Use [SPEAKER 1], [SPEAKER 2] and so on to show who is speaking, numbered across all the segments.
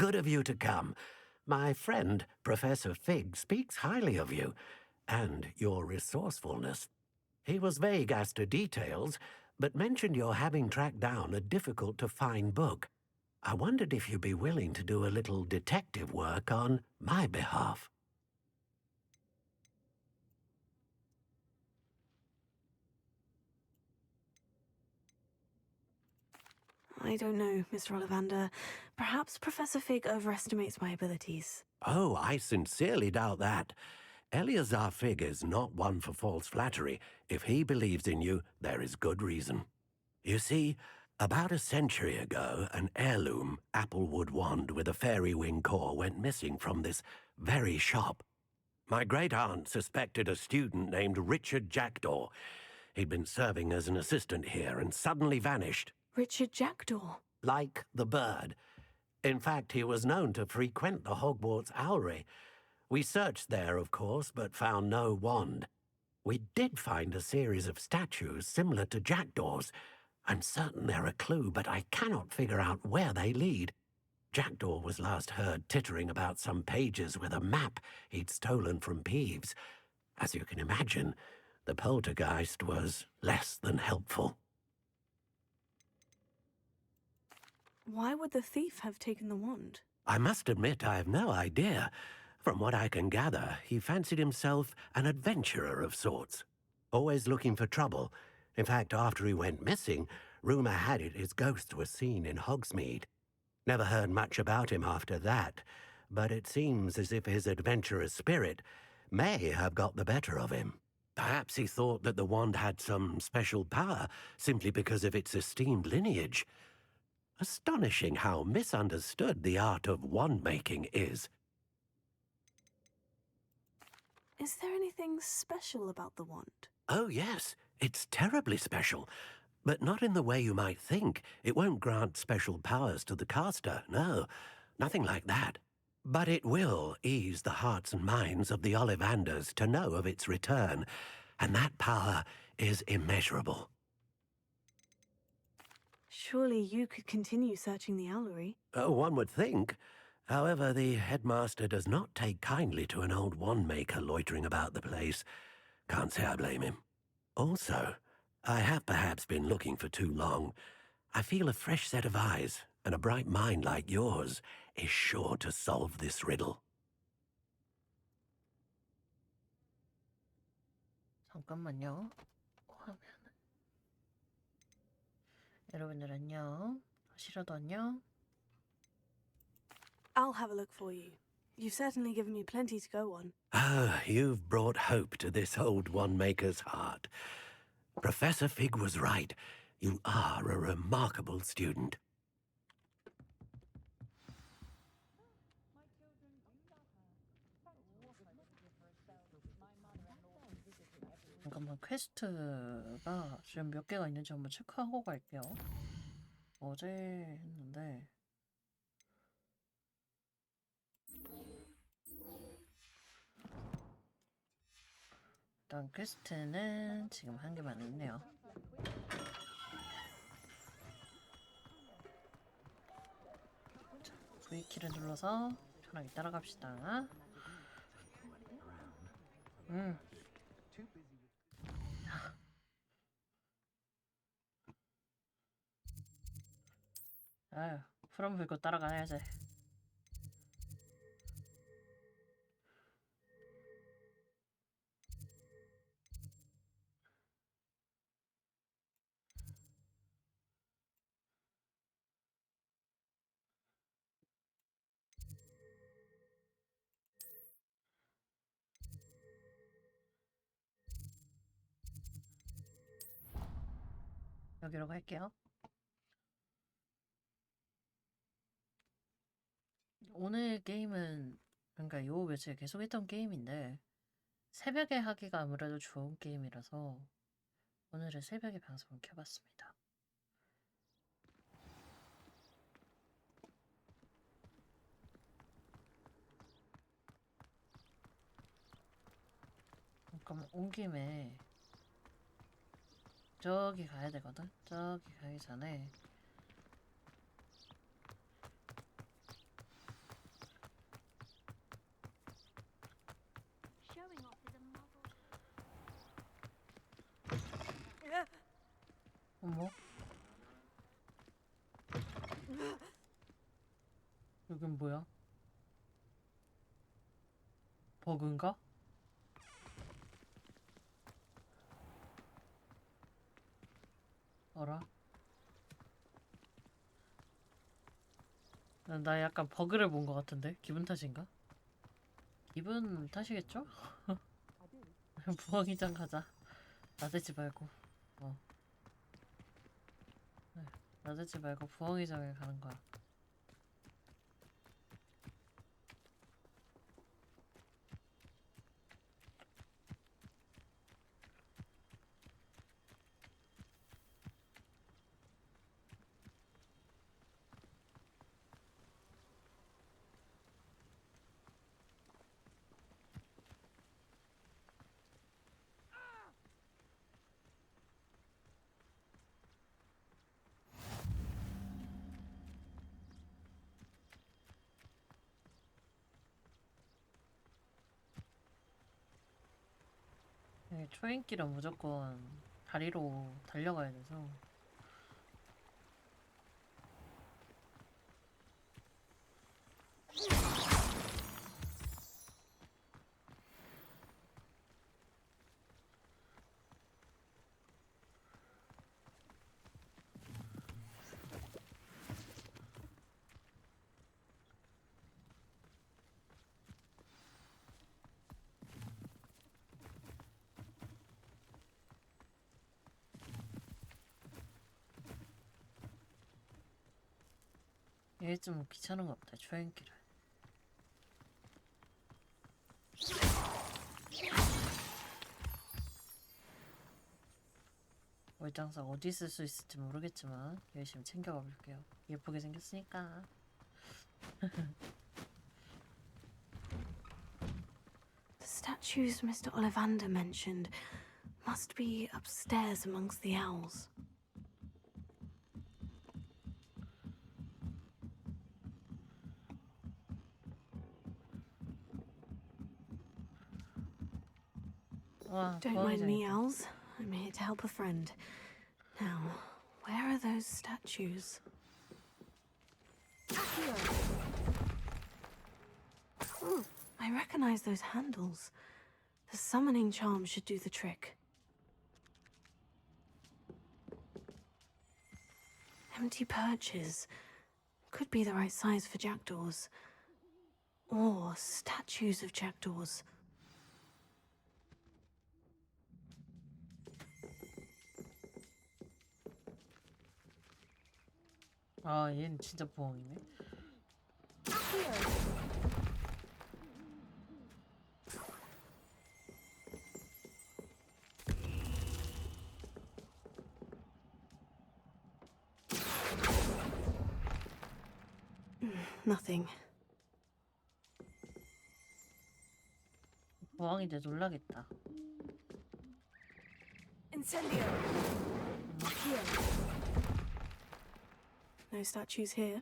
[SPEAKER 1] Good of you to come. My friend, Professor Fig, speaks highly of you, and your resourcefulness. He was vague as to details, but mentioned your having tracked down a difficult-to-find book. I wondered if you'd be willing to do a little detective work on my behalf.
[SPEAKER 2] I don't know, Mr. Ollivander. Perhaps Professor Fig overestimates my abilities.
[SPEAKER 1] Oh, I sincerely doubt that. Eleazar Fig is not one for false flattery. If he believes in you, there is good reason. You see, about a century ago, an heirloom applewood wand with a fairy wing core went missing from this very shop. My great-aunt suspected a student named Richard Jackdaw. He'd been serving as an assistant here and suddenly vanished.
[SPEAKER 2] Richard Jackdaw?
[SPEAKER 1] Like the bird. In fact, he was known to frequent the Hogwarts Owlery. We searched there, of course, but found no wand. We did find a series of statues similar to Jackdaw's. I'm certain they're a clue, but I cannot figure out where they lead. Jackdaw was last heard tittering about some pages with a map he'd stolen from Peeves. As you can imagine, the poltergeist was less than helpful.
[SPEAKER 2] Why would the thief have taken the wand?
[SPEAKER 1] I must admit I have no idea. From what I can gather, he fancied himself an adventurer of sorts, always looking for trouble. In fact, after he went missing, rumour had it his ghost was seen in Hogsmeade. Never heard much about him after that, but it seems as if his adventurous spirit may have got the better of him. Perhaps he thought that the wand had some special power simply because of its esteemed lineage. Astonishing how misunderstood the art of wand-making is.
[SPEAKER 2] Is there anything special about the wand?
[SPEAKER 1] Oh, yes. It's terribly special. But not in the way you might think. It won't grant special powers to the caster. No, nothing like that. But it will ease the hearts and minds of the Ollivanders to know of its return. And that power is immeasurable.
[SPEAKER 2] Surely you could continue searching the Owlery.
[SPEAKER 1] One would think. However, the headmaster does not take kindly to an old wand-maker loitering about the place. Can't say I blame him. Also, I have perhaps been looking for too long. I feel a fresh set of eyes, and a bright mind like yours is sure to solve this riddle.
[SPEAKER 3] 잠깐만요. 화면. 여러분들 안녕. 시라도 안녕.
[SPEAKER 2] I'll have a look for you. You've certainly given me plenty to go on.
[SPEAKER 1] Ah, you've brought hope to this old wand-maker's heart. Professor Fig was right. You are a remarkable student.
[SPEAKER 3] 잠깐만, 퀘스트가 지금 몇 개가 있는지 한번 체크하고 갈게요. 어제 했는데 일단 퀘스트는 지금 한 개만 있네요. 자, V키를 눌러서 편하게 따라갑시다. 아유, 프롬 불고 따라가야지. 여기로 갈게요. 오늘 게임은 그러니까 요 며칠 계속 했던 게임인데 새벽에 하기가 아무래도 좋은 게임이라서 오늘은 새벽에 방송을 켜봤습니다. 잠깐만, 온 김에 저기 가야 되거든? 저기 가기 전에 어머? 여긴 뭐야? 버그인가? 어라? 나 약간 버그를 본 것 같은데? 기분 탓인가? 기분 탓이겠죠? 부엉이장 가자. 나대지 말고. 네, 나대지 말고 부엉이장에 가는 거야. 네, 초행길은 무조건 다리로 달려가야 돼서. 얘 좀 귀찮은 것 같아, 초행길은. 월장사 어디 쓸 수 있을지 모르겠지만 열심히 챙겨가 볼게요. 예쁘게 생겼으니까.
[SPEAKER 2] The statues Mr. Ollivander mentioned must be upstairs amongst the owls.
[SPEAKER 3] 와,
[SPEAKER 2] Don't mind me,
[SPEAKER 3] 부엉이장이다.
[SPEAKER 2] owls. I'm here to help a friend. Now, where are those statues? I recognize those handles. The summoning charm should do the trick. Empty perches. Could be the right size for jackdaws. Or statues of jackdaws.
[SPEAKER 3] 아, 얘는 진짜 부엉이네.
[SPEAKER 2] Nothing.
[SPEAKER 3] 부엉이들 놀라겠다.
[SPEAKER 2] Incendio! Here. No statues here.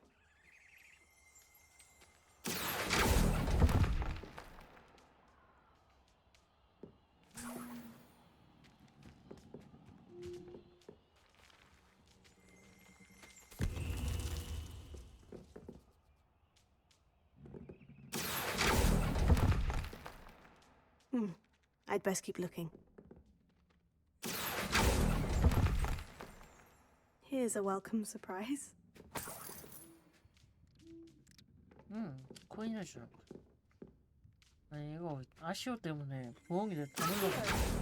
[SPEAKER 2] I'd best keep looking. Here's a welcome surprise.
[SPEAKER 3] 코인을 주는 거. 아니 이거 아쉬워 때문에 부엉이들 다 놀라겠네.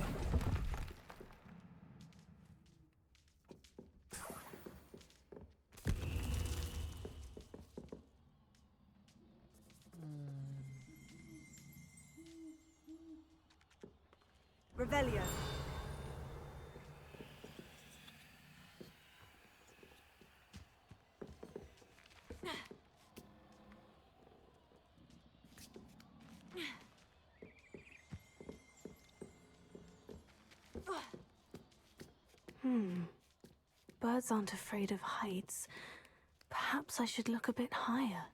[SPEAKER 2] Revelio. Birds aren't afraid of heights. Perhaps I should look a bit higher.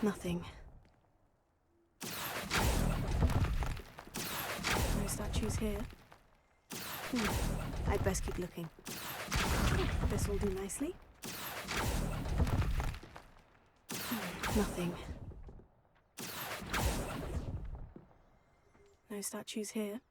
[SPEAKER 2] Nothing. statues here. I'd best keep looking. This will do nicely. Nothing. No statues here.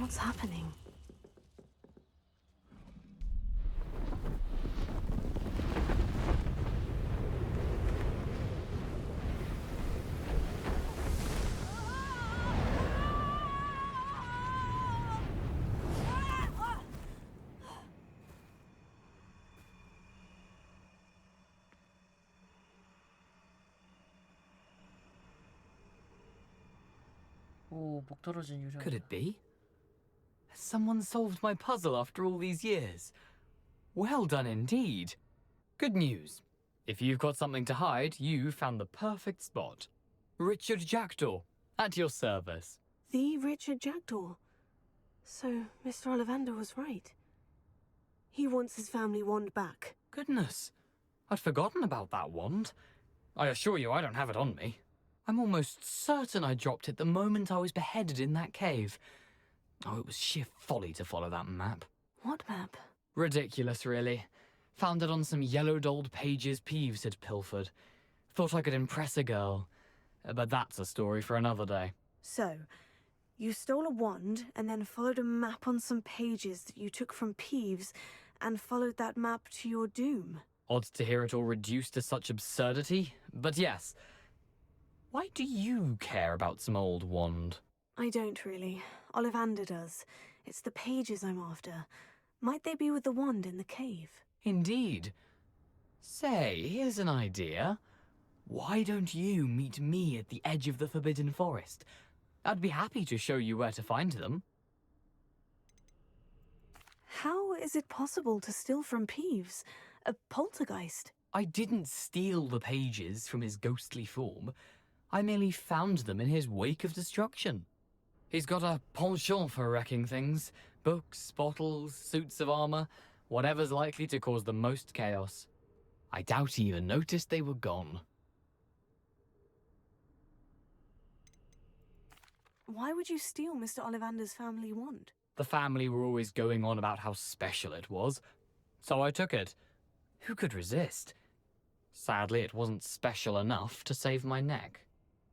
[SPEAKER 2] What's happening?
[SPEAKER 3] 오, 목 떨어진 유령.
[SPEAKER 4] Could it be? Has someone solved my puzzle after all these years? Well done indeed. Good news. If you've got something to hide, you found the perfect spot. Richard Jackdaw, at your service.
[SPEAKER 2] The Richard Jackdaw. So, Mr. Ollivander was right. He wants his family wand back.
[SPEAKER 4] Goodness, I'd forgotten about that wand. I assure you I don't have it on me. I'm almost certain I dropped it the moment I was beheaded in that cave. Oh, it was sheer folly to follow that map.
[SPEAKER 2] What map?
[SPEAKER 4] Ridiculous, really. Found it on some yellowed old pages Peeves had pilfered. Thought I could impress a girl. But that's a story for another day.
[SPEAKER 2] So, you stole a wand and then followed a map on some pages that you took from Peeves and followed that map to your doom.
[SPEAKER 4] Odd to hear it all reduced to such absurdity, but yes. Why do you care about some old wand?
[SPEAKER 2] I don't really. Ollivander does. It's the pages I'm after. Might they be with the wand in the cave?
[SPEAKER 4] Indeed. Say, here's an idea. Why don't you meet me at the edge of the Forbidden Forest? I'd be happy to show you where to find them.
[SPEAKER 2] How is it possible to steal from Peeves? A poltergeist?
[SPEAKER 4] I didn't steal the pages from his ghostly form. I merely found them in his wake of destruction. He's got a penchant for wrecking things. Books, bottles, suits of armor, whatever's likely to cause the most chaos. I doubt he even noticed they were gone.
[SPEAKER 2] Why would you steal Mr. Ollivander's family wand?
[SPEAKER 4] The family were always going on about how special it was, so I took it. Who could resist? Sadly, it wasn't special enough to save my neck.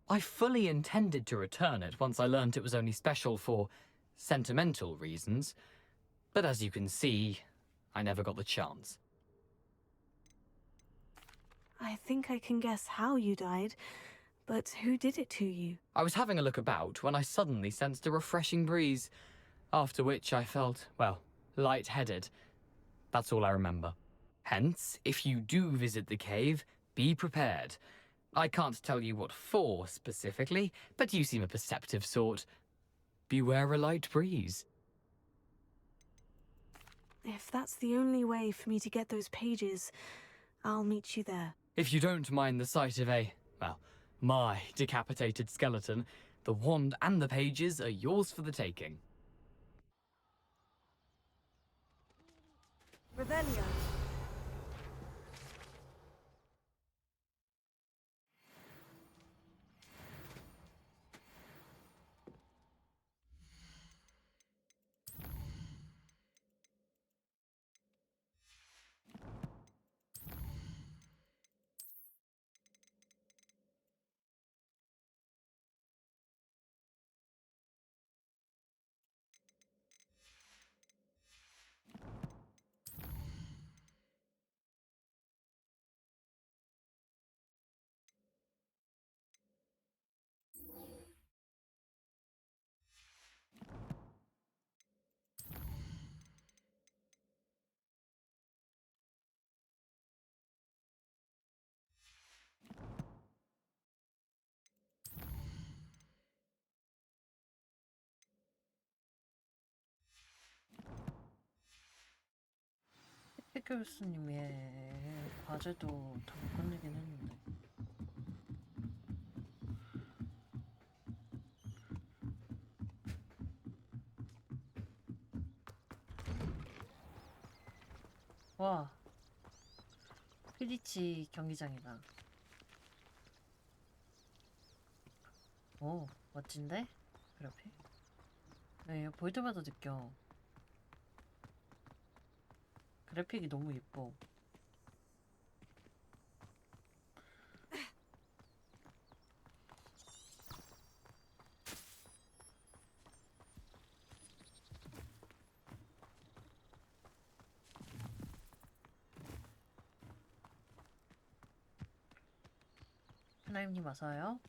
[SPEAKER 4] I fully intended to return it once I learned it was only special for sentimental reasons, but as you can see, I never got the chance.
[SPEAKER 2] I think I can guess how you died, but who did it to you?
[SPEAKER 4] I was having a look about when I suddenly sensed a refreshing breeze, after which I felt, well, lightheaded. That's all I remember. Hence, if you do visit the cave, be prepared. I can't tell you what for specifically, but you seem a perceptive sort. Beware a light breeze.
[SPEAKER 2] If that's the only way for me to get those pages, I'll meet you there.
[SPEAKER 4] If you don't mind the sight of my decapitated skeleton, the wand and the pages are yours for the taking.
[SPEAKER 2] Revelio.
[SPEAKER 3] 교수님의 과제도 다 못 끝내긴 했는데. 와, 피디치 경기장이다. 오, 멋진데? 그래픽? 네, 볼 때마다 느껴. 그래픽이 너무 예뻐. 하나님님 어서요.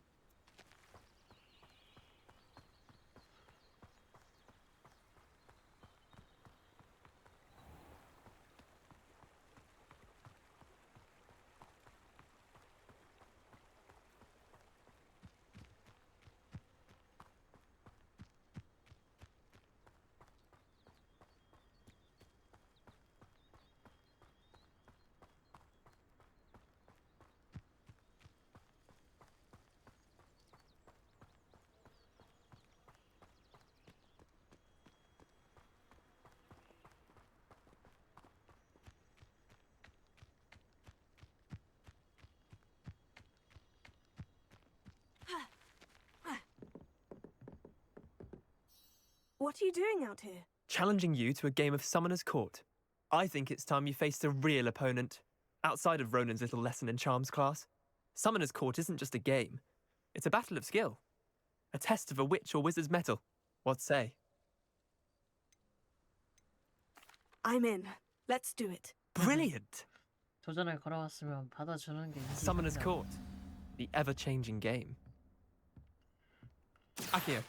[SPEAKER 2] What are you doing out here?
[SPEAKER 5] Challenging you to a game of Summoner's Court. I think it's time you faced a real opponent, outside of Ronan's little lesson in charms class. Summoner's Court isn't just a game. It's a battle of skill. A test of a witch or wizard's mettle. What say?
[SPEAKER 2] I'm in. Let's do it.
[SPEAKER 5] Brilliant!
[SPEAKER 3] 도전을 걸어왔으면 받아주는 게
[SPEAKER 5] Summoner's
[SPEAKER 3] 인기입니다.
[SPEAKER 5] Court. The ever-changing game. Akio.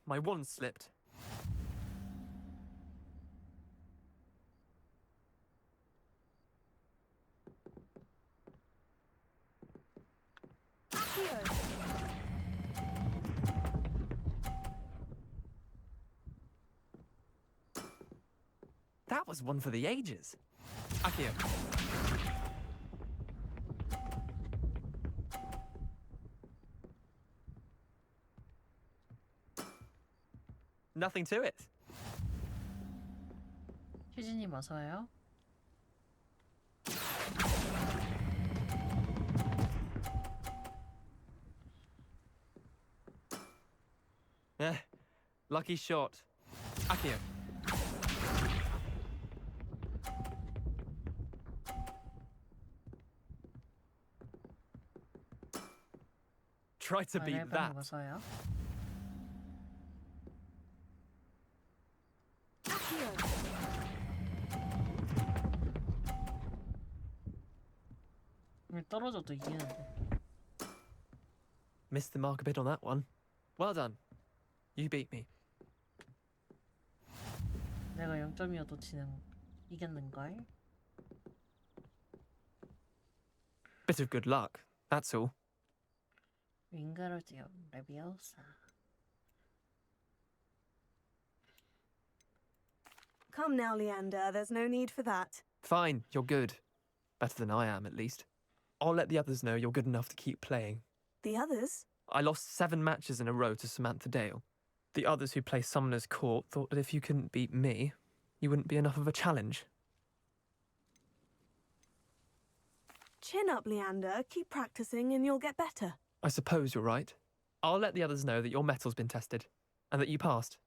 [SPEAKER 5] My wand slipped. That was one for the ages. Akio. Nothing to it.
[SPEAKER 3] 휴지님 어서요.
[SPEAKER 5] Lucky shot. Akio. Try to beat that.
[SPEAKER 3] cherrybggo 어서요. 떨어져도 이기는데.
[SPEAKER 5] Missed the mark a bit on that one. Well done. You beat me.
[SPEAKER 3] 내가 0점이어도 이겼는걸?
[SPEAKER 5] Bit of good luck, that's all.
[SPEAKER 3] 윙가르디움 레비오사.
[SPEAKER 2] Come now, Leander. There's no need for that.
[SPEAKER 5] Fine, you're good. Better than I am, at least. I'll let the others know you're good enough to keep playing.
[SPEAKER 2] The others?
[SPEAKER 5] I lost 7 matches in a row to Samantha Dale. The others who play Summoner's Court thought that if you couldn't beat me, you wouldn't be enough of a challenge.
[SPEAKER 2] Chin up, Leander. Keep practicing and you'll get better.
[SPEAKER 5] I suppose you're right. I'll let the others know that your metal's been tested, and that you passed.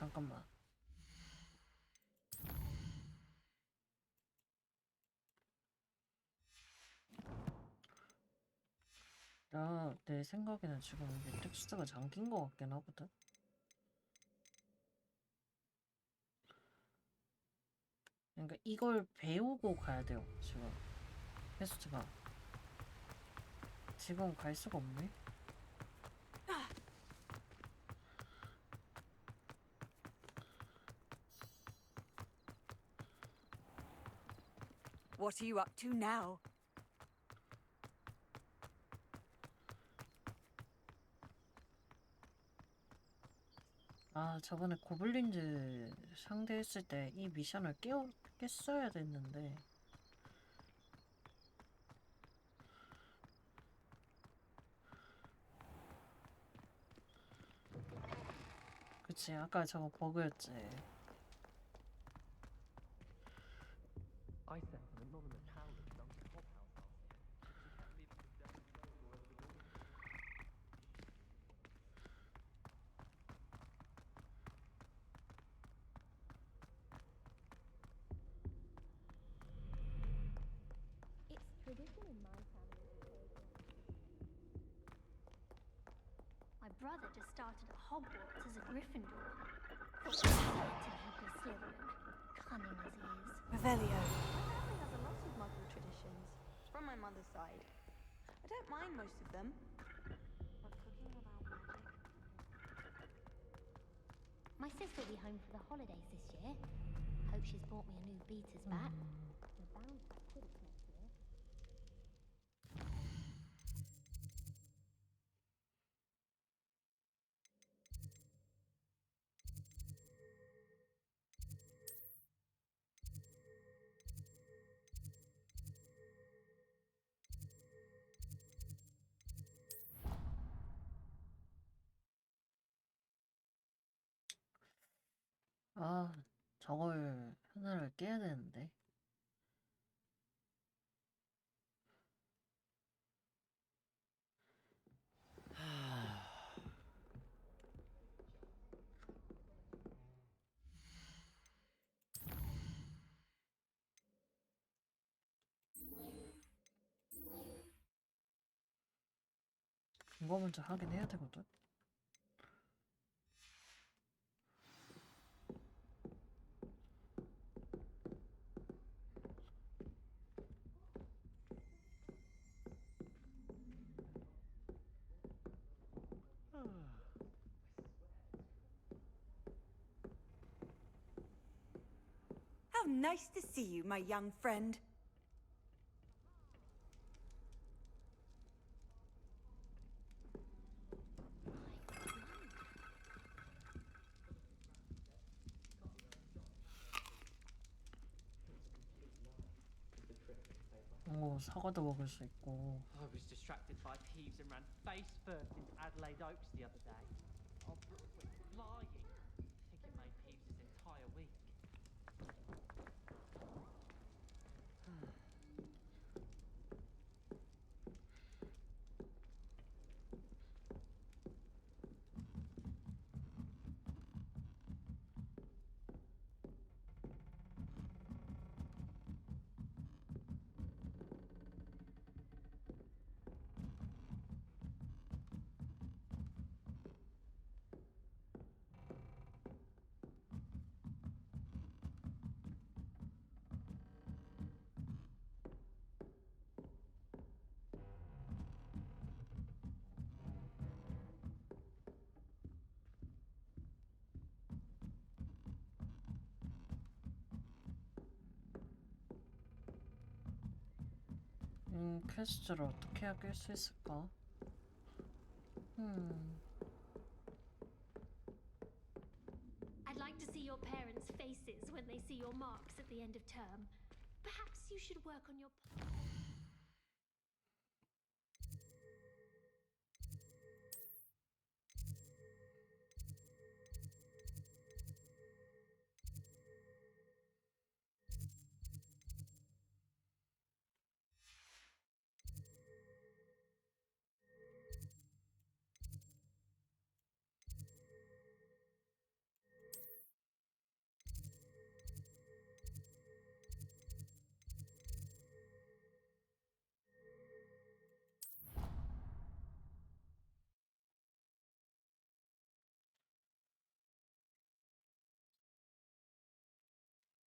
[SPEAKER 3] 잠깐만. 내 생각에는 지금 이게 텍스트가 잠긴 것 같긴 하거든. 그러니까 이걸 배우고 가야 돼요. 지금 퀘스트가 지금 갈 수가 없네.
[SPEAKER 6] What are you up to now?
[SPEAKER 3] 아, 저번에 고블린즈 상대했을 때 이 미션을 깼어야 됐는데. 그치, 아까 저거 버그였지.
[SPEAKER 5] I sent an anonymous howler to Duncan Hobhouse last year. We can't leave it to them to go all over the world.
[SPEAKER 7] It's tradition in my family to play against. My brother just started at Hogwarts as a Gryffindor. Thought he was Slytherin, cunning as he is.
[SPEAKER 2] Revelio.
[SPEAKER 8] My family has a lot of Muggle traditions, from my mother's side. I don't mind most of them. But cooking without magic.
[SPEAKER 7] My sister will be home for the holidays this year. Hope she's bought me a new beater's bat. We're bound to have Quidditch next year.
[SPEAKER 3] 아, 저걸 하나를 깨야 되는데. 이거 먼저 하긴 해야 되거든.
[SPEAKER 6] How nice to see you, my young friend.
[SPEAKER 3] 사과도 먹을 수 있고.
[SPEAKER 9] I was distracted by Peeves and ran face first into Adelaide Oaks the other day. Oh, Brooklyn flying. I think it made Peeves' entire week.
[SPEAKER 3] 퀘스트를 어떻게 해야 깰 수 있을까?
[SPEAKER 7] I'd like to see your parents' faces when they see your marks at the end of term. Perhaps you should work on your...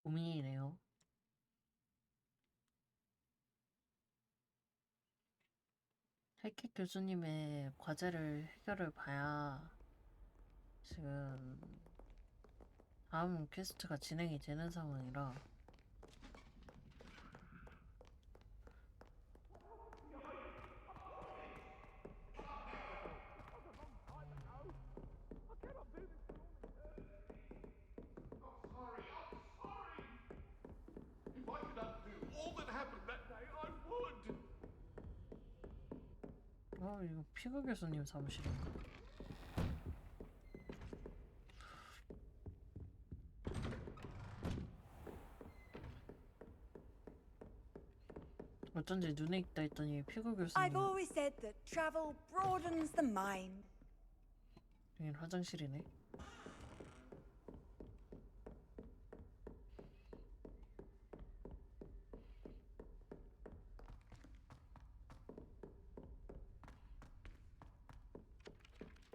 [SPEAKER 3] 고민이네요. 해킥 교수님의 과제를 해결을 봐야 지금 다음 퀘스트가 진행이 되는 상황이라 이거 피그 교수님 사무실인가? 어쩐지 눈에 익다 했더니 피그
[SPEAKER 6] I've
[SPEAKER 3] 교수님.
[SPEAKER 6] always said that travel broadens the mind.
[SPEAKER 3] 여긴 화장실이네.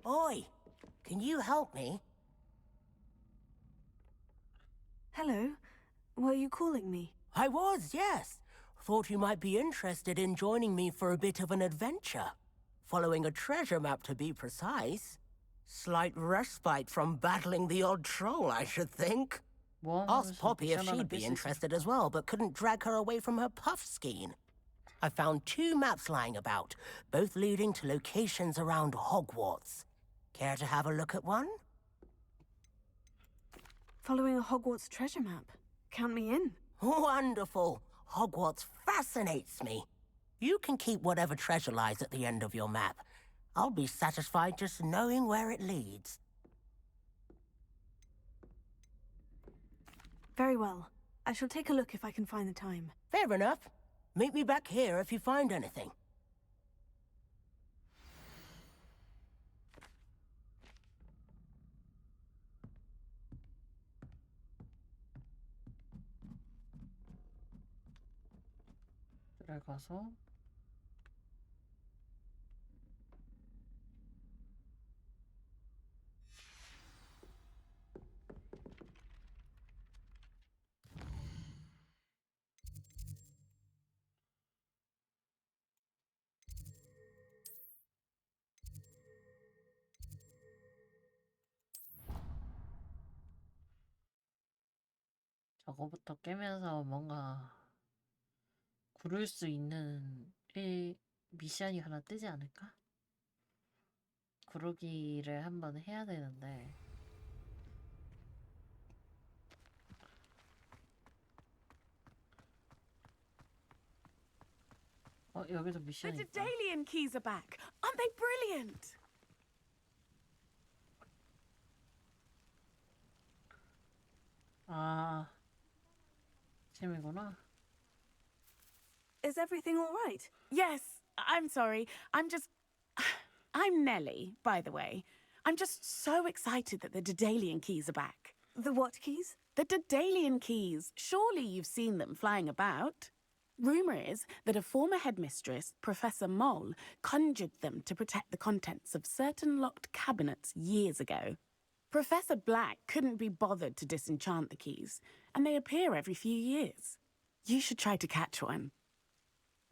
[SPEAKER 10] Oi, can you help me?
[SPEAKER 2] Hello. Were you calling me?
[SPEAKER 10] I was, yes. Thought you might be interested in joining me for a bit of an adventure. Following a treasure map, to be precise. Slight respite from battling the odd troll, I should think. Asked Poppy if she'd be interested as well, but couldn't drag her away from her puff skein. I found 2 maps lying about, both leading to locations around Hogwarts. Care to have a look at one?
[SPEAKER 2] Following a Hogwarts treasure map. Count me in.
[SPEAKER 10] Wonderful. Hogwarts fascinates me. You can keep whatever treasure lies at the end of your map. I'll be satisfied just knowing where it leads.
[SPEAKER 2] Very well. I shall take a look if I can find the time.
[SPEAKER 10] Fair enough. Meet me back here if you find anything.
[SPEAKER 3] 들어가서 저거부터 깨면서 뭔가 구를 수 있는 미션이 하나 뜨지 않을까? 구르기를 한번 해야 되는데 여기서 미션이
[SPEAKER 11] The
[SPEAKER 3] 있다.
[SPEAKER 11] Daedalian keys are back. Aren't they brilliant?
[SPEAKER 3] 아, 재미구나.
[SPEAKER 2] Is everything all right?
[SPEAKER 11] Yes, I'm sorry. I'm Nellie, by the way. I'm just so excited that the Daedalian keys are back.
[SPEAKER 2] The what keys?
[SPEAKER 11] The Daedalian keys. Surely you've seen them flying about. Rumour is that a former headmistress, Professor Mole, conjured them to protect the contents of certain locked cabinets years ago. Professor Black couldn't be bothered to disenchant the keys, and they appear every few years. You should try to catch one.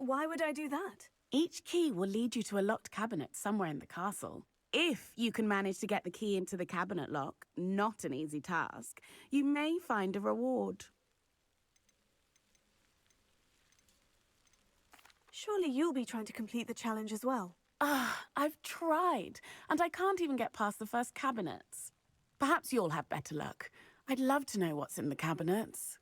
[SPEAKER 2] Why would I do that?
[SPEAKER 11] Each key will lead you to a locked cabinet somewhere in the castle. If you can manage to get the key into the cabinet lock, not an easy task, you may find a reward.
[SPEAKER 2] Surely you'll be trying to complete the challenge as well.
[SPEAKER 11] I've tried, and I can't even get past the first cabinets. Perhaps you'll have better luck. I'd love to know what's in the cabinets.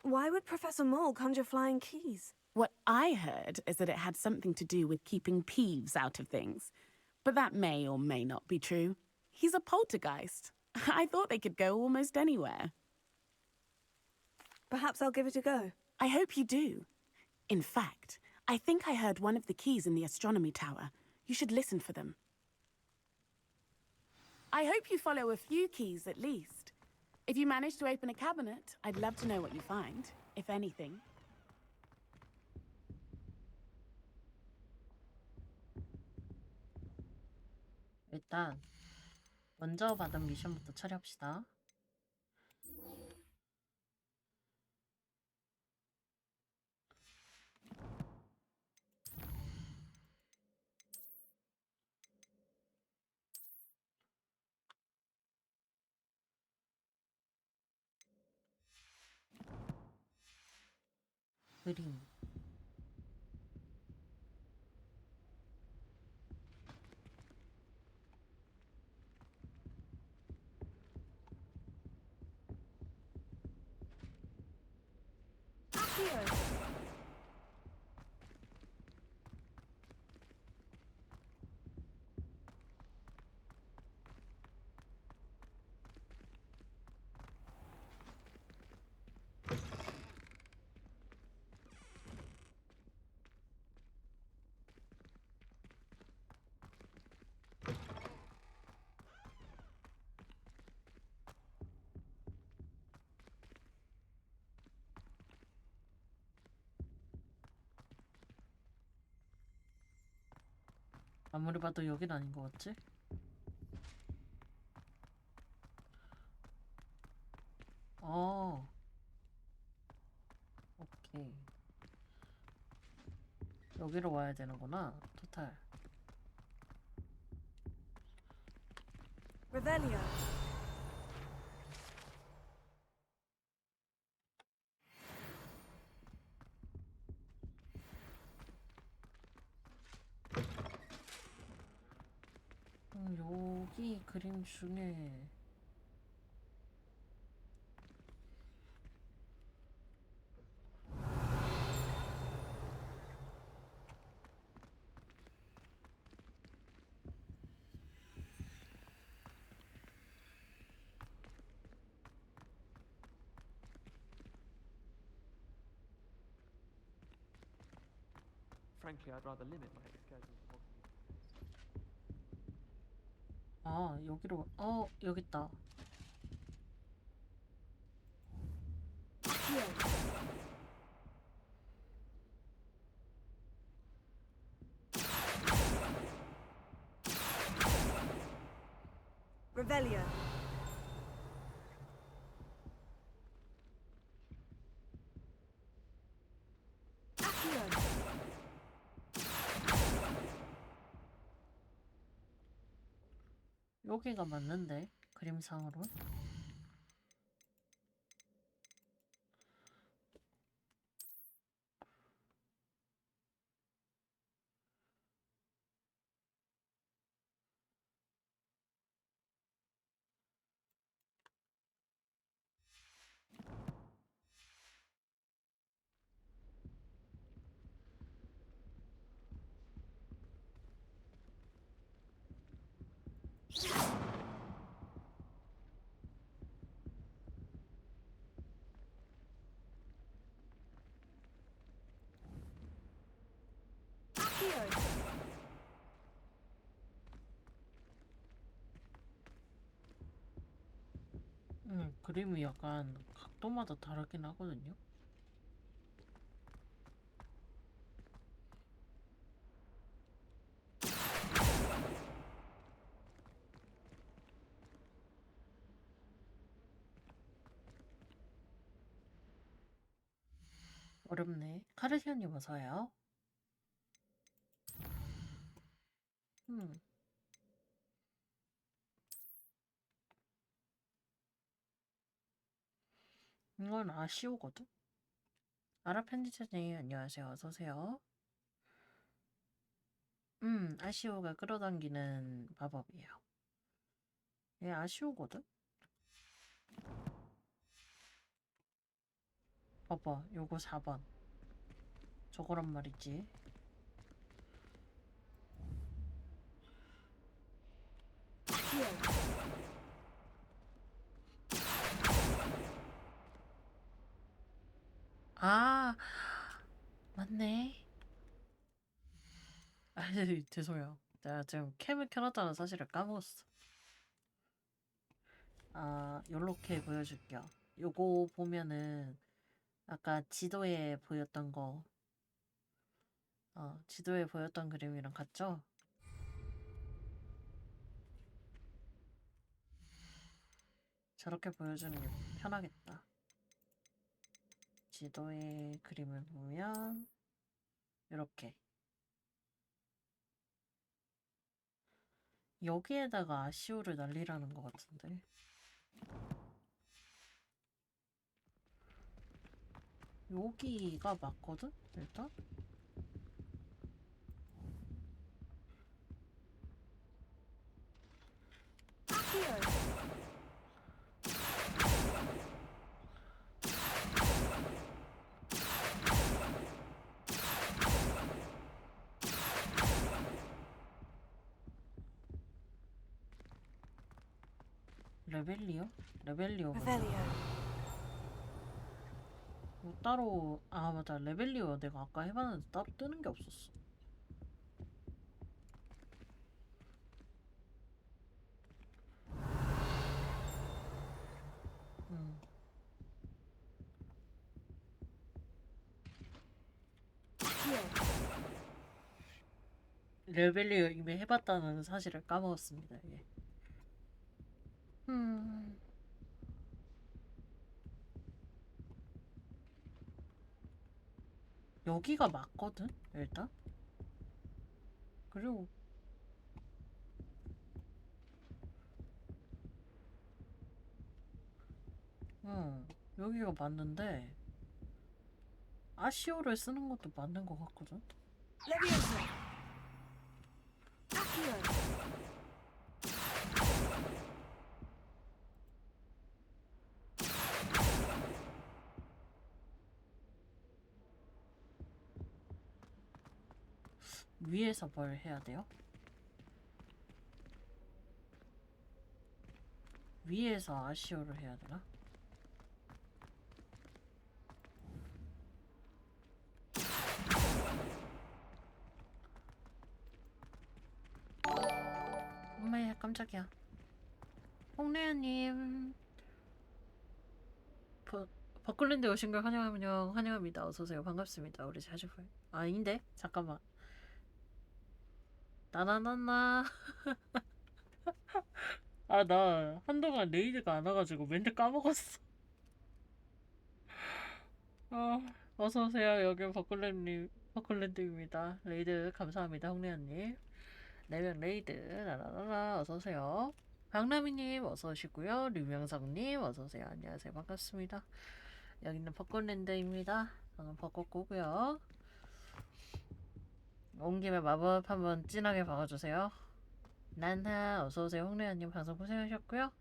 [SPEAKER 2] Why would Professor Mole conjure flying keys?
[SPEAKER 11] What I heard is that it had something to do with keeping Peeves out of things. But that may or may not be true. He's a poltergeist. I thought they could go almost anywhere.
[SPEAKER 2] Perhaps I'll give it a go.
[SPEAKER 11] I hope you do. In fact, I think I heard one of the keys in the astronomy tower. You should listen for them. I hope you follow a few keys at least. If you manage to open a cabinet, I'd love to know what you find, if anything.
[SPEAKER 3] 일단 먼저 받은 미션부터 처리합시다. 그림. 아무리 봐도 여긴 아닌 것 같지? 어, 오케이. 여기로 와야 되는구나. 토탈.
[SPEAKER 2] Revelio.
[SPEAKER 3] 여기 그림 중에
[SPEAKER 5] Frankly, I'd rather limit my excursions to possibly.
[SPEAKER 3] 아, 여기로 여기 있다.
[SPEAKER 2] Revelio.
[SPEAKER 3] 여기가 맞는데 그림상으로. 그림이 약간 각도마다 다르긴 하거든요. 어렵네. 카르시언님 어서요. 이건 아쉬우거든? 아라펜디체님 안녕하세요. 어서오세요. 아쉬우가 끌어당기는 마법이에요. 얘 아쉬우거든? 봐봐, 요거 4번. 저거란 말이지. 아, 맞네. 아, 죄송해요. 내가 지금 캠을 켜놨다는 사실을 까먹었어. 아, 요렇게 보여줄게요. 요거 보면은 아까 지도에 보였던 거, 지도에 보였던 그림이랑 같죠? 저렇게 보여주는 게 편하겠다. 지도의 그림을 보면 이렇게 여기에다가 아쉬우를 날리라는 것 같은데. 여기가 맞거든? 일단? 레벨리오? 레벨리오가 뭐 따로 아 맞아 레벨리오 내가 아까 해봤는데 따로 뜨는 게 없었어. 레벨리오 이미 해봤다는 사실을 까먹었습니다. 예. 여기가 맞거든 일단. 그리고 여기가 맞는데 아시오를 쓰는 것도 맞는 것 같거든. 위에서 뭘 해야 돼요? 위에서 아시오를 해야 되나? 엄마야 깜짝이야. 홍래아님 버클랜드 오신 걸 환영합니다. 어서오세요. 반갑습니다. 우리 자주봐요. 아닌데? 잠깐만. 나나나나. 아, 나 한동안 레이드가 안 와가지고 멘트 까먹었어. 어서오세요. 여긴 버클랜드입니다. 레이드 감사합니다. 홍래아님. 4명 레이드. 나나나나. 어서오세요. 박나미님 어서오시고요. 류명성님 어서오세요. 안녕하세요. 반갑습니다. 여기는 벚꽃랜드입니다. 저는 벚꽃고고요. 온 김에 마법 한번 진하게 박아주세요. 난하 어서오세요. 홍래아님 방송 고생하셨고요.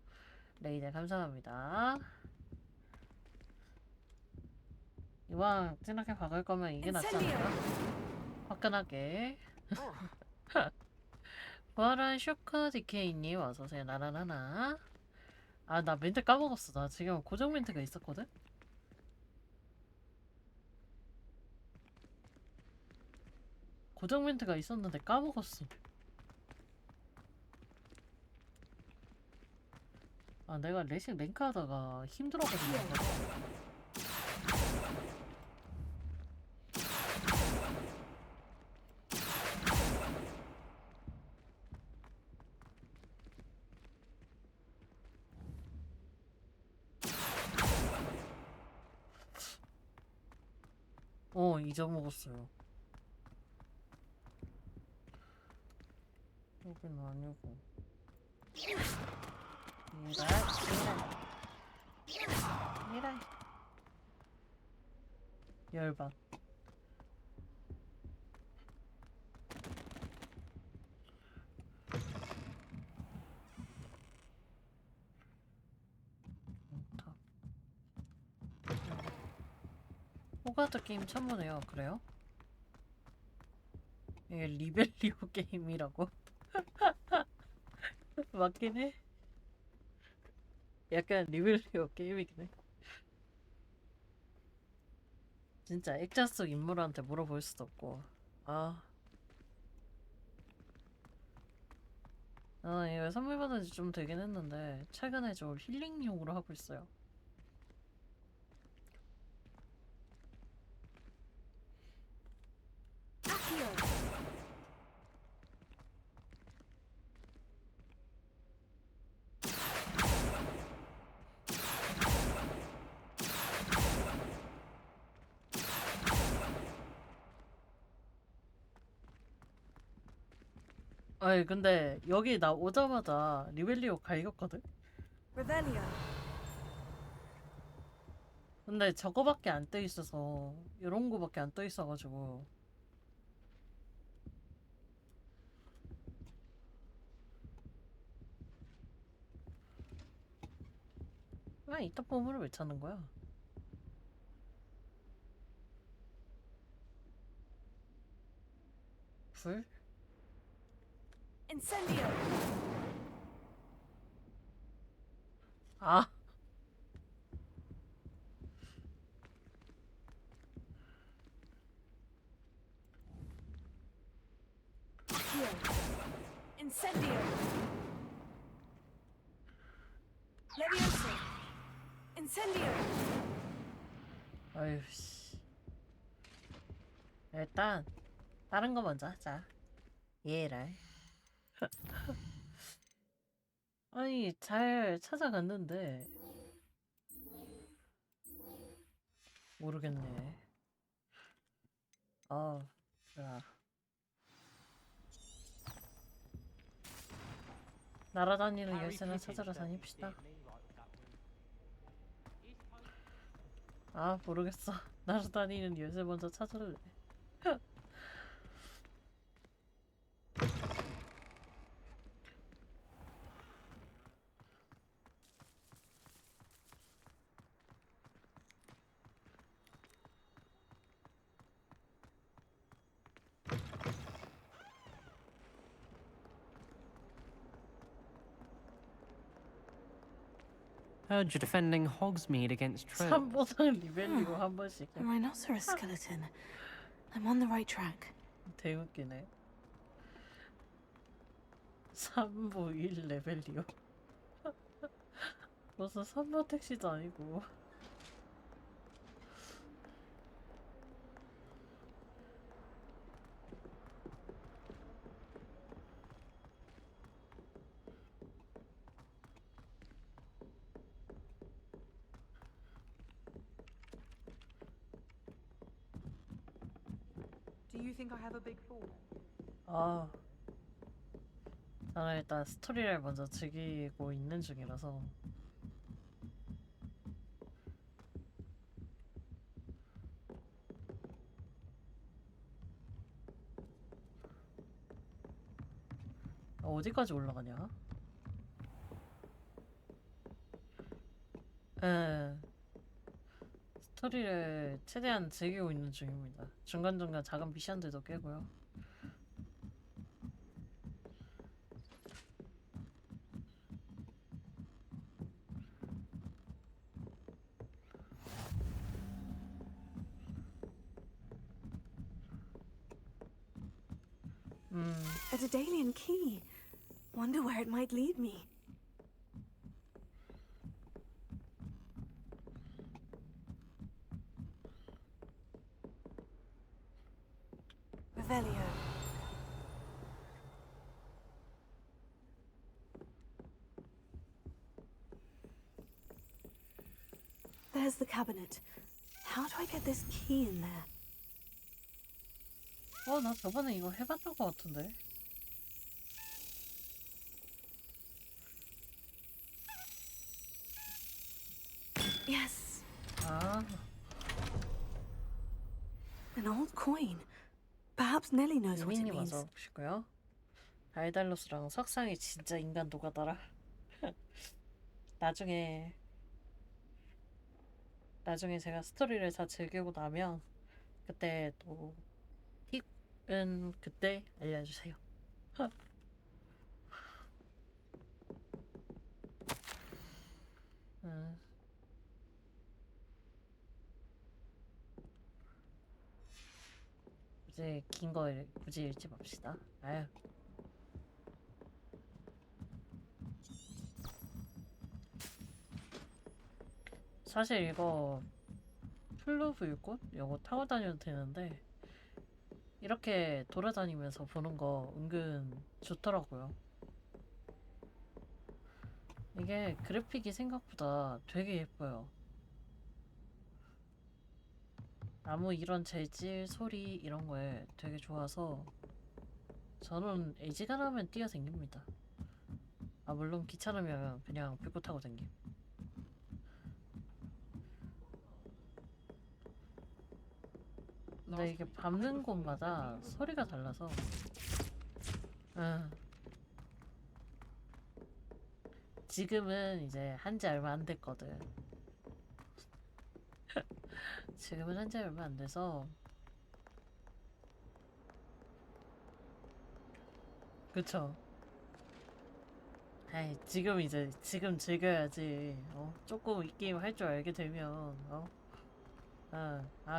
[SPEAKER 3] 레이드 감사합니다. 이왕 진하게 박을 거면 이게 낫지 않을까? 화끈하게. 부활한 쇼크 디케이님 어서오세요. 나나나나. 아, 나 멘트 까먹었어. 나 지금 고정 멘트가 있었거든? 고정 멘트가 있었는데 까먹었어. 아, 내가 레식 랭크 하다가 힘들어가지고. 잊어먹었어요. 여긴 아니고. 미라이. 열받. 호가드 게임 처음 보네요. 그래요? 이게 리벨리오 게임이라고? 맞긴 해. 약간 리벨리오 게임이긴 해. 진짜 액자 속 인물한테 물어볼 수도 없고. 이거 선물 받은 지 좀 되긴 했는데 최근에 좀 힐링용으로 하고 있어요. 아니 근데 여기 나 오자마자 리벨리오 갈겼거든? 근데 저거밖에 안 떠 있어서 이런 거밖에 안 떠 있어가지고 왜 이딴 보물을 왜 찾는 거야? 불?
[SPEAKER 2] Incendio!
[SPEAKER 3] 아
[SPEAKER 2] Incendio! Levioso! Incendio!
[SPEAKER 3] 어휴 씨 일단 다른 거 먼저 하자. 얘를 아니 잘 찾아갔는데 모르겠네. 자 날아다니는 열쇠나 찾으러 다닙시다. 아 모르겠어. 날아다니는 열쇠 먼저 찾을래.
[SPEAKER 9] Heard you're defending Hogsmeade against trolls.
[SPEAKER 3] 3보상 리벨리고 한 번씩.
[SPEAKER 2] A rhinoceros skeleton. I'm on the right track.
[SPEAKER 3] 대웃기네. 3보 1 레벨이요. 무슨 3보 택시도 아니고.
[SPEAKER 8] Do you think I have a big fall?
[SPEAKER 3] 저는 일단 스토리를 먼저 즐기고 있는 중이라서 어디까지 올라가냐? 스토리를 최대한 즐기고 있는 중입니다. 중간중간 작은 미션들도 깨고요.
[SPEAKER 2] A Daedalian key. Wonder where it might lead me. Revelio. There's the cabinet. How do I get this key in there?
[SPEAKER 3] 나 저번에 이거 해봤던 것 같은데.
[SPEAKER 2] Yes.
[SPEAKER 3] 아,
[SPEAKER 2] An old coin. Perhaps Nellie knows what it
[SPEAKER 3] 유민님
[SPEAKER 2] means.
[SPEAKER 3] 어서 오시고요. 다이달로스랑 석상이 진짜 인간 노가다라. 나중에 제가 스토리를 다 즐기고 나면 그때 또 팁은 그때 알려주세요. 이제 긴 거 굳이 읽지 맙시다. 아유. 사실 이거 플루불꽃 이거 타고 다녀도 되는데 이렇게 돌아다니면서 보는 거 은근 좋더라고요. 이게 그래픽이 생각보다 되게 예뻐요. 나무 이런 재질, 소리 이런 거에 되게 좋아서 저는 애지간하면 뛰어댕깁니다. 물론 귀찮으면 그냥 불꽃 타고 댕김. 근데 이게 밟는 곳마다 소리가 달라서. 지금은 이제 한지 얼마 안 됐거든. 지금은 한지 얼마 안 돼서. 그쵸? 아이, 지금 즐겨야지. 조금 이 게임 할 줄 알게 되면,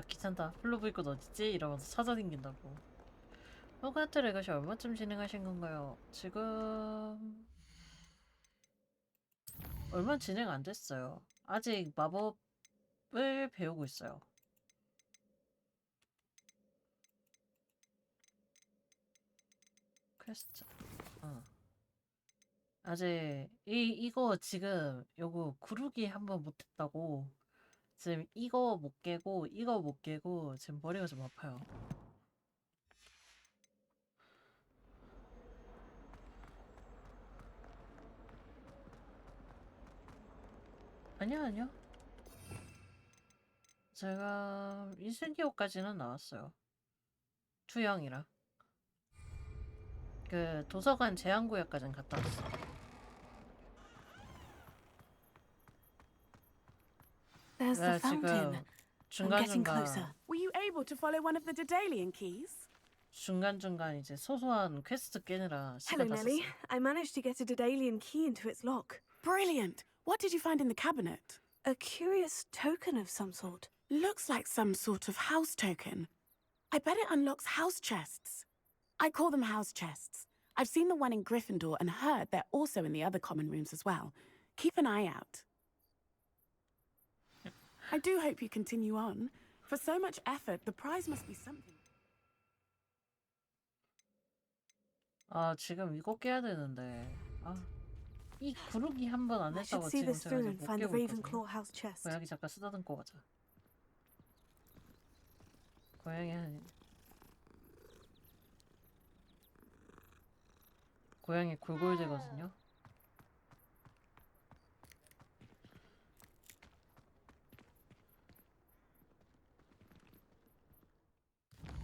[SPEAKER 3] 귀찮다. 플로브이꽃 어딨지? 이러면서 찾아다닌다고. 호가트를 이것이 얼마쯤 진행하신 건가요? 지금 얼마 진행 안 됐어요. 아직 마법을 배우고 있어요. 퀘스트. 아직 이거 지금 요거 구르기 한번 못했다고. 지금 이거 못 깨고 지금 머리가 좀 아파요. 아니요. 제가 인센디오까지는 나왔어요. 투영이라. 그 도서관 제한구역까지는 갔다 왔어.
[SPEAKER 2] There's the fountain. I'm getting
[SPEAKER 3] 중간중간
[SPEAKER 2] closer.
[SPEAKER 11] Were you able to follow one of the Daedalian keys?
[SPEAKER 3] 중간중간 이제 소소한 퀘스트 깨느라
[SPEAKER 2] Hello,
[SPEAKER 3] 시간 다
[SPEAKER 2] Nelly.
[SPEAKER 3] 썼어.
[SPEAKER 2] I managed to get a Daedalian key into its lock.
[SPEAKER 11] Brilliant! What did you find in the cabinet?
[SPEAKER 2] A curious token of some sort.
[SPEAKER 11] Looks like some sort of house token. I bet it unlocks house chests. I call them house chests. I've seen the one in Gryffindor and heard they're also in the other common rooms as well. Keep an eye out. I do hope you continue on. For so much effort, the prize must be something.
[SPEAKER 3] 지금 이거 깨야 되는데. 이 구르기 한 번 안
[SPEAKER 2] I should
[SPEAKER 3] 했다고
[SPEAKER 2] see
[SPEAKER 3] 지금
[SPEAKER 2] this
[SPEAKER 3] 제가
[SPEAKER 2] through
[SPEAKER 3] 이제
[SPEAKER 2] and
[SPEAKER 3] 못
[SPEAKER 2] find the
[SPEAKER 3] 깨고 있거든요.
[SPEAKER 2] Ravenclaw house chest.
[SPEAKER 3] 고양이 잠깐 쓰다듬고 가자. 고양이 골골대거든요.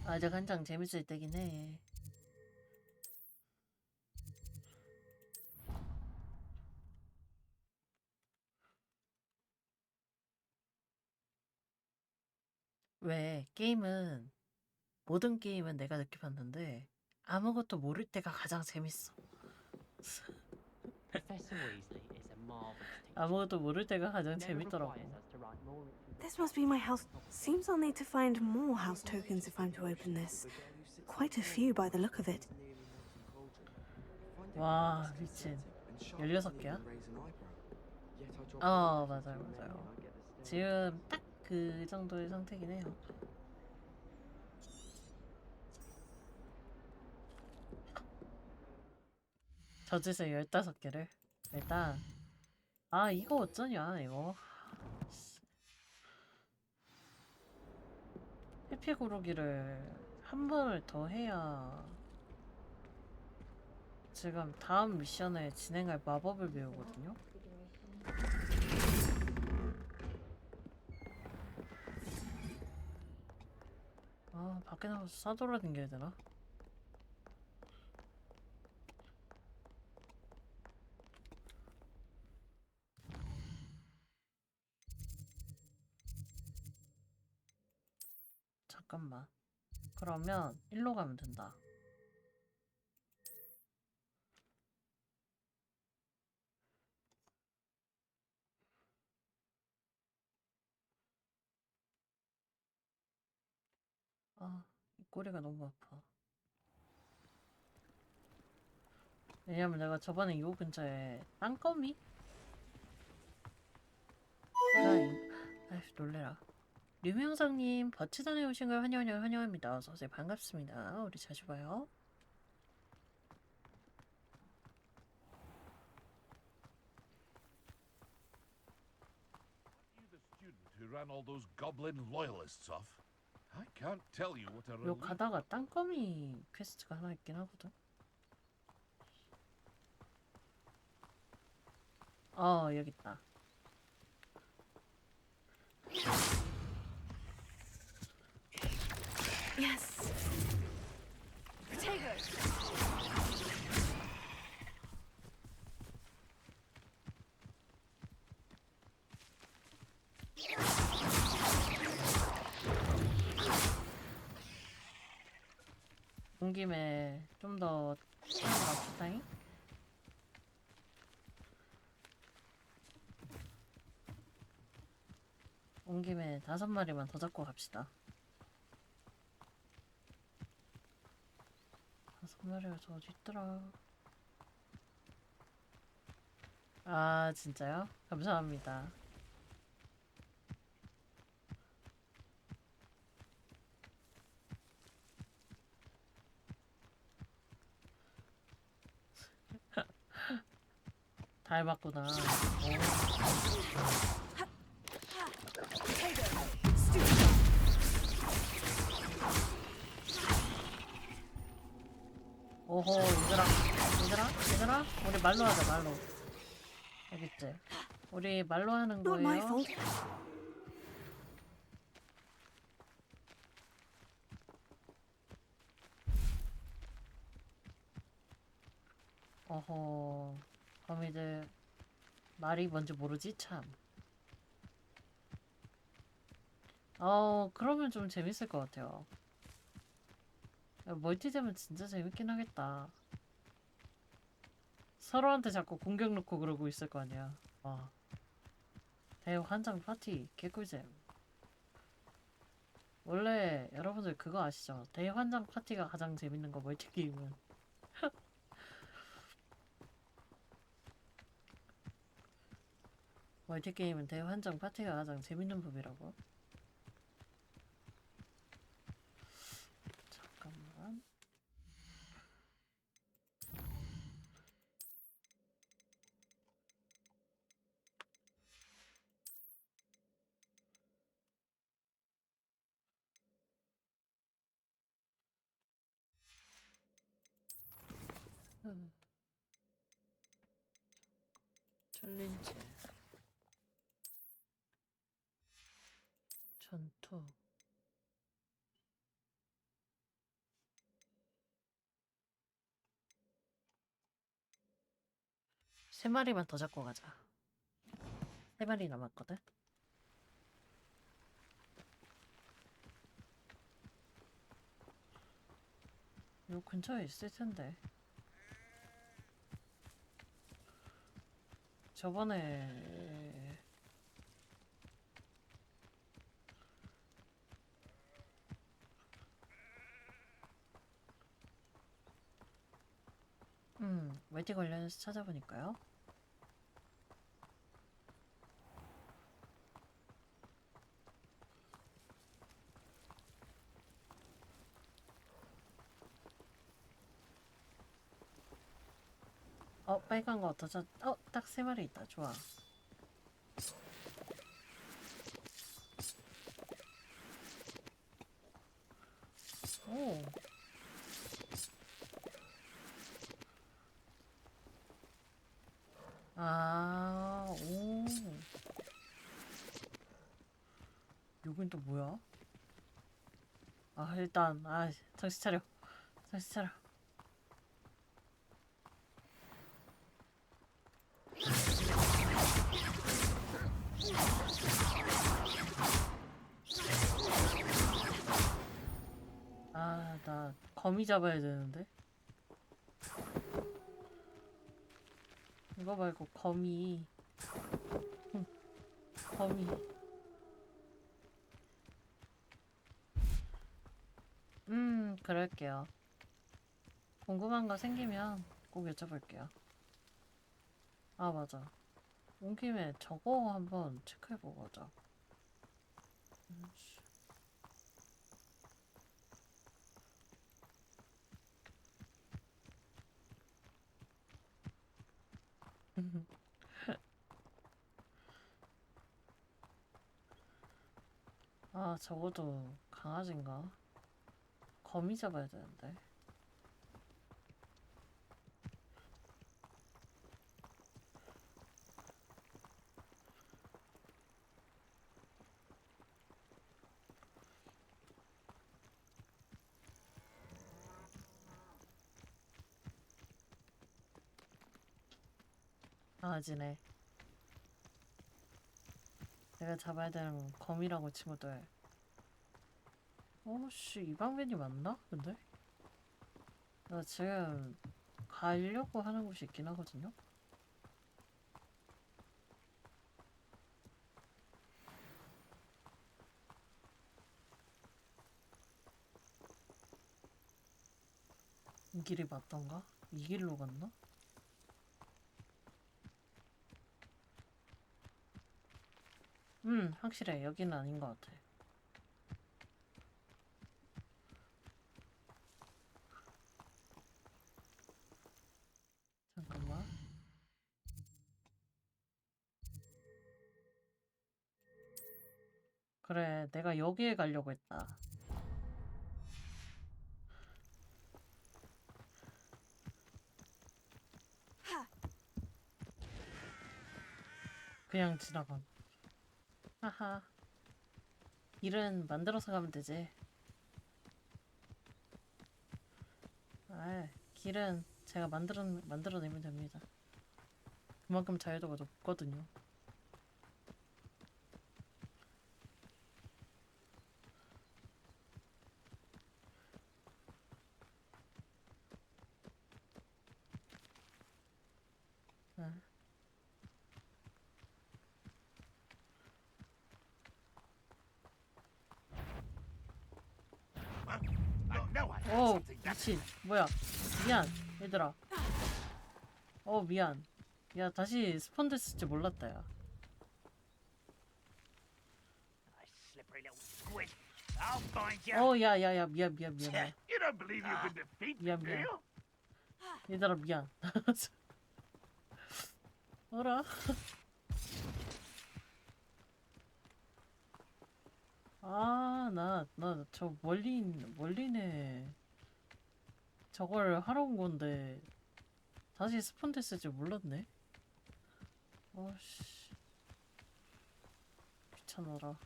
[SPEAKER 3] 아직 한창 재밌을 때긴 해. 왜 모든 게임은 내가 느껴봤는데 아무것도 모를 때가 가장 재밌어.
[SPEAKER 9] Professor Weasley is a marvelous teacher.
[SPEAKER 3] 아무것도 모를 때가 가장
[SPEAKER 9] Never
[SPEAKER 3] 재밌더라고.
[SPEAKER 9] requires us to write more.
[SPEAKER 2] This must be my house. Seems I'll need to find more house tokens if I'm to open this. Quite a few by the look of it.
[SPEAKER 3] 와, 미친. 16개야? 맞아요. 지금 딱 그 정도의 상태긴 해요. 저짓을 15개를. 일단 이거 어쩌냐 이거. 해피 고르기를 한 번을 더 해야 지금 다음 미션을 진행할 마법을 배우거든요. 밖에 나가서 싸돌아다녀야 되나? 잠깐만. 그러면 일로 가면 된다. 이 꼬리가 너무 아파. 왜냐면 내가 저번에 요 근처에 땅거미? 놀래라. 류명상님, 버찌단에 오신 걸 환영합니다. 어서오세요. 반갑습니다. 우리 자주 봐요.
[SPEAKER 12] Who ran all those goblin loyalists off? I can't tell you what a
[SPEAKER 3] 요
[SPEAKER 12] relief.
[SPEAKER 3] 가다가 땅거미 퀘스트가 하나 있긴 하거든. 여기 있다.
[SPEAKER 2] Yes. Potatoes.
[SPEAKER 3] 온 김에 좀 더 합시다잉. 온 김에 5마리만 더 잡고 갑시다. 5마리가 저 어디 있더라. 아, 진짜요? 감사합니다. 닮았구나. 오호, 얘들아, 우리 말로 하자, 말로. 알겠지? 우리 말로 하는
[SPEAKER 2] Not my
[SPEAKER 3] 거예요.
[SPEAKER 2] fault.
[SPEAKER 3] 어허, 거미들 말이 뭔지 모르지 참. 그러면 좀 재밌을 것 같아요. 멀티되면 진짜 재밌긴 하겠다. 서로한테 자꾸 공격 놓고 그러고 있을 거 아니야. 대환장 파티 개꿀잼. 원래 여러분들 그거 아시죠? 대환장 파티가 가장 재밌는 거 멀티게임은. 멀티게임은 대환장 파티가 가장 재밌는 법이라고. 잠깐만. 챌린지 전투 3마리만 더 잡고 가자. 3마리 남았거든. 요 근처에 있을 텐데. 저번에 웨딩 관련해서 찾아보니까요. 빨간 거 더 찾. 딱 3마리 있다. 좋아. 오. 오. 여긴 또 뭐야? 일단, 정신 차려. 정신 차려. 나 거미 잡아야 되는데. 이거 말고 거미. 거미. 그럴게요. 궁금한 거 생기면 꼭 여쭤볼게요. 맞아. 온 김에 저거 한번 체크해보고 가자. 적어도 강아지인가? 거미 잡아야 되는데. 강아지네. 내가 잡아야 되는 거미라고 친구들. 씨, 이 방면이 맞나? 근데? 나 지금 가려고 하는 곳이 있긴 하거든요? 이 길이 맞던가? 이 길로 갔나? 확실해. 여기는 아닌 것 같아. 잠깐만. 그래, 내가 여기에 가려고 했다. 그냥 지나감. 하하. 길은 만들어서 가면 되지. 길은 제가 만들어내면 됩니다. 그만큼 자유도가 높거든요. 오, 미친. 뭐야. 미안, 얘들아. 미안. 야, 다시 스폰 됐을 줄 몰랐다, 야. 야, 미안. 미안. 얘들아, 미안. 어라? 나 저 멀리네. 저걸 하러 온 건데 다시 스폰 됐을 줄 몰랐네. 씨. 귀찮아라.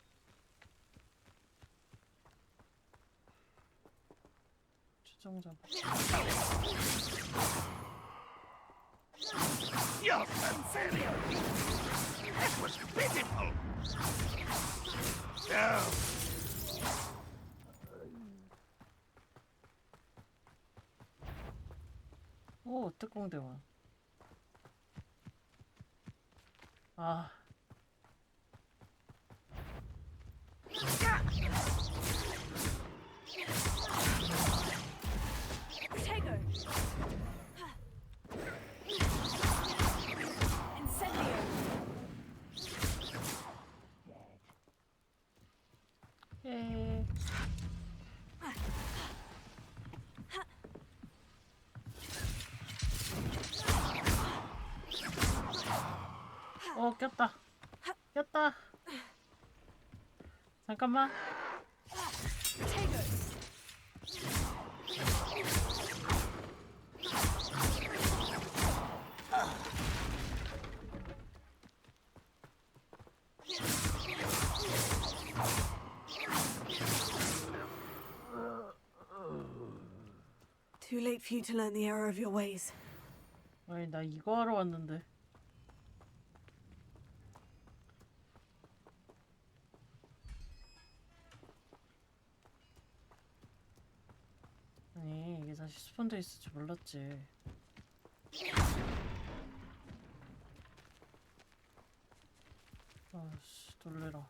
[SPEAKER 3] 추종자.
[SPEAKER 12] That was pitiful.
[SPEAKER 3] 오, 특공대원. 꼈다. 잠깐만.
[SPEAKER 2] Too late for you to learn the error of your ways.
[SPEAKER 3] 아니, 나 이거 하러 왔는데. 아니, 이게 다시 스폰돼 있을 줄 몰랐지. 아씨, 놀래라.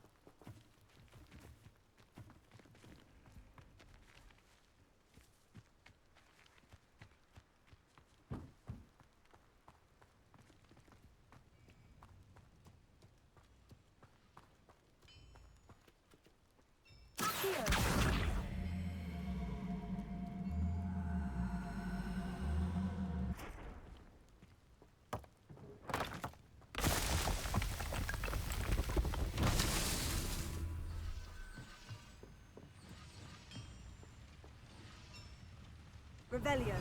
[SPEAKER 2] Revelio.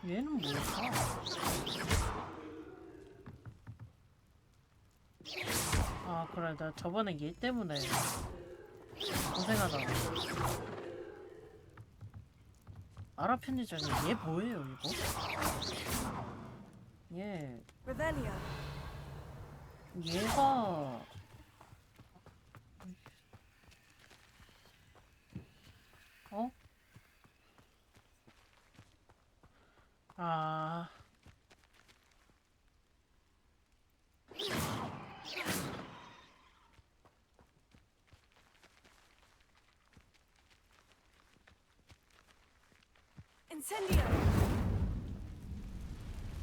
[SPEAKER 3] 얘는 뭘까? 아, 나 저번에 얘 때문에 고생하다가. 아라 편의점이 얘 뭐예요 이거? 얘
[SPEAKER 2] Revelia.
[SPEAKER 3] 얘가 어? 아
[SPEAKER 2] Incendio.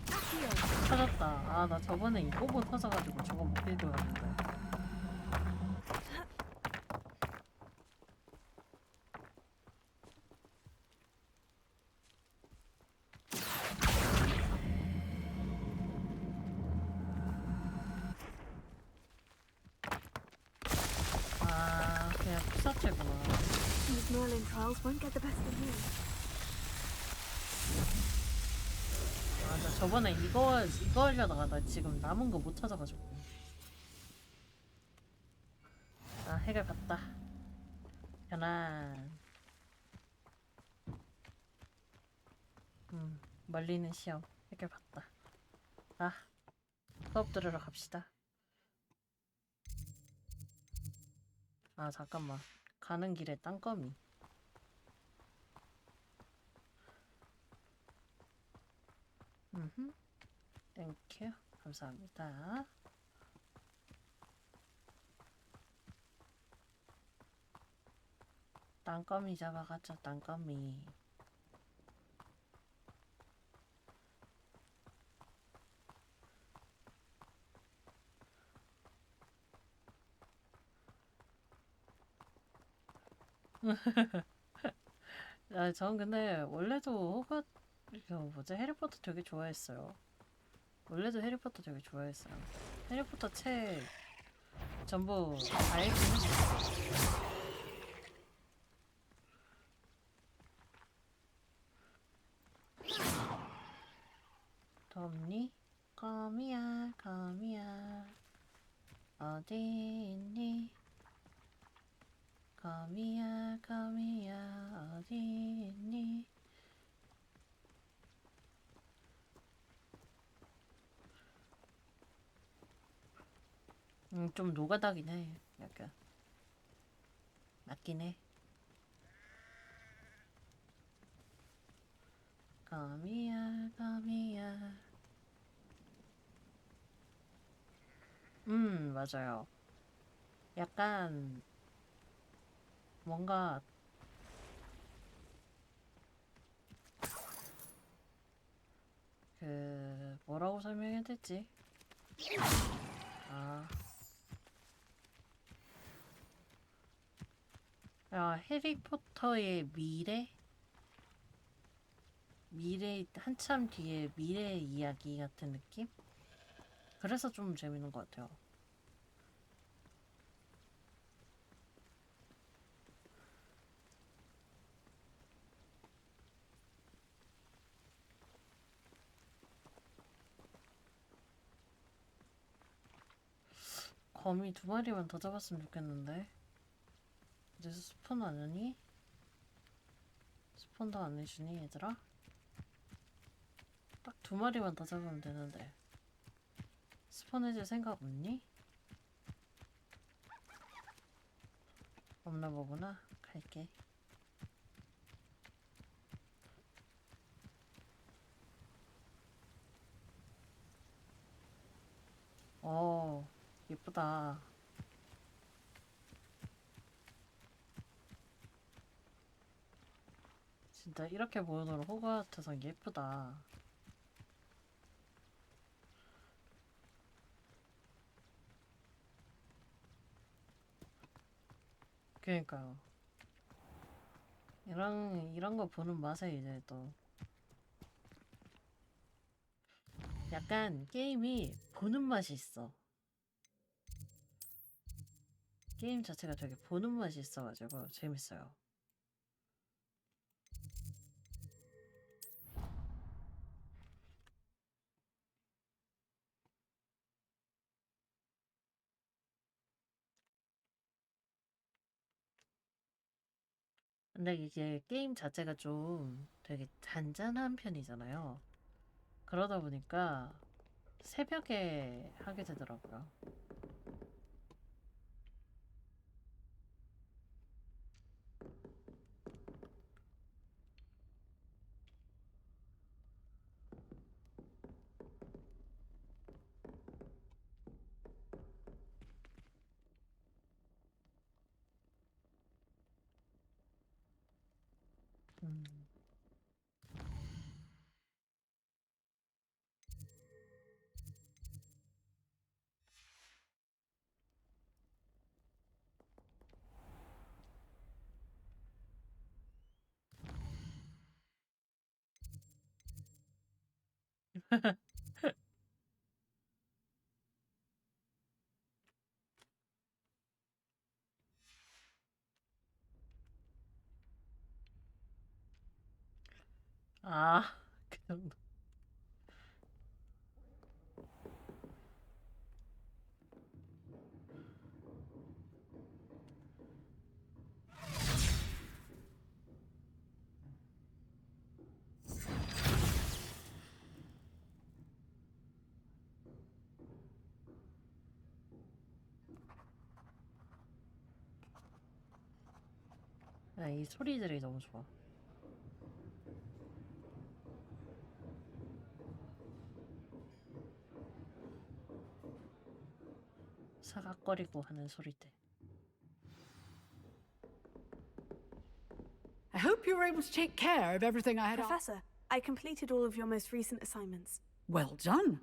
[SPEAKER 2] Accio.
[SPEAKER 3] 찾았다. 아, 나 저번에 이 뽀뽀 터져가지고 저거 못 들고 갔는데. 아, 그냥 피사체구나.
[SPEAKER 2] These Merlin trials won't get the best of me.
[SPEAKER 3] 아, 나 저번에 이거 하려다가 나 지금 남은 거 못 찾아가지고. 아, 해결 봤다. 편안. 말리는 시험 해결 봤다. 아, 수업 들으러 갑시다. 아, 잠깐만. 가는 길에 땅거미. 땡큐. 감사합니다. 땅거미 잡아갔죠, 땅거미. 아, 전 근데 원래도 뭐지, 해리포터 되게 좋아했어요. 원래도 해리포터 되게 좋아했어요. 해리포터 책 전부 다 읽긴 했어요. 덥니? 거미야, 거미야, 어디 있니? 거미야, 거미야, 어디 있니? 좀 노가다긴 해. 약간 맞긴 해. 거미야, 거미야. 맞아요. 약간 뭔가 뭐라고 설명해야 되지? 해리포터의 미래 한참 뒤에 미래 이야기 같은 느낌? 그래서 좀 재밌는 것 같아요. 거미 2마리만 더 잡았으면 좋겠는데. 이제 스폰 안 하니? 스폰도 안 해주니 얘들아? 딱 2마리만 더 잡으면 되는데. 스폰 해줄 생각 없니? 없나 보구나. 갈게. 예쁘다. 진짜 이렇게 보여도 호그와트서 예쁘다. 그러니까요. 이런 거 보는 맛에 이제 또 약간 게임이 보는 맛이 있어. 게임 자체가 되게 보는 맛이 있어가지고 재밌어요. 근데 이게 게임 자체가 좀 되게 잔잔한 편이잖아요. 그러다 보니까 새벽에 하게 되더라고요. 음. 아, 그 정도. 아, 이 소리들이 너무 좋아. 사각거리고 하는 소리들.
[SPEAKER 13] I hope you were able to take care of everything I had.
[SPEAKER 2] Professor, I completed all of your most recent assignments.
[SPEAKER 13] Well done.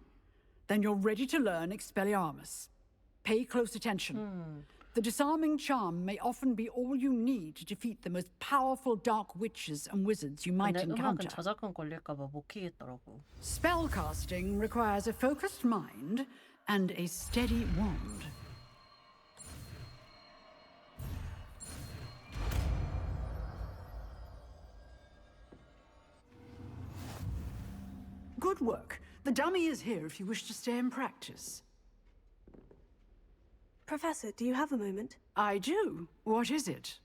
[SPEAKER 13] Then you're ready to learn Expelliarmus. Pay close attention. The disarming charm may often be all you need to defeat the most powerful dark witches and wizards you might
[SPEAKER 3] 근데
[SPEAKER 13] encounter.
[SPEAKER 3] 음악은 저작권 걸릴까봐 못 키겠더라고.
[SPEAKER 13] Spellcasting requires a focused mind and a steady wand. Good work. The dummy is here if you wish to stay and practice.
[SPEAKER 2] Professor, do you have a moment?
[SPEAKER 13] I do. What is it?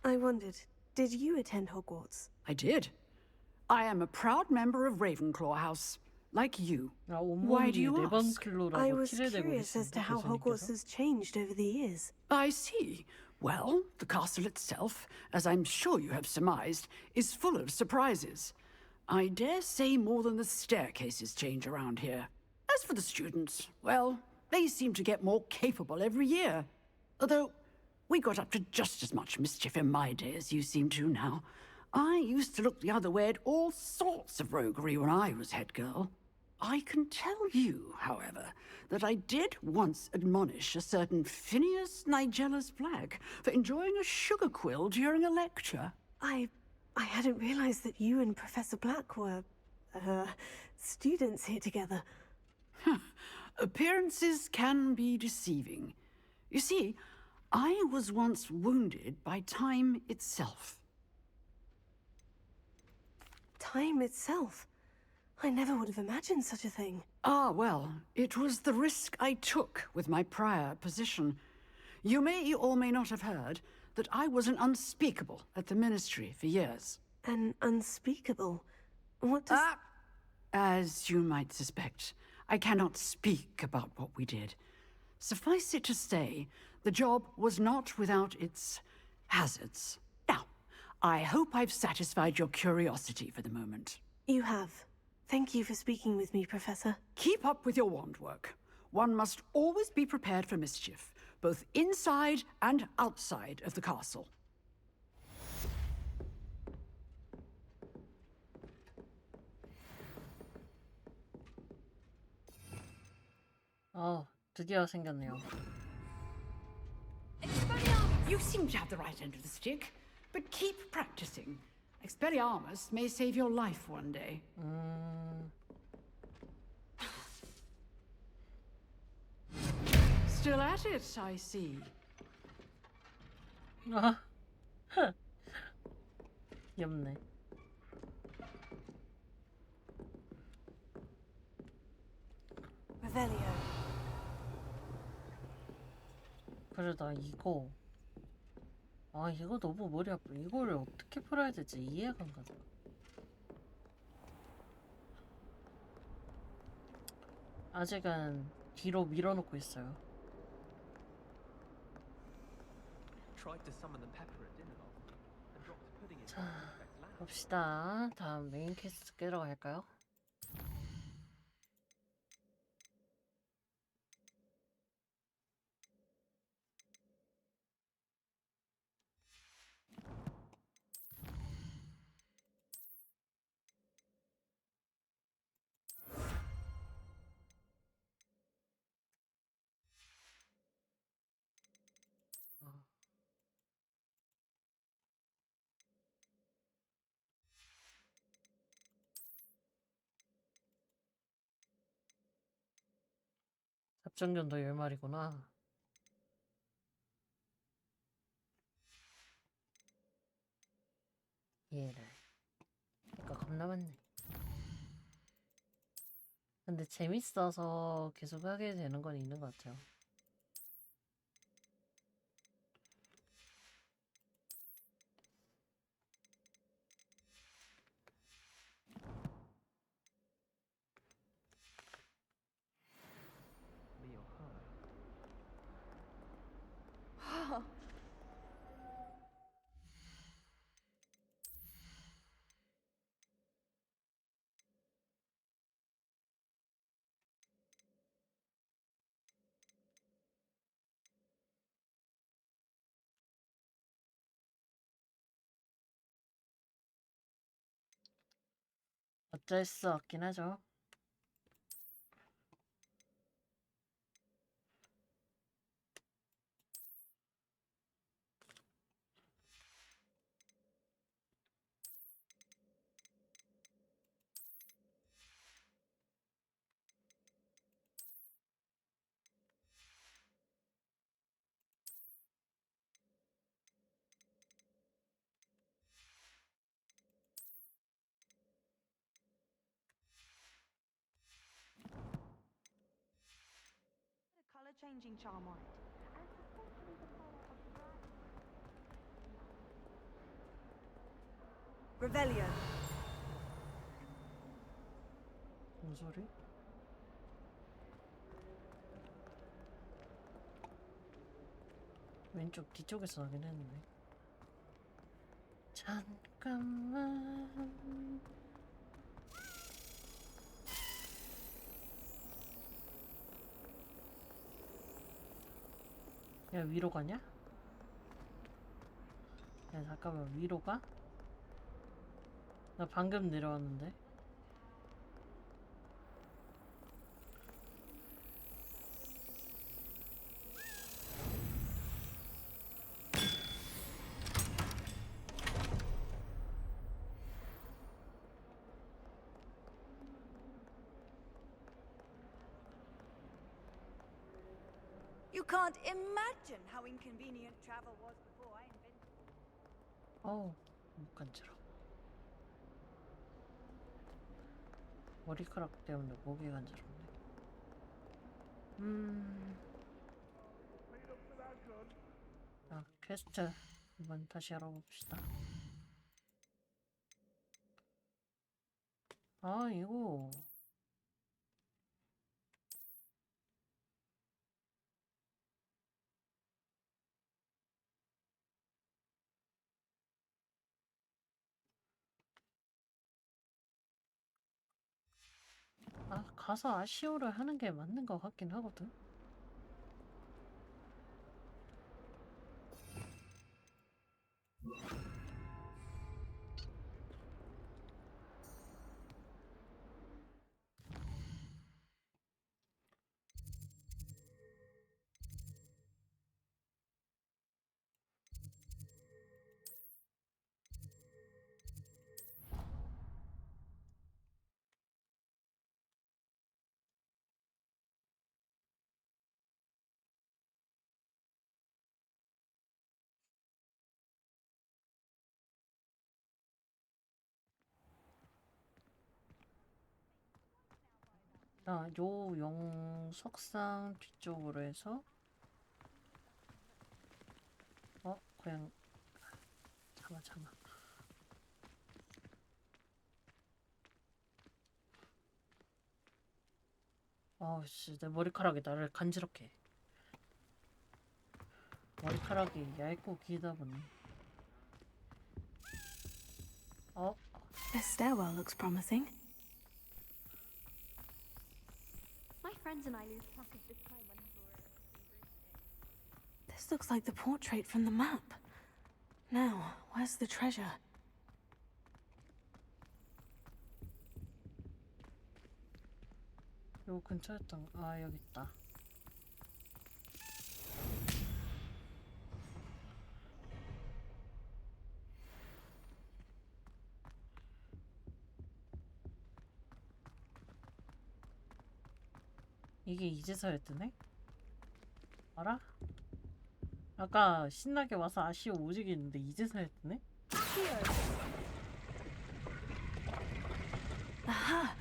[SPEAKER 2] I wondered, did you attend Hogwarts?
[SPEAKER 13] I did. I am a proud member of Ravenclaw House, like you. Why do you ask?
[SPEAKER 2] I was curious as to how Hogwarts has changed over the years.
[SPEAKER 13] I see. Well, the castle itself, as I'm sure you have surmised, is full of surprises. I dare say more than the staircases change around here. As for the students, well, they seem to get more capable every year. Although, we got up to just as much mischief in my day as you seem to now. I used to look the other way at all sorts of roguery when I was head girl. I can tell you, however, that I did once admonish a certain Phineas Nigellus Black for enjoying a sugar quill during a lecture.
[SPEAKER 2] I hadn't realized that you and Professor Black were, students here together.
[SPEAKER 13] Appearances can be deceiving. You see, I was once wounded by time itself.
[SPEAKER 2] Time itself? I never would have imagined such a thing.
[SPEAKER 13] Ah, well, it was the risk I took with my prior position. You may or may not have heard that I was an unspeakable at the Ministry for years.
[SPEAKER 2] An unspeakable? What does...
[SPEAKER 13] As you might suspect, I cannot speak about what we did. Suffice it to say, the job was not without its hazards. Now, I hope I've satisfied your curiosity for the moment.
[SPEAKER 2] You have. Thank you for speaking with me, Professor.
[SPEAKER 13] Keep up with your wand work. One must always be prepared for mischief, both inside and outside of the castle.
[SPEAKER 3] 드디어 생겼네요.
[SPEAKER 13] You seem to have the right end of the stick, but keep practicing. Expelliarmus may save your life one day. Still at it, I see.
[SPEAKER 3] 귀엽네.
[SPEAKER 2] Revelio.
[SPEAKER 3] 그래 나 이거 이거 너무 머리 아파. 이거를 어떻게 풀어야 되지? 이해가 안 가더라. 아직은 뒤로 밀어놓고 있어요. 자, 봅시다. 다음 메인 퀘스트 깨러 갈까요? 잡정견도 10마리구나. 얘를. 그러니까 겁나 많네. 근데 재밌어서 계속 하게 되는 건 있는 것 같아요. 어쩔 수 없긴 하죠.
[SPEAKER 8] Color changing charm on it.
[SPEAKER 2] Revelio.
[SPEAKER 3] 무슨 소리? 왼쪽 뒤쪽에서 하긴 했는데. 잠깐만. 야 위로 가냐? 야 잠깐만 위로 가? 나 방금 내려왔는데.
[SPEAKER 6] You can't imagine how inconvenient travel was before I invented it.
[SPEAKER 3] 어우 못 간지러. 머리카락 때문에 목이 간지럽네. 자 퀘스트 한번 다시 열어봅시다. 이거 가서 아쉬워를 하는 게 맞는 것 같긴 하거든. 요 용석상 뒤쪽으로 해서 고양. 참아. 씨, 내 머리카락이 나를 간지럽게 해. 머리카락이 얇고 길다 보니.
[SPEAKER 2] This stairwell looks promising.
[SPEAKER 7] My friends and I lose track of the time whenever we're
[SPEAKER 2] This looks like the portrait from the map. Now, where's the treasure?
[SPEAKER 3] 요 근처였던. 여기 있다. 이게 이제서야 뜨네? 알아? 아까 신나게 와서 아쉬워 오지게 했는데 이제서야 뜨네?
[SPEAKER 2] Aha!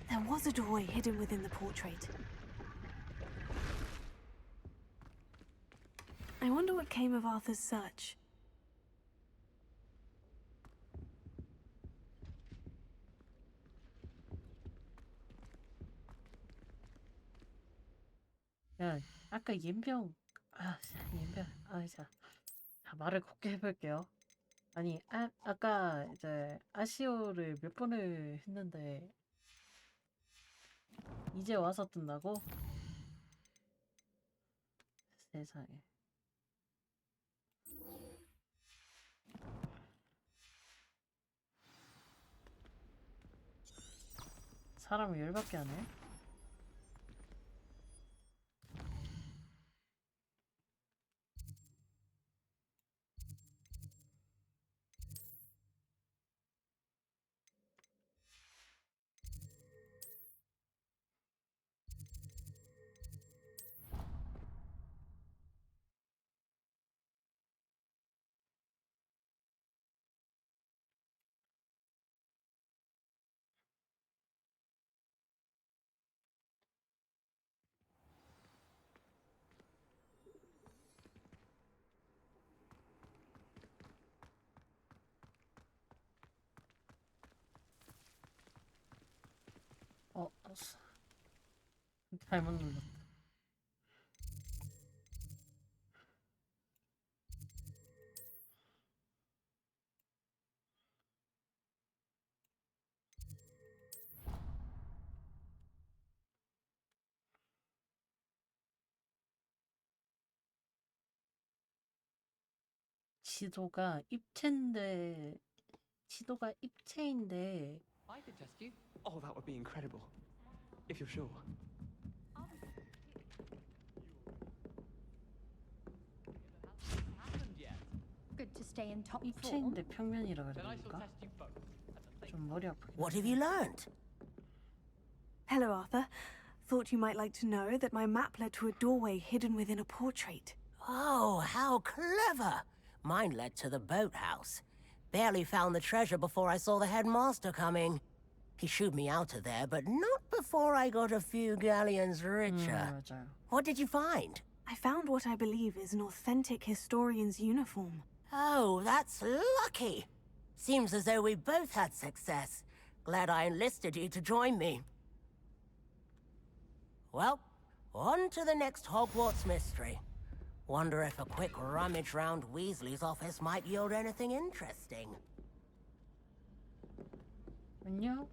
[SPEAKER 2] There was a doorway hidden within the portrait. I wonder what came of Arthur's search.
[SPEAKER 3] 야, 아까 옌병. 옌병. 자, 말을 곱게 해볼게요. 아니, 아까 이제 아시오를 몇 번을 했는데 이제 와서 뜬다고? 세상에. 사람이 열받게 하네. 잘못 눌렀다. 지도가 입체인데
[SPEAKER 5] I could test you. Oh, that would be incredible. If you're sure.
[SPEAKER 6] Good to stay in top form.
[SPEAKER 3] 입체인데 평면이라 그러니까 좀 머리 아프긴.
[SPEAKER 10] What have you learned?
[SPEAKER 2] Hello, Arthur. Thought you might like to know that my map led to a doorway hidden within a portrait.
[SPEAKER 10] Oh, how clever! Mine led to the boathouse. Barely found the treasure before I saw the headmaster coming. He shooed me out of there, but not before I got a few galleons richer.
[SPEAKER 3] 맞아요.
[SPEAKER 10] What did you find?
[SPEAKER 2] I found what I believe is an authentic historian's uniform.
[SPEAKER 10] Oh, that's lucky. Seems as though we both had success. Glad I enlisted you to join me. Well, on to the next Hogwarts mystery. Wonder if a quick rummage round Weasley's office might yield anything interesting.
[SPEAKER 3] 안녕.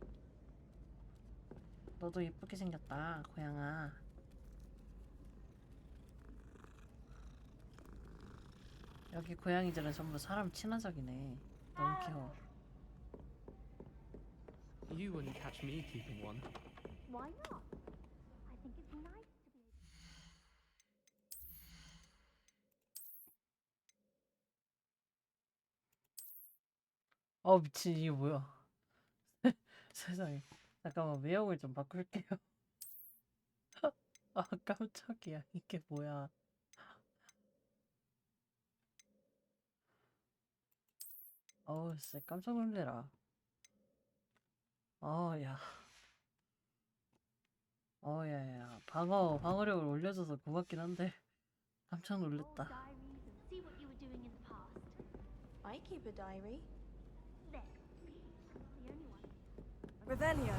[SPEAKER 3] 너도 예쁘게 생겼다, 고양아. 여기 고양이들은 전부 사람 친화적이네. 너무 귀여워.
[SPEAKER 5] You wouldn't catch me keeping one.
[SPEAKER 7] Why not? I think it's nice to be.
[SPEAKER 3] 미친, 이게 뭐야? 세상에. 잠깐만, 외형을 좀 바꿀게요. 깜짝이야. 이게 뭐야? 진짜 깜짝 놀래라. 야. 야. 방어력을 올려줘서 고맙긴 한데 깜짝 놀랬다.
[SPEAKER 7] Diaries and see what you were doing in the past.
[SPEAKER 8] I keep a diary.
[SPEAKER 7] There. Not the only one.
[SPEAKER 2] Revelio.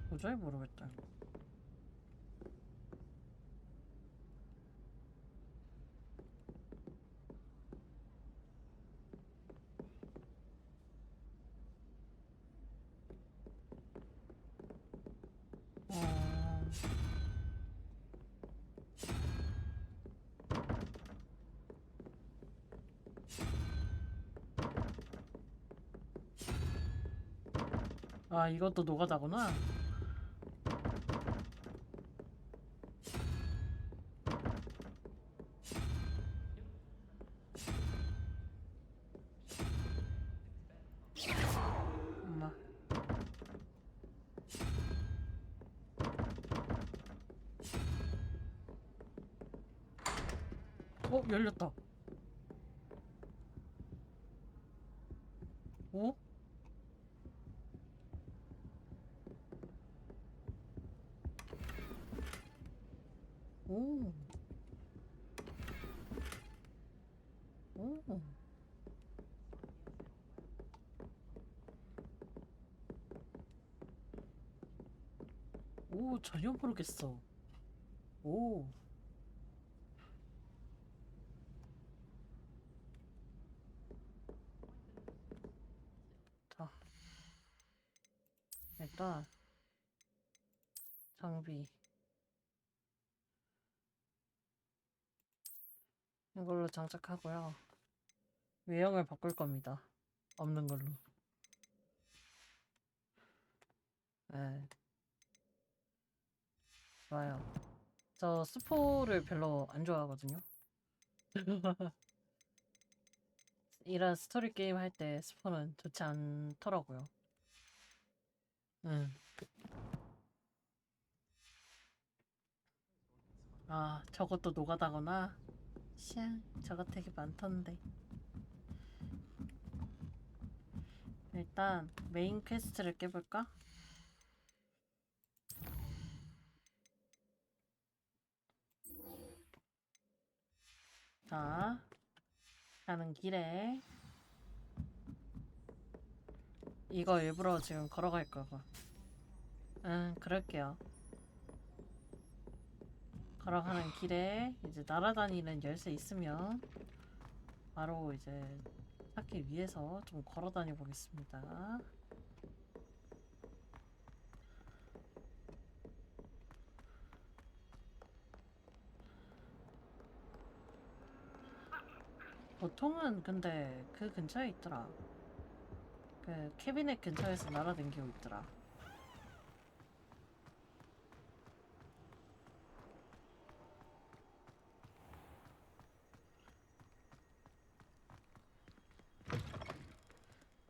[SPEAKER 3] 도저히 모르겠다. 아, 이것도 노가다구나. 엄마. 열렸다. 오? 오. 오. 오, 전혀 모르겠어. 오. 자. 일단 장비 이걸로 장착하고요. 외형을 바꿀 겁니다. 없는 걸로. 네. 좋아요. 저 스포를 별로 안 좋아하거든요. 이런 스토리 게임 할 때 스포는 좋지 않더라고요. 아, 저것도 노가다구나. 시앙, 저거 되게 많던데. 일단 메인 퀘스트를 깨볼까? 자, 가는 길에 이거 일부러 지금 걸어갈 거고. 그럴게요. 걸어가는 길에 이제 날아다니는 열쇠 있으면 바로 이제 찾기 위해서 좀 걸어 다녀 보겠습니다. 보통은 근데 그 근처에 있더라. 그 캐비넷 근처에서 날아다니고 있더라.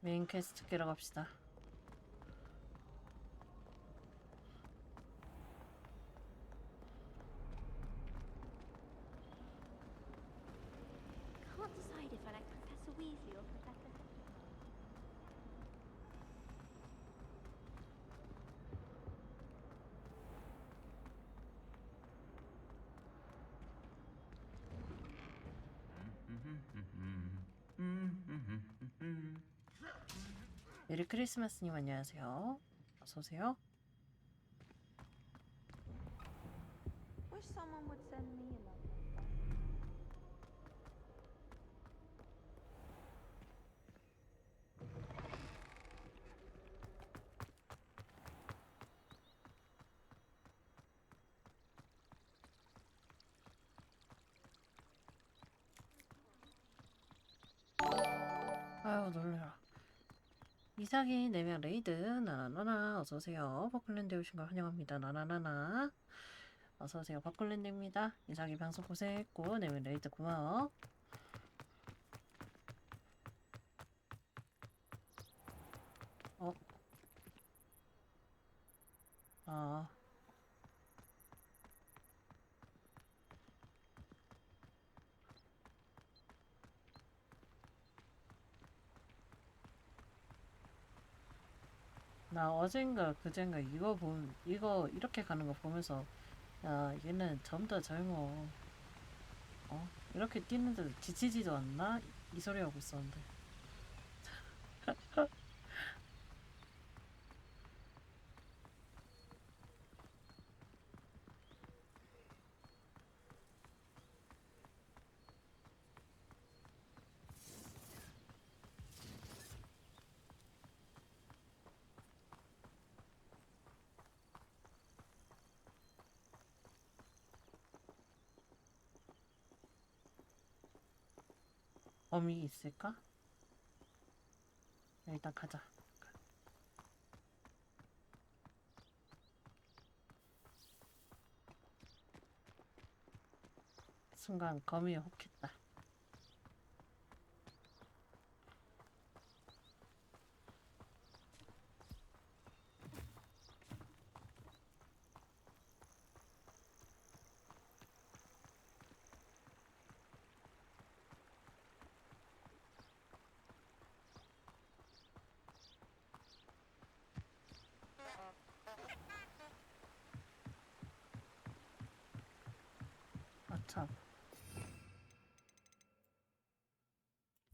[SPEAKER 3] 메인 퀘스트 깨러 갑시다.
[SPEAKER 7] Can't decide if I like Professor Weasley or Professor.
[SPEAKER 3] 메리 크리스마스님 안녕하세요. 어서 오세요.
[SPEAKER 8] Wish someone would send me a letter.
[SPEAKER 3] 이삭이 4명 레이드 나나나나 어서오세요. 버클랜드에 오신 걸 환영합니다. 나나나나 어서오세요. 버클랜드입니다. 이삭이 방송 고생했고 4명 레이드 고마워. 나 어젠가 그젠가 이거 이렇게 가는 거 보면서 야 얘는 점더 젊어. 이렇게 뛰는데도 지치지도 않나? 이 소리 하고 있었는데. 범위 있을까? 일단 가자. 순간 거미에 혹했다. 참.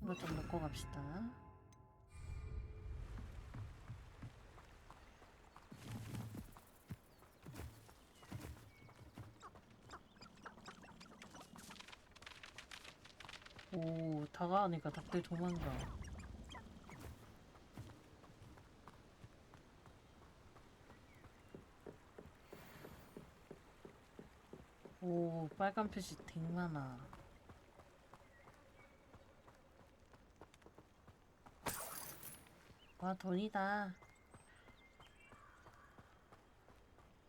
[SPEAKER 3] 이거 좀 넣고 갑시다. 오, 다가오니까 닭들 도망가. 오, 빨간 표시 되게 많아. 와, 돈이다.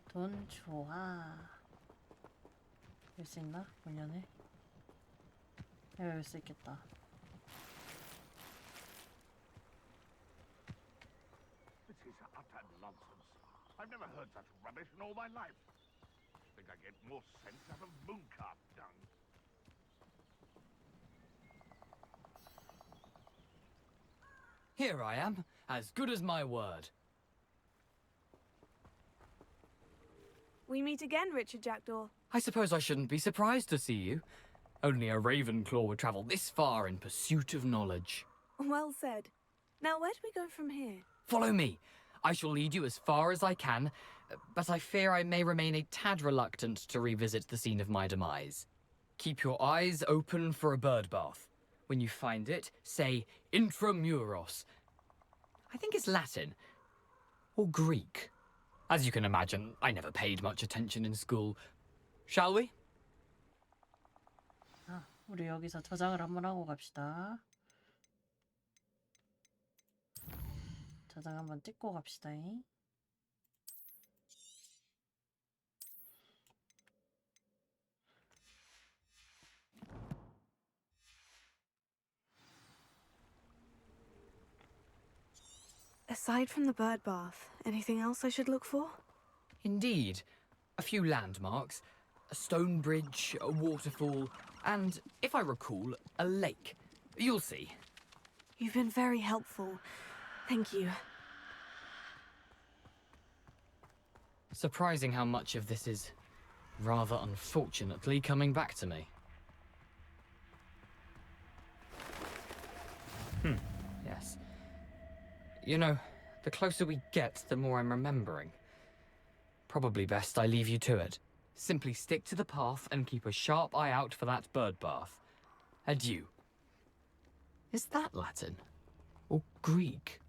[SPEAKER 3] 돈 좋아. 열 수 있나? 문 여네? 내가 열 수 있겠다.
[SPEAKER 12] This is utter nonsense. I've never heard such rubbish in all my life. I think I get more sense out of mooncalf dung.
[SPEAKER 4] Here I am, as good as my word.
[SPEAKER 2] We meet again, Richard Jackdaw.
[SPEAKER 4] I suppose I shouldn't be surprised to see you. Only a Ravenclaw would travel this far in pursuit of knowledge.
[SPEAKER 2] Well said. Now, where do we go from here?
[SPEAKER 4] Follow me. I shall lead you as far as I can, but I fear I may remain a tad reluctant to revisit the scene of my demise. Keep your eyes open for a bird bath. When you find it, say intramuros. I think it's Latin. Or Greek. As you can imagine, I never paid much attention in school. Shall we?
[SPEAKER 3] 아, 우리 여기서 저장을 한번 하고 갑시다. 저장 한번 찍고 갑시다.
[SPEAKER 2] Aside from the bird bath, anything else I should look for?
[SPEAKER 4] Indeed. A few landmarks. A stone bridge, a waterfall, and, if I recall, a lake. You'll see.
[SPEAKER 2] You've been very helpful. Thank you.
[SPEAKER 4] Surprising how much of this is, rather unfortunately, coming back to me. Yes. You know, the closer we get, the more I'm remembering. Probably best I leave you to it. Simply stick to the path and keep a sharp eye out for that bird bath. Adieu. Is that Latin? Or Greek?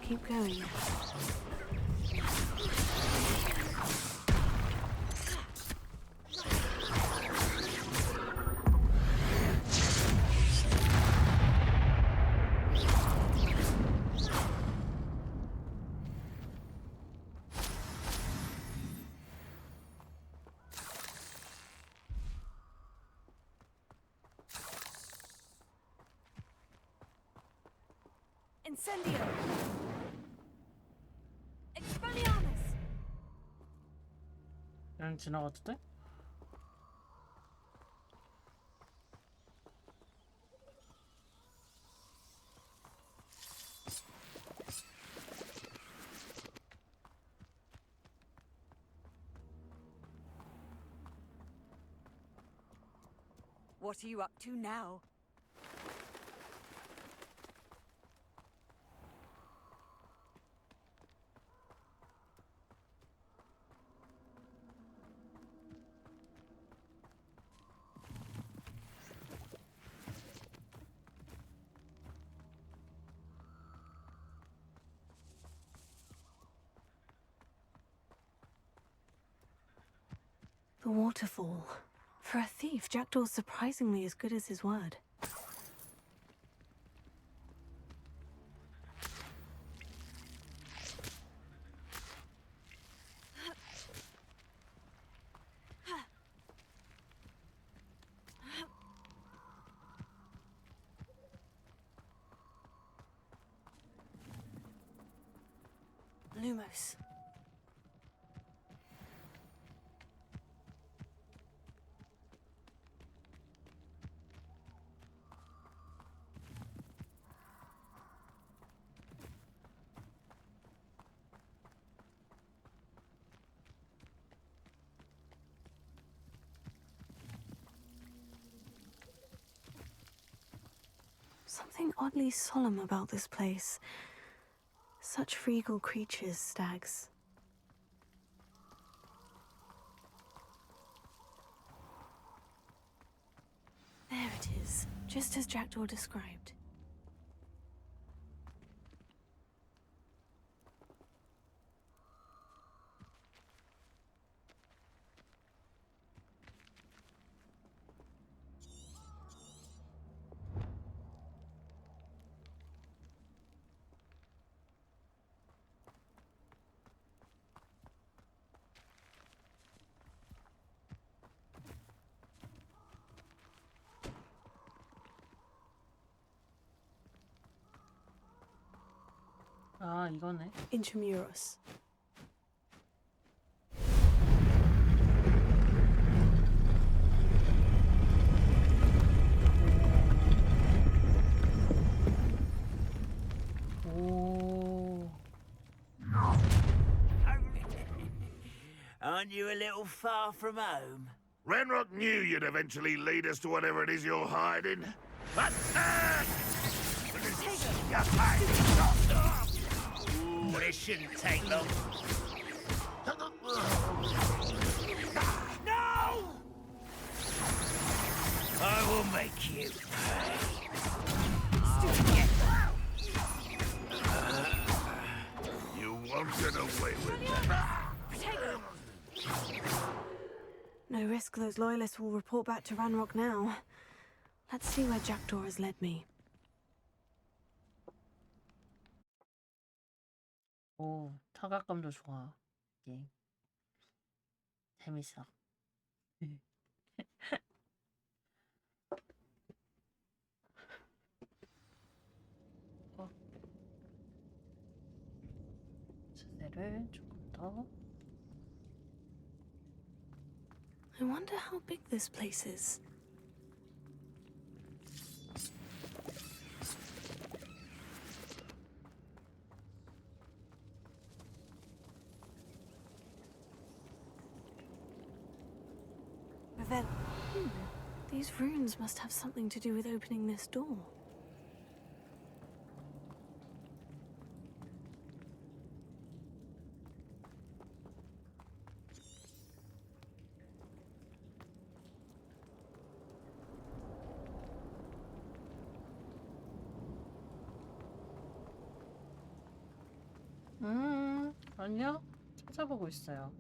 [SPEAKER 2] keep going.
[SPEAKER 6] Incendio! Expelliarmus!
[SPEAKER 3] 그냥 지나가도 돼?
[SPEAKER 6] What are you up to now?
[SPEAKER 2] The waterfall. For a thief, Jackdaw's surprisingly as good as his word. Lumos. Something oddly solemn about this place. Such regal creatures, stags. There it is, just as Jackdaw described.
[SPEAKER 3] 아, 이거네.
[SPEAKER 2] Intramuros.
[SPEAKER 3] 오.
[SPEAKER 14] Aren't you a little far from home?
[SPEAKER 12] Ranrock knew you'd eventually lead us to whatever it is you're hiding. Attack!
[SPEAKER 14] Ooh, this shouldn't take long. No! I will make you pay.
[SPEAKER 12] You won't get away with that.
[SPEAKER 2] No risk those loyalists will report back to Ranrock now. Let's see where Jackdaw has led me.
[SPEAKER 3] 오, 타격감도 좋아. 예. 재밌어. 자세를 조금 더.
[SPEAKER 2] I wonder how big this place is. These runes must have something to do with opening this door.
[SPEAKER 3] 잠깐만요. 찾아보고 있어요.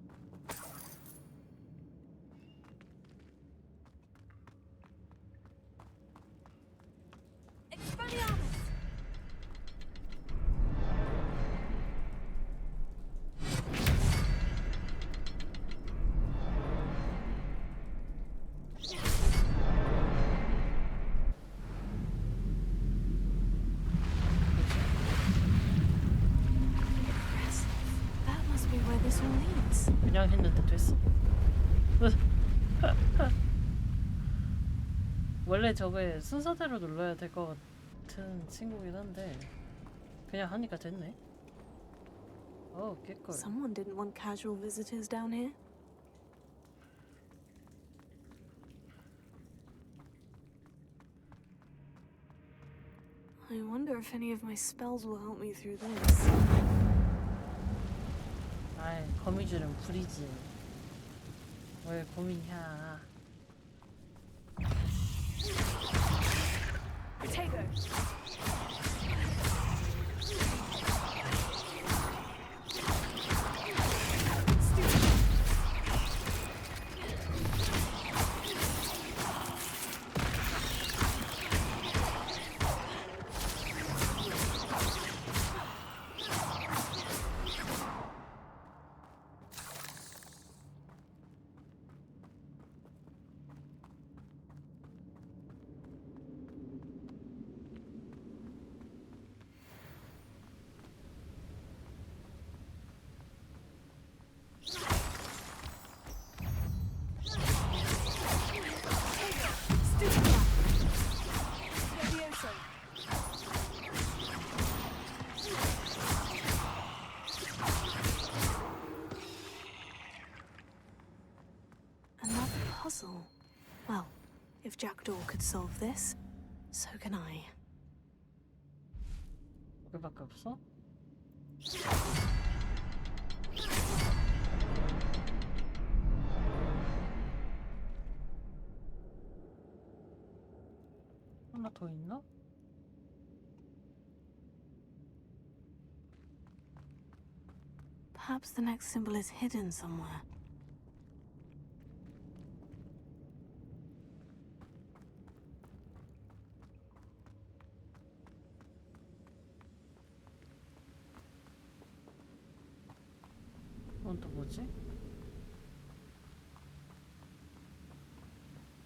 [SPEAKER 2] That must be where this all leads.
[SPEAKER 3] 그냥 했는데 됐어. 원래 저거에 순서대로 눌러야 될 것 같은 친구긴 한데 그냥 하니까 됐네. 개꿀.
[SPEAKER 2] Someone didn't want casual visitors down here. I wonder if any of my spells will help me through this.
[SPEAKER 3] 아이, 거미줄은 불이지. 왜 고민이야?
[SPEAKER 2] Potato. Puzzle. Well, if Jackdaw could solve this, so can I.
[SPEAKER 3] 그밖에 없어? 하나 더 있나?
[SPEAKER 2] Perhaps the next symbol is hidden somewhere.
[SPEAKER 3] 이건 또 뭐지?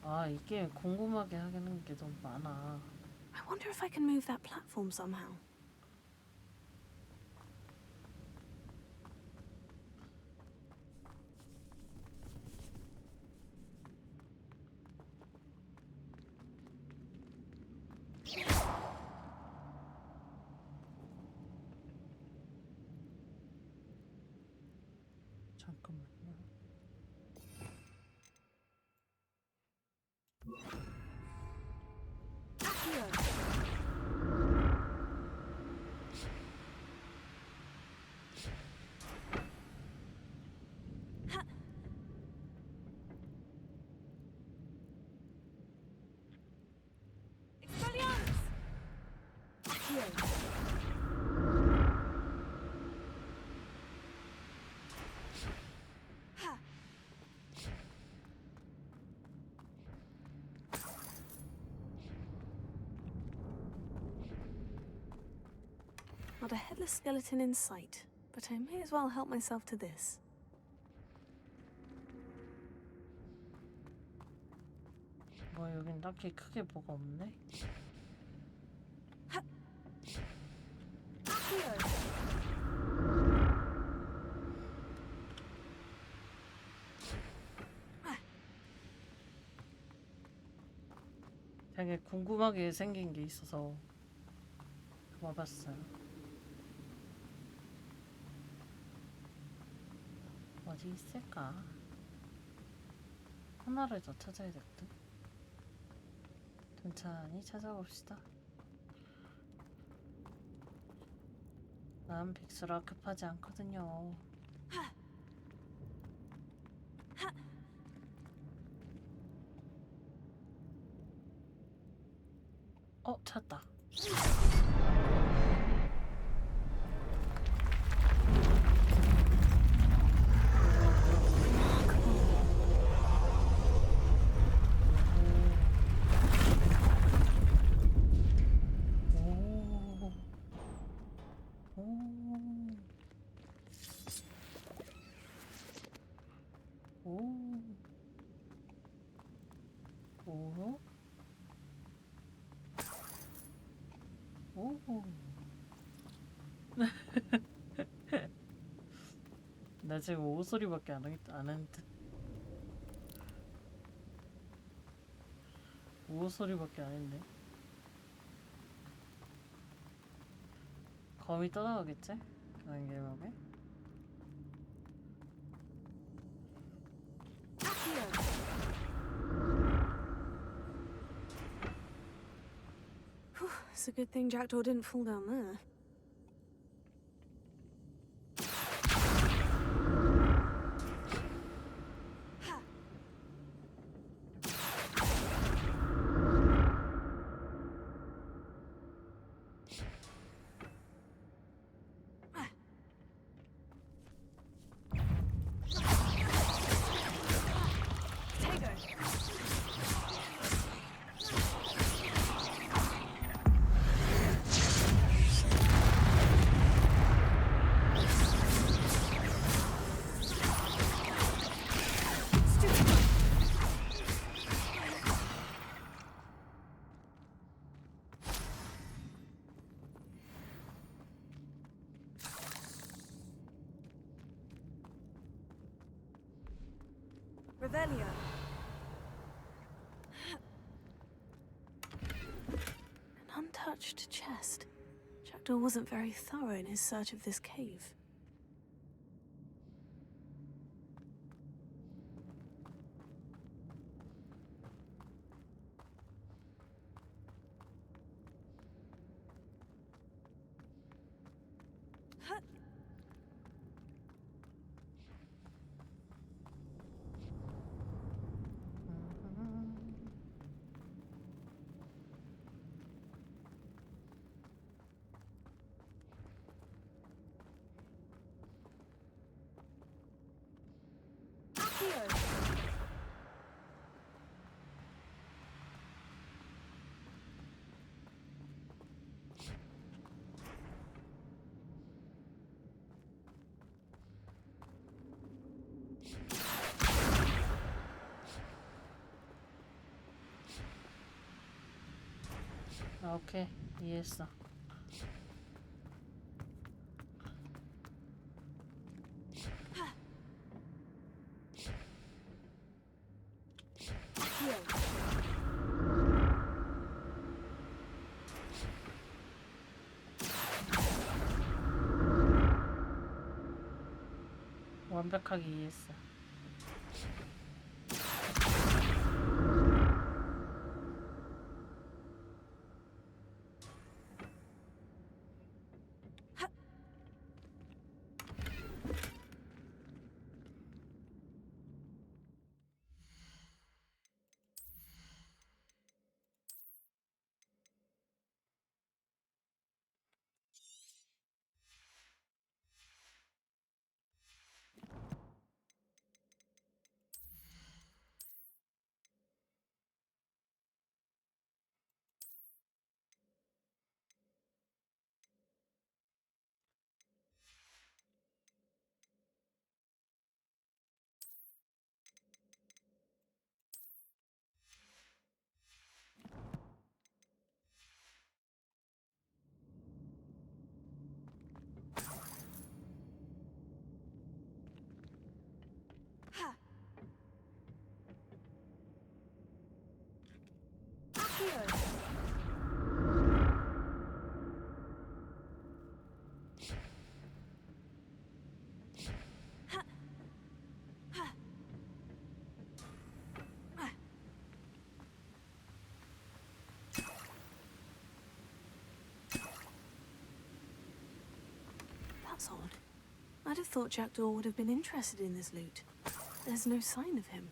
[SPEAKER 3] 아, 이 게임 궁금하게 하는 게 너무 많아.
[SPEAKER 2] I wonder if I can move that platform somehow.
[SPEAKER 3] 잠깐만요.
[SPEAKER 2] Not a headless skeleton in sight, but I may as well help myself to this.
[SPEAKER 3] 뭐 여긴 딱히 크게 뭐가 없네. 되게 궁금하게 생긴 게 있어서 와봤어요. 어디 있을까? 하나를 더 찾아야 될 듯. 천천히 찾아봅시다. 난 빅수라 급하지 않거든요. 찾았다. 오호. 오호. 나 지금 오소리밖에 안 했는데. 오소리밖에 안 했네. 거미 떠나가겠지? 그런 길목에?
[SPEAKER 2] It's a good thing Jackdaw didn't fall down there. Revelio. An untouched chest. Jackdaw wasn't very thorough in his search of this cave.
[SPEAKER 3] 오케이, 이해했어. 완벽하게 이해했어. That's odd. I'd have thought Jackdaw would have been interested in this loot. There's no sign of him.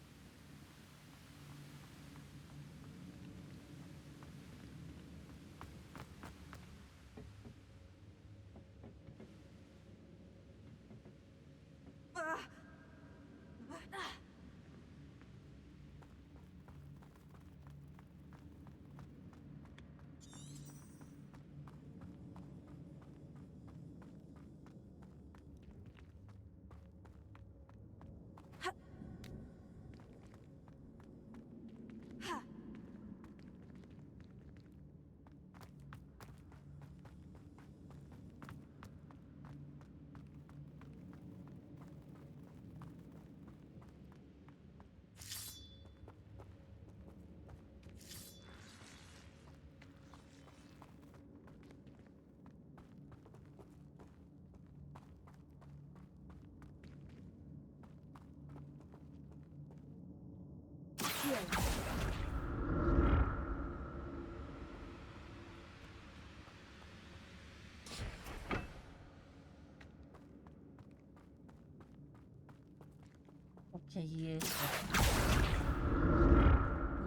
[SPEAKER 3] 오케이, 이해했어.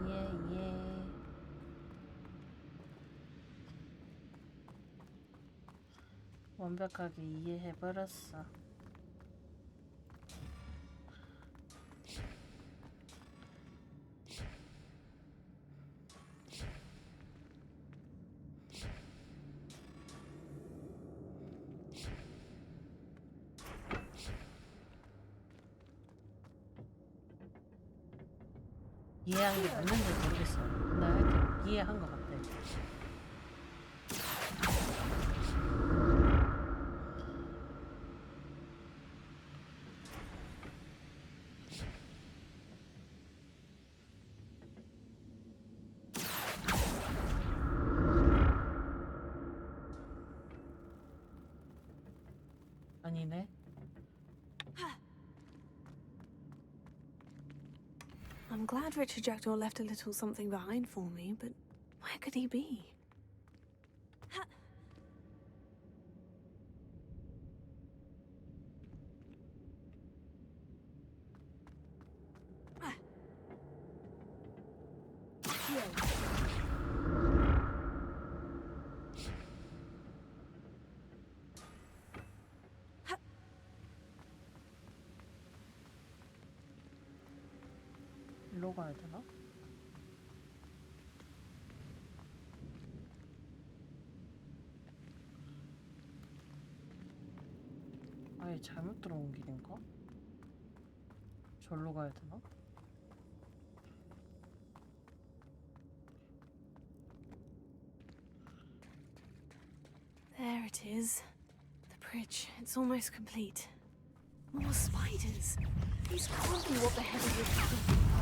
[SPEAKER 3] 이해. 완벽하게 이해해버렸어. 이해한 게 맞는지 모르겠어. 나 하여튼 이해한 것 같아. 아니네.
[SPEAKER 2] I'm glad Richard Jackdaw left a little something behind for me, but where could he be?
[SPEAKER 3] 일로 가야 되나? 아예 잘못 들어온 길인가? 절로 가야 되나?
[SPEAKER 2] There it is. The bridge. It's almost complete. More spiders. These can't be what the head of the...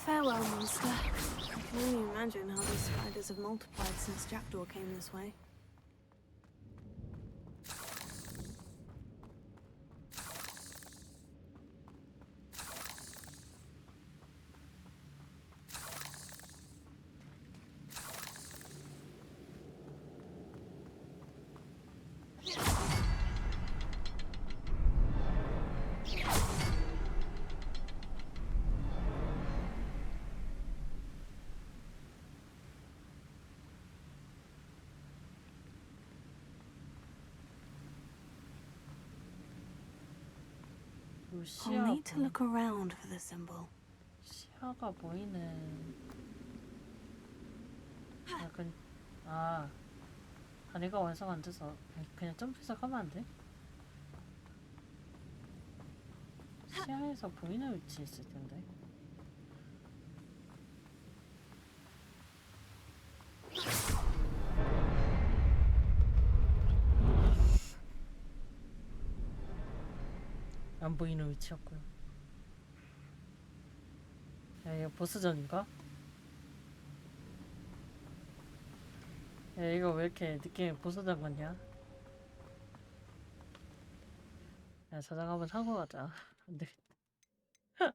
[SPEAKER 2] Farewell, monster. I can only imagine how these spiders have multiplied since Jackdaw came this way. I'll need to look around for the symbol.
[SPEAKER 3] 시야가 보이는 약간 다리가 완성 안 돼서 그냥 점프해서 가면 안 돼? 시야에서 보이는 위치에 있을 텐데. 안 보이는 위치였고요. 야, 이거 보스전인가? 야, 이거 왜 이렇게 느낌이 보스전 같냐? 야, 저장 한번 하고 가자. 안 되겠다.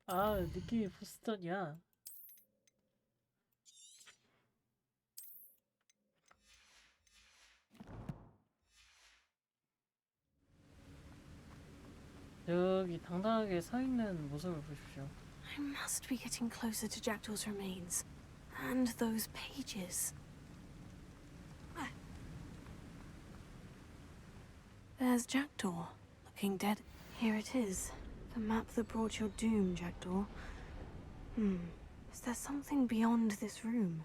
[SPEAKER 3] 아, 느낌이 보스전이야. 이 당당하게 서 있는 모습을 보십시오.
[SPEAKER 2] I must be getting closer to Jackdaw's remains. And those pages. There's Jackdaw, looking dead. Here it is. The map that brought your doom, Jackdaw. Is there something beyond this room?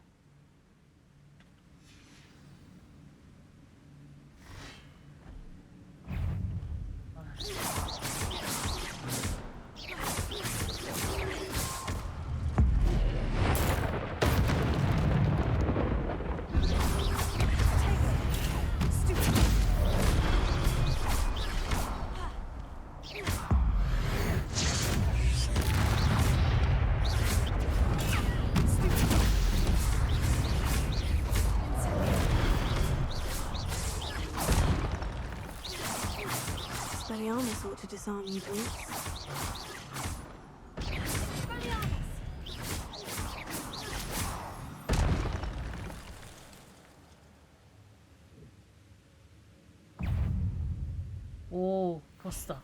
[SPEAKER 2] Expelliarmus ought to disarm you, Boots.
[SPEAKER 3] 오, 보스다.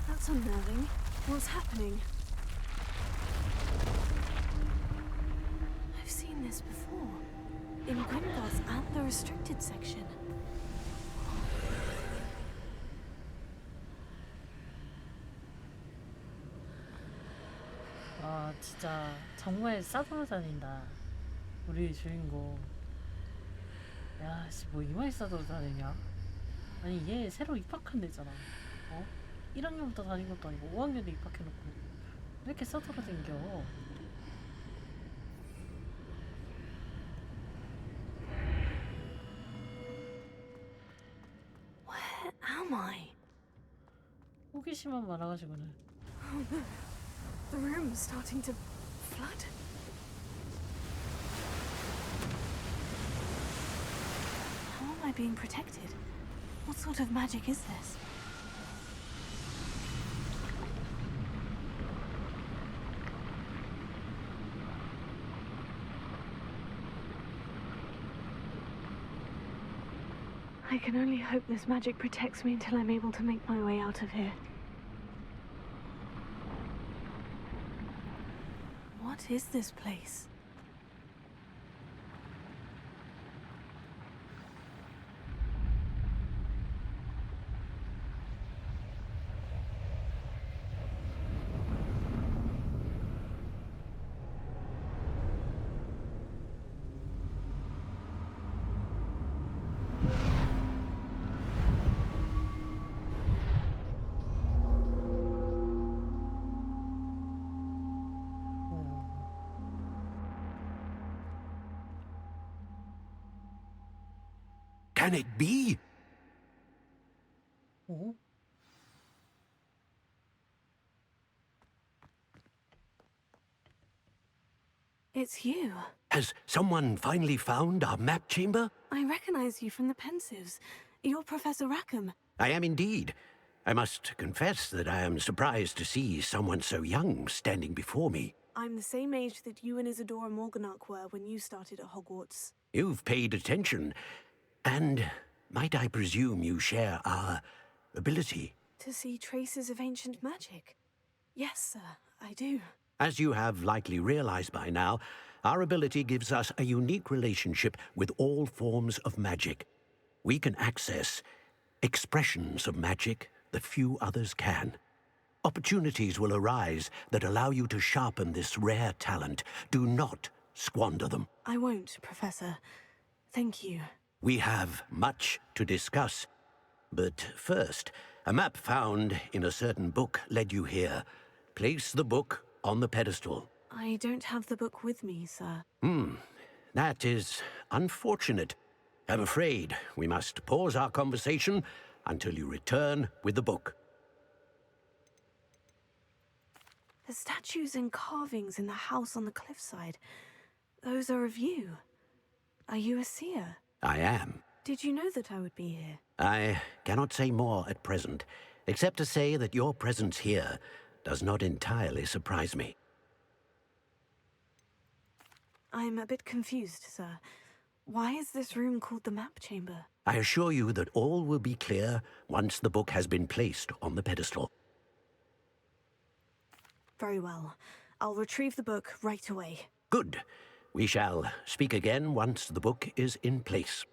[SPEAKER 3] That's unnerving. What's happening? I've seen this before. In Gringotts and the restricted section. 아, 진짜 정말 싸돌아다닌다. 우리 주인공. 야, 씨, 뭐 이마에 싸돌아다니냐? 아니, 얘 새로 입학한 데잖아. 어? 1학년부터 다닌 것도 아니고 5학년에 입학해놓고 왜 이렇게 싸돌아다녀?
[SPEAKER 2] Where am I?
[SPEAKER 3] 호기심만 많아가지고는.
[SPEAKER 2] The room's starting to flood. How am I being protected? What sort of magic is this? I can only hope this magic protects me until I'm able to make my way out of here. What is this place?
[SPEAKER 1] Can it be?
[SPEAKER 3] 어?
[SPEAKER 2] It's you.
[SPEAKER 1] Has someone finally found our map chamber?
[SPEAKER 2] I recognize you from the Pensives. You're Professor Rackham.
[SPEAKER 1] I am indeed. I must confess that I am surprised to see someone so young standing before me.
[SPEAKER 2] I'm the same age that you and Isadora Morganach were when you started at Hogwarts.
[SPEAKER 1] You've paid attention. And might I presume you share our ability?
[SPEAKER 2] To see traces of ancient magic? Yes, sir, I do.
[SPEAKER 1] As you have likely realized by now, our ability gives us a unique relationship with all forms of magic. We can access expressions of magic that few others can. Opportunities will arise that allow you to sharpen this rare talent. Do not squander them.
[SPEAKER 2] I won't, Professor. Thank you.
[SPEAKER 1] We have much to discuss. But first, a map found in a certain book led you here. Place the book on the pedestal.
[SPEAKER 2] I don't have the book with me, sir.
[SPEAKER 1] That is unfortunate. I'm afraid we must pause our conversation until you return with the book.
[SPEAKER 2] The statues and carvings in the house on the cliffside. Those are of you. Are you a seer?
[SPEAKER 1] I am.
[SPEAKER 2] Did you know that I would be here?
[SPEAKER 1] I cannot say more at present, except to say that your presence here does not entirely surprise me.
[SPEAKER 2] I'm a bit confused, sir. Why is this room called the map chamber?
[SPEAKER 1] I assure you that all will be clear once the book has been placed on the pedestal.
[SPEAKER 2] Very well. I'll retrieve the book right away.
[SPEAKER 1] Good. We shall speak again once the book is in place.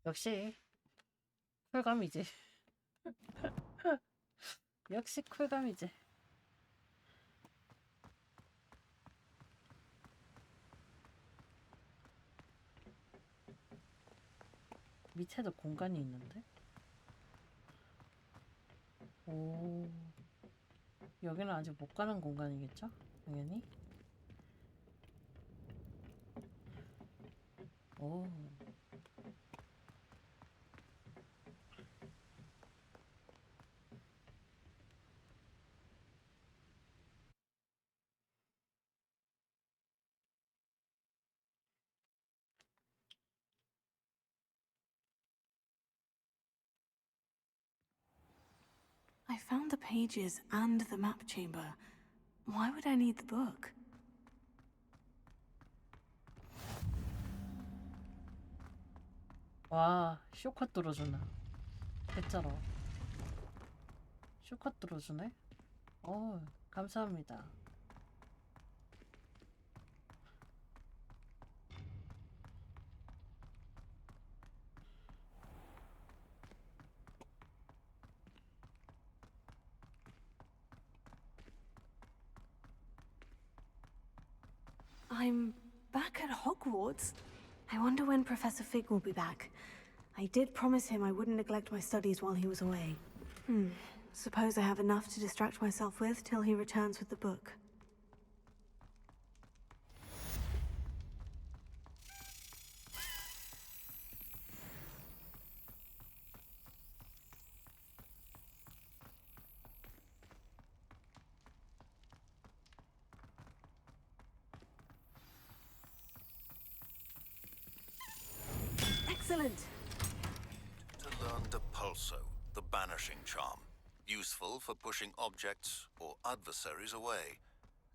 [SPEAKER 3] 역시 쿨감이지. 역시 쿨감이지. 밑에도 공간이 있는데? 오, 여기는 아직 못 가는 공간이겠죠? 당연히. 오.
[SPEAKER 2] I found the pages and the map chamber. Why would I need the book?
[SPEAKER 3] 와, 쇼컷 들어주나. 개쩔어. 쇼컷 들어주네? 감사합니다.
[SPEAKER 2] I'm back at Hogwarts. I wonder when Professor Fig will be back. I did promise him I wouldn't neglect my studies while he was away. suppose I have enough to distract myself with till he returns with the book. Excellent!
[SPEAKER 15] To learn the pulso, the banishing charm. Useful for pushing objects or adversaries away.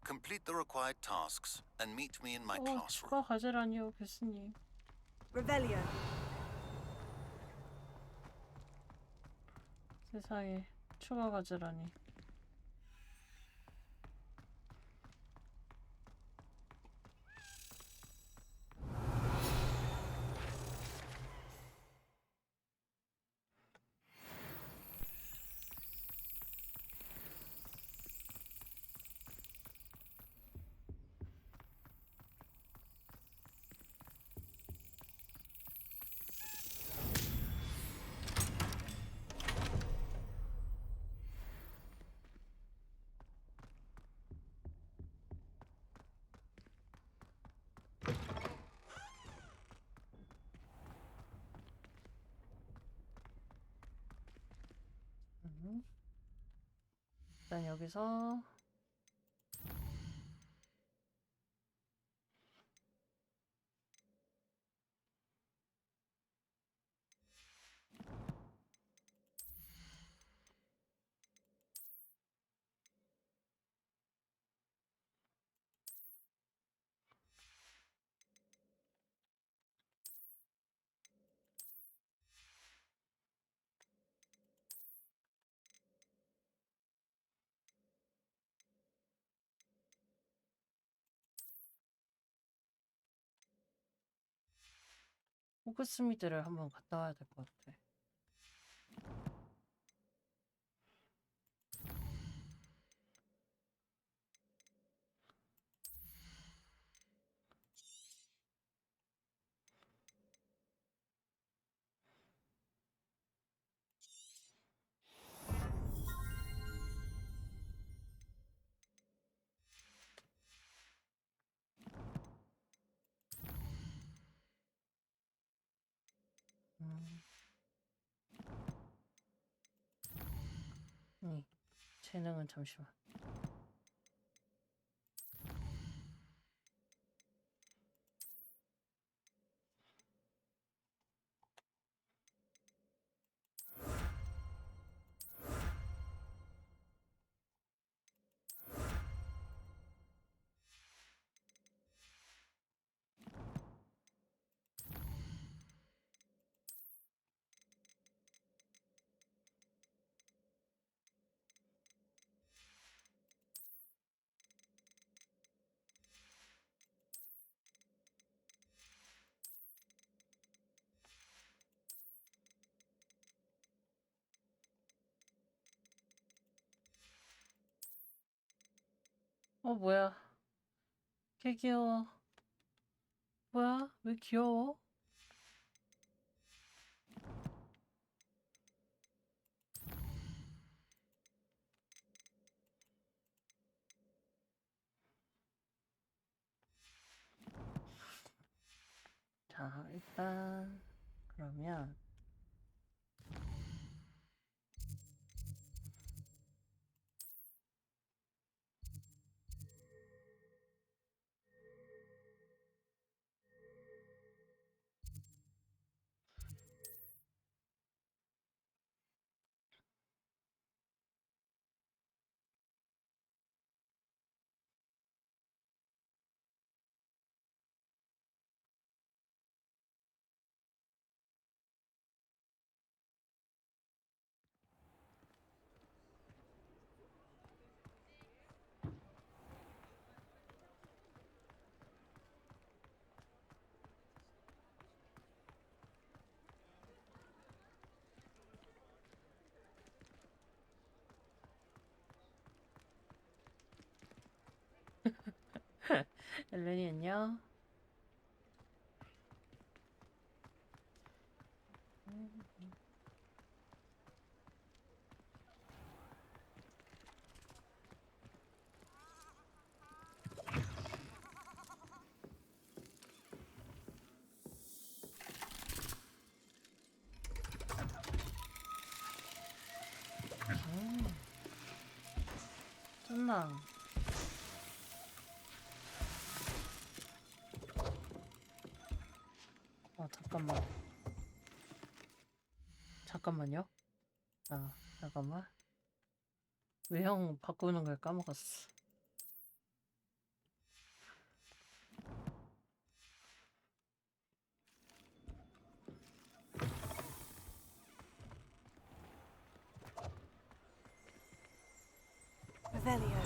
[SPEAKER 15] Complete the required tasks and meet me in my classroom.
[SPEAKER 3] 추가 과제라니요, 교수님.
[SPEAKER 6] Revelio.
[SPEAKER 3] 세상에, 추가 과제라니. 일단 여기서 호그스미드를 한번 갔다 와야 될 것 같아. 재능은 잠시만. 뭐야? 개 귀여워. 뭐야? 왜 귀여워? 자, 일단 그러면 엘렌이 안녕. 순항. 잠깐만. 잠깐만요. 잠깐만. 외형 바꾸는 걸 까먹었어.
[SPEAKER 2] Revelio.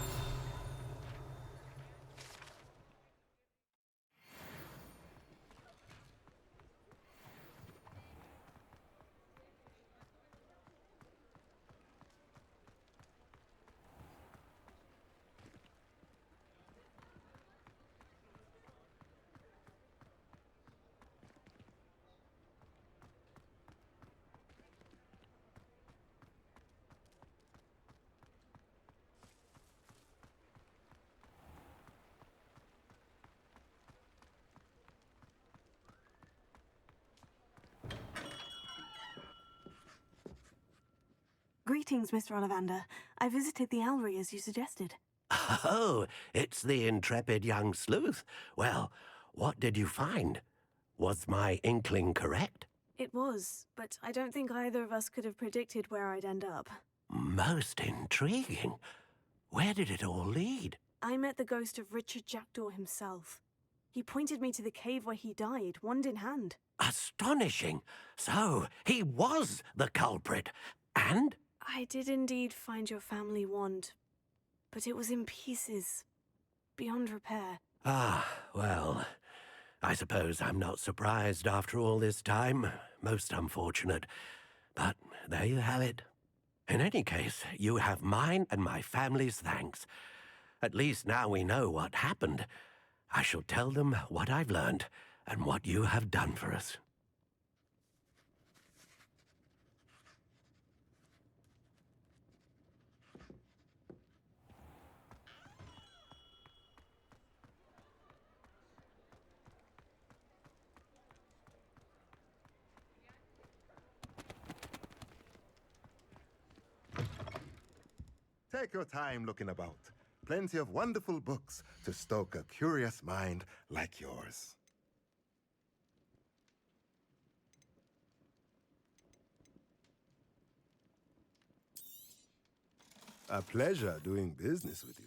[SPEAKER 2] Greetings, Mr. Ollivander. I visited the Owlery as you suggested.
[SPEAKER 1] Oh, it's the intrepid young sleuth. Well, what did you find? Was my inkling correct?
[SPEAKER 2] It was, but I don't think either of us could have predicted where I'd end up.
[SPEAKER 1] Most intriguing. Where did it all lead?
[SPEAKER 2] I met the ghost of Richard Jackdaw himself. He pointed me to the cave where he died, wand in hand.
[SPEAKER 1] Astonishing. So, he was the culprit. And?
[SPEAKER 2] I did indeed find your family wand, but it was in pieces, beyond repair.
[SPEAKER 1] Ah, well, I suppose I'm not surprised after all this time. Most unfortunate. But there you have it. In any case, you have mine and my family's thanks. At least now we know what happened. I shall tell them what I've learned and what you have done for us.
[SPEAKER 16] Take your time looking about. Plenty of wonderful books to stoke a curious mind like yours. A pleasure doing business with you.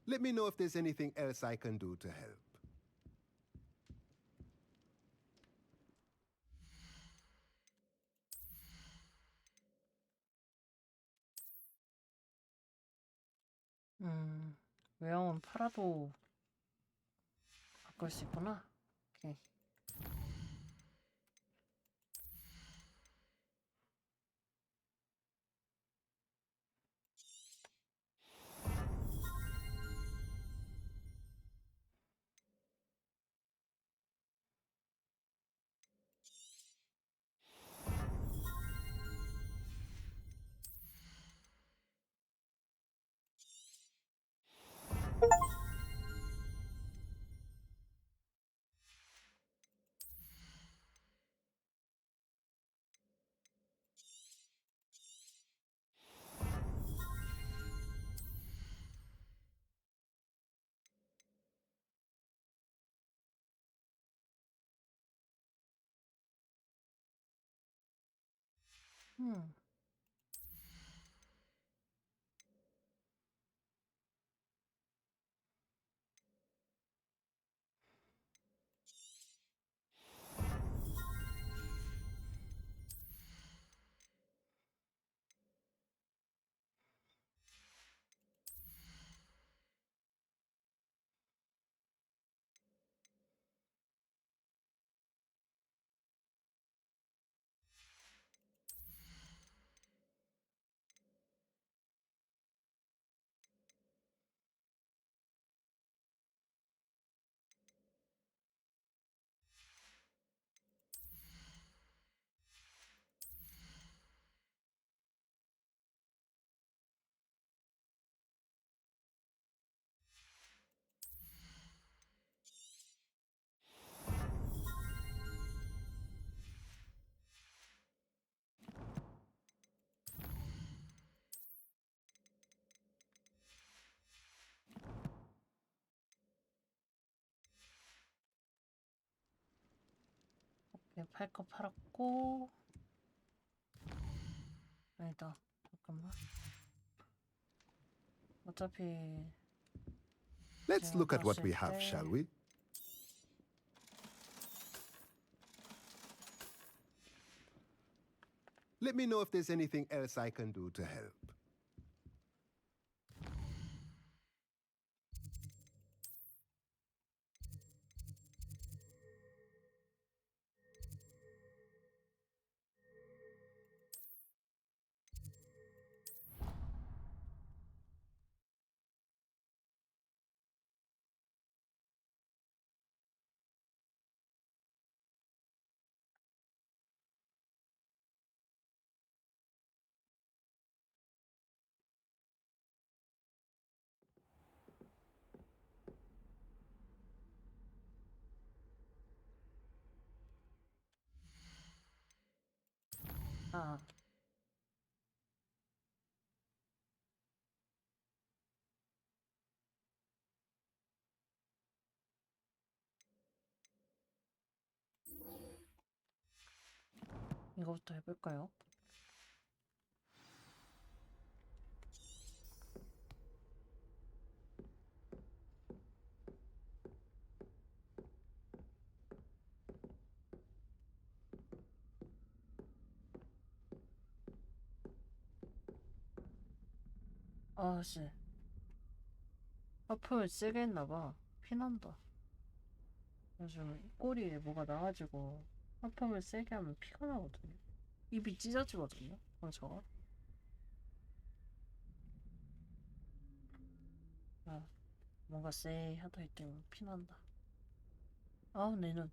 [SPEAKER 16] Let me know if there's anything else I can do to help.
[SPEAKER 3] 외형은 팔아도 바꿀 수 있구나. 오케이. 팔 거 팔았고. 아니다. 잠깐만. 어차피
[SPEAKER 16] Let's look at what we
[SPEAKER 3] 갔을
[SPEAKER 16] have,
[SPEAKER 3] 때
[SPEAKER 16] shall we? Let me know if there's anything else I can do to help.
[SPEAKER 3] 아. 이거부터 해볼까요? 아씨. 하품을 세게 했나봐. 피난다. 요즘 꼬리에 뭐가 나가지고 하품을 세게 하면 피가 나거든요. 입이 찢어지거든요. 저거. 아, 뭔가 쎄하다 했더니 피난다. 아우 내 눈.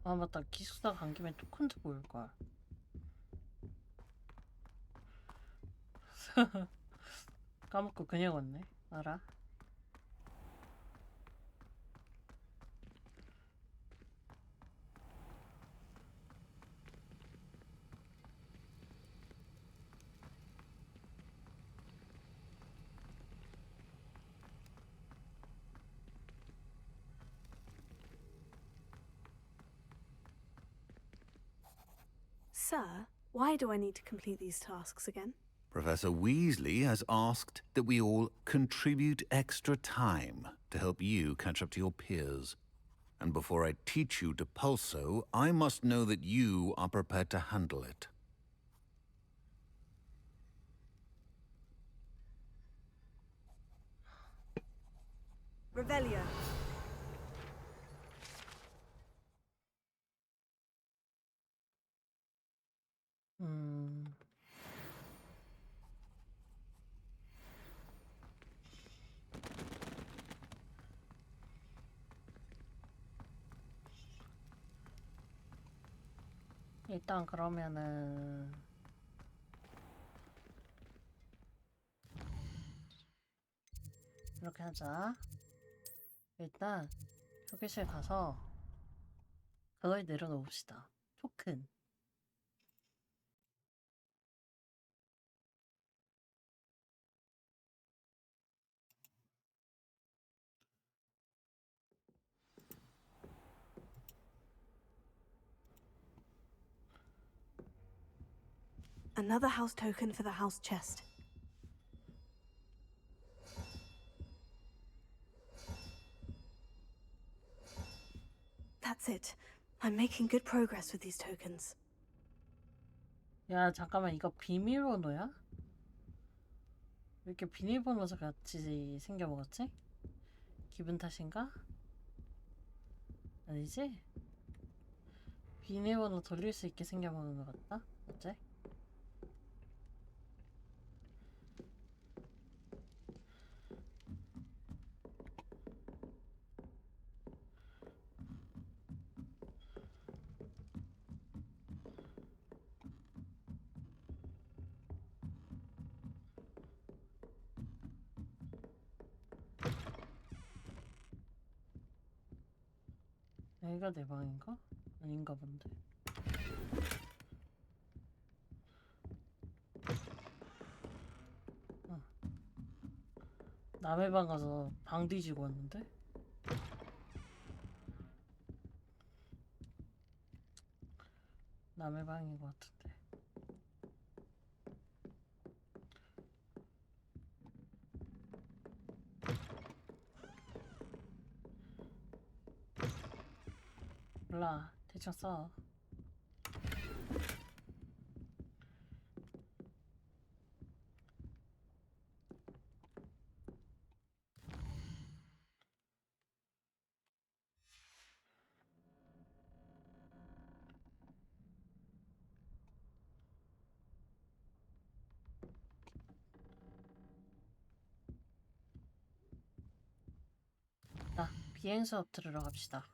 [SPEAKER 3] 아 맞다. 기숙사 간 김에 토큰도 보일걸. 까먹고 그냥 왔네. 알아?
[SPEAKER 2] Sir, why do I need to complete these tasks again?
[SPEAKER 15] Professor Weasley has asked that we all contribute extra time to help you catch up to your peers. And before I teach you Depulso, I must know that you are prepared to handle it.
[SPEAKER 6] Revelio.
[SPEAKER 3] 일단 그러면은 이렇게 하자. 일단 휴게실 가서 그걸 내려놓읍시다. 토큰.
[SPEAKER 2] Another house token for the house chest. That's it. I'm making good progress with these tokens.
[SPEAKER 3] 야, 잠깐만, 이거 비밀번호야? 왜 이렇게 비밀번호 같이 생겨먹었지? 기분 탓인가? 아니지? 비밀번호 돌릴 수 있게 생겨먹은 것 같다? 어째? 여기가 내 방인가? 아닌가 본데. 남의 방 가서 방 뒤지고 왔는데? 남의 방인 것 같은데. 몰라. 대충 써. 자, 비행 수업 들으러 갑시다.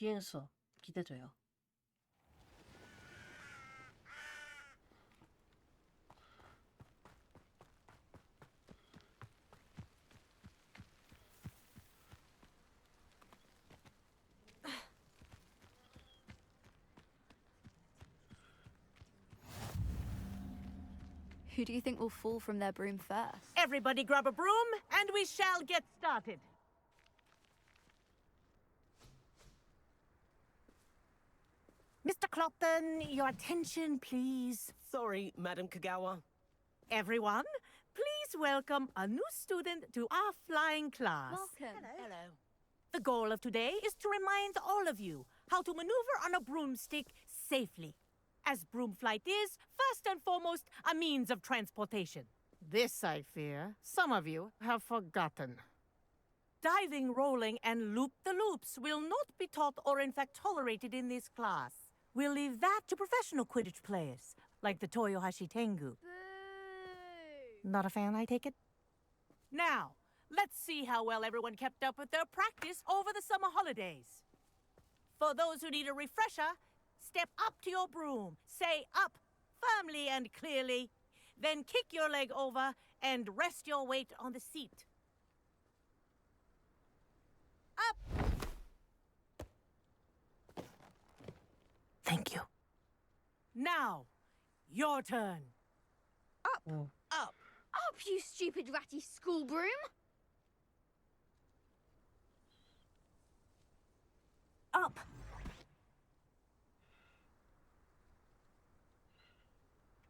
[SPEAKER 3] 비행 수업 기대돼요.
[SPEAKER 6] Who do you think will fall from their broom first?
[SPEAKER 17] Everybody grab a broom, and we shall get started. Mr. Clopton, your attention, please.
[SPEAKER 10] Sorry, Madam Kagawa.
[SPEAKER 17] Everyone, please welcome a new student to our flying class.
[SPEAKER 6] Welcome.
[SPEAKER 10] Hello.
[SPEAKER 17] The goal of today is to remind all of you how to maneuver on a broomstick safely, as broom flight is, first and foremost, a means of transportation. This, I fear, some of you have forgotten. Diving, rolling, and loop-the-loops will not be taught or in fact tolerated in this class. We'll leave that to professional Quidditch players, like the Toyohashi Tengu. Not a fan, I take it? Now, let's see how well everyone kept up with their practice over the summer holidays. For those who need a refresher, step up to your broom, say up firmly and clearly, then kick your leg over and rest your weight on the seat. Up! Thank you. Now, your turn.
[SPEAKER 6] Up! Up! Up, you stupid ratty school broom!
[SPEAKER 17] Up!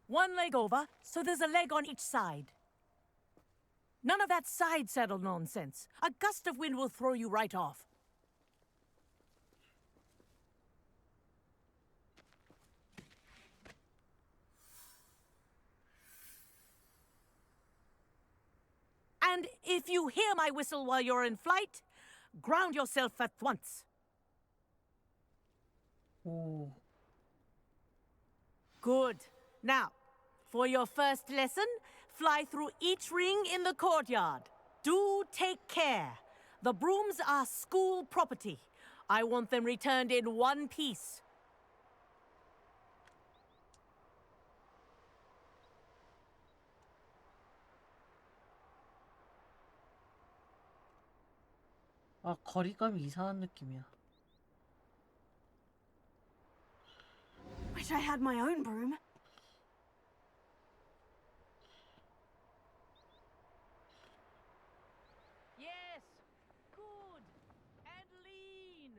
[SPEAKER 17] One leg over, so there's a leg on each side. None of that side saddle nonsense. A gust of wind will throw you right off. And if you hear my whistle while you're in flight, ground yourself at once.
[SPEAKER 3] 오.
[SPEAKER 17] Good. Now, for your first lesson, fly through each ring in the courtyard. Do take care. The brooms are school property. I want them returned in one piece.
[SPEAKER 3] 아, 거리감이 이상한 느낌이야.
[SPEAKER 2] Wish I had my own broom.
[SPEAKER 17] Yes. Good. And lean.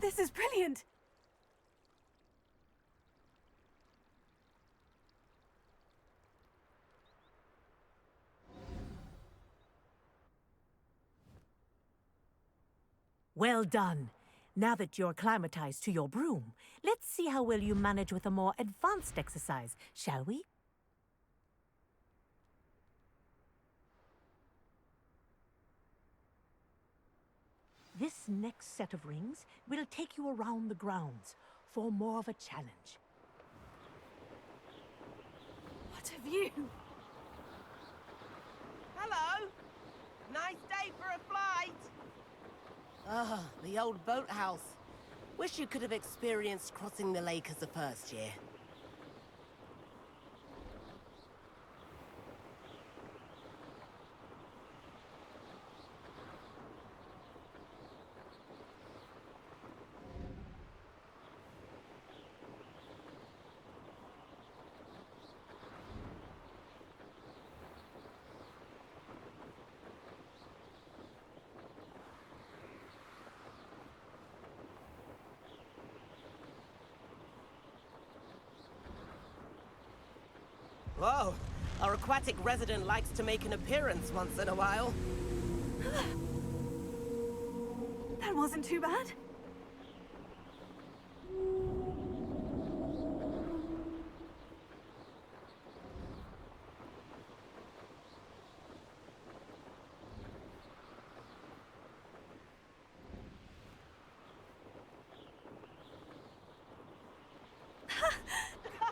[SPEAKER 2] This is brilliant.
[SPEAKER 17] Well done. Now that you're acclimatized to your broom, let's see how well you manage with a more advanced exercise, shall we? This next set of rings will take you around the grounds for more of a challenge.
[SPEAKER 2] What a view.
[SPEAKER 18] Hello. Nice day for a flight.
[SPEAKER 10] Ah, the old boathouse. Wish you could have experienced crossing the lake as a first year. Whoa, our aquatic resident likes to make an appearance once in a while.
[SPEAKER 2] That wasn't too bad.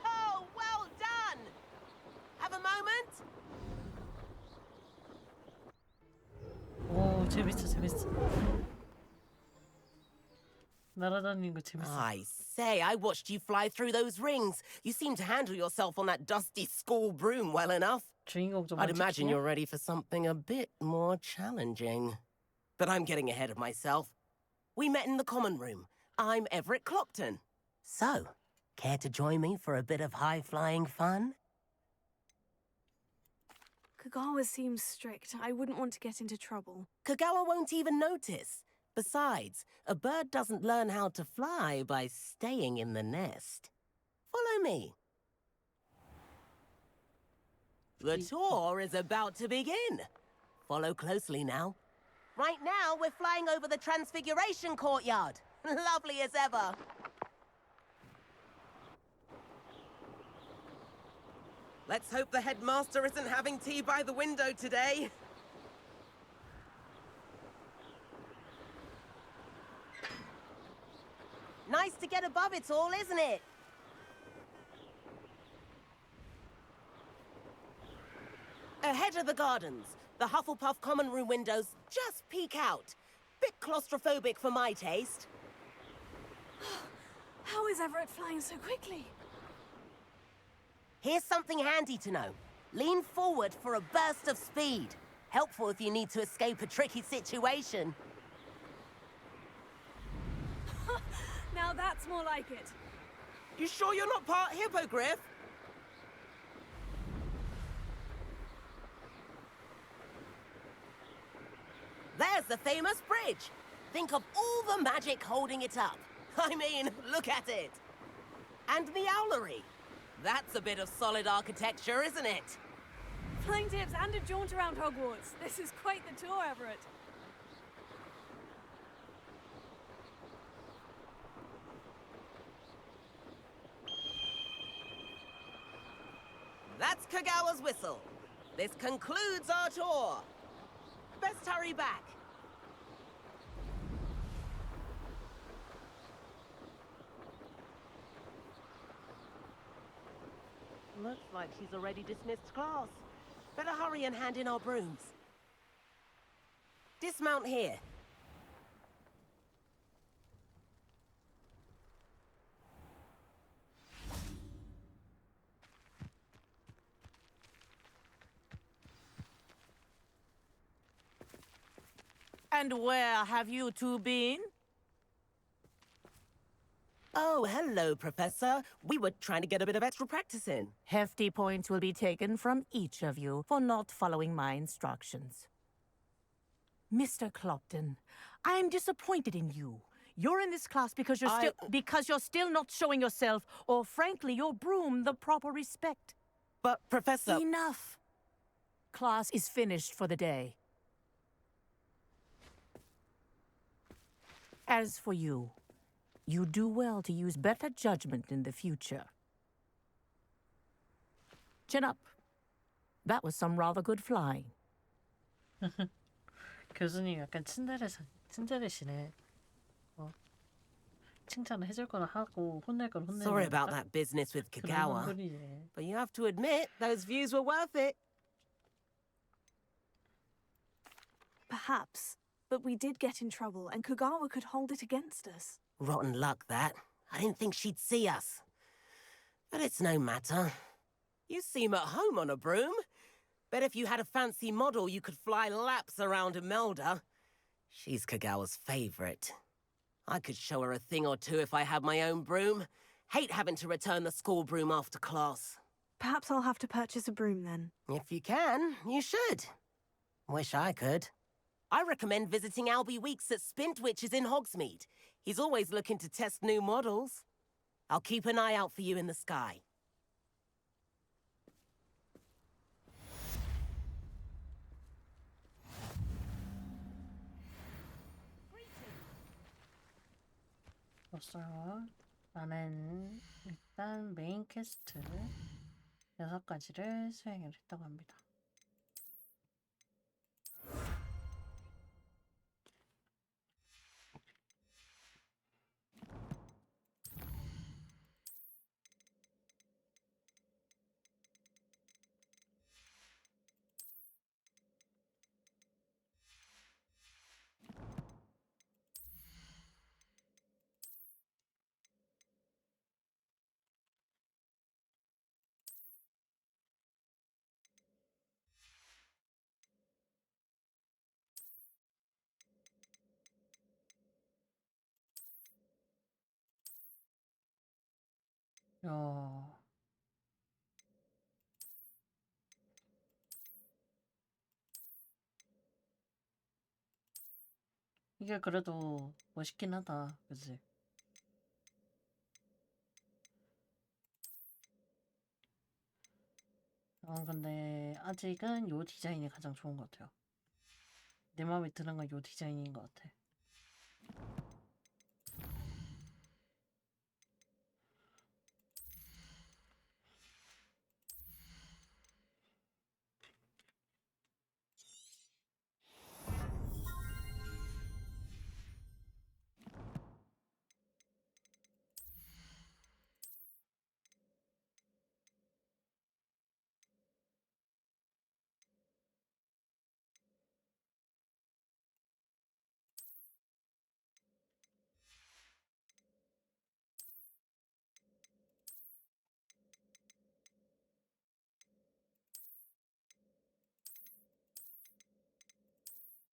[SPEAKER 10] Oh, well done! Have a moment?
[SPEAKER 3] 오, 재밌어, 재밌어. 날아다니는 거 재밌어.
[SPEAKER 10] I say, I watched you fly through those rings. You seem to handle yourself on that dusty school broom well enough.
[SPEAKER 3] 주인공 좀
[SPEAKER 10] I'd imagine
[SPEAKER 3] 만지시냐?
[SPEAKER 10] you're ready for something a bit more challenging. But I'm getting ahead of myself. We met in the common room. I'm Everett Clopton. So, care to join me for a bit of high-flying fun?
[SPEAKER 2] Kagawa seems strict. I wouldn't want to get into trouble.
[SPEAKER 10] Kagawa won't even notice. Besides, a bird doesn't learn how to fly by staying in the nest. Follow me. The tour is about to begin. Follow closely now. Right now, we're flying over the Transfiguration Courtyard. Lovely as ever. Let's hope the headmaster isn't having tea by the window today. Nice to get above it all, isn't it? Ahead of the gardens, the Hufflepuff common room windows just peek out. Bit claustrophobic for my taste.
[SPEAKER 2] How is Everett flying so quickly?
[SPEAKER 10] Here's something handy to know. Lean forward for a burst of speed. Helpful if you need to escape a tricky situation.
[SPEAKER 2] Now that's more like it.
[SPEAKER 10] You sure you're not part hippogriff? There's the famous bridge. Think of all the magic holding it up. I mean, look at it. And the owlery. That's a bit of solid architecture, isn't it?
[SPEAKER 2] Flying tips and a jaunt around Hogwarts. This is quite the tour, Everett.
[SPEAKER 10] That's Kagawa's whistle. This concludes our tour.
[SPEAKER 18] Best hurry back. Looks like she's already dismissed class. Better hurry and hand in our brooms. Dismount here. And where have you two been? Oh, hello, Professor. We were trying to get a bit of extra practice in.
[SPEAKER 17] Hefty points will be taken from each of you for not following my instructions. Mr. Clopton, I am disappointed in you. You're in this class because you're still not showing yourself, or frankly, your broom the proper respect.
[SPEAKER 18] But, Professor...
[SPEAKER 17] Enough. Class is finished for the day. As for you, you do well to use better judgment in the future. Chin up. That was some rather good flying.
[SPEAKER 3] 교수님 약간 친절해시네. 칭찬을 해줄 건 하고 혼낼 건 혼내는.
[SPEAKER 18] Sorry about that business with Kagawa, but you have to admit those views were worth it.
[SPEAKER 2] Perhaps, but we did get in trouble, and Kagawa could hold it against us.
[SPEAKER 18] Rotten luck, that. I didn't think she'd see us. But it's no matter. You seem at home on a broom. Bet if you had a fancy model, you could fly laps around Imelda. She's Kagawa's favorite. I could show her a thing or two if I had my own broom. Hate having to return the school broom after class.
[SPEAKER 2] Perhaps I'll have to purchase a broom then.
[SPEAKER 18] If you can, you should. Wish I could. I recommend visiting Albie Weeks at Spint, which is in Hogsmeade. He's always looking to test new models. I'll keep an eye out for you in the sky.
[SPEAKER 3] 좋았어요. 나는 일단 메인 퀘스트 6가지를 수행을 했다고 합니다. 야. 이게 그래도 멋있긴 하다. 그치? 근데 아직은 요 디자인이 가장 좋은 것 같아요. 내 마음에 드는 건 요 디자인인 것 같아.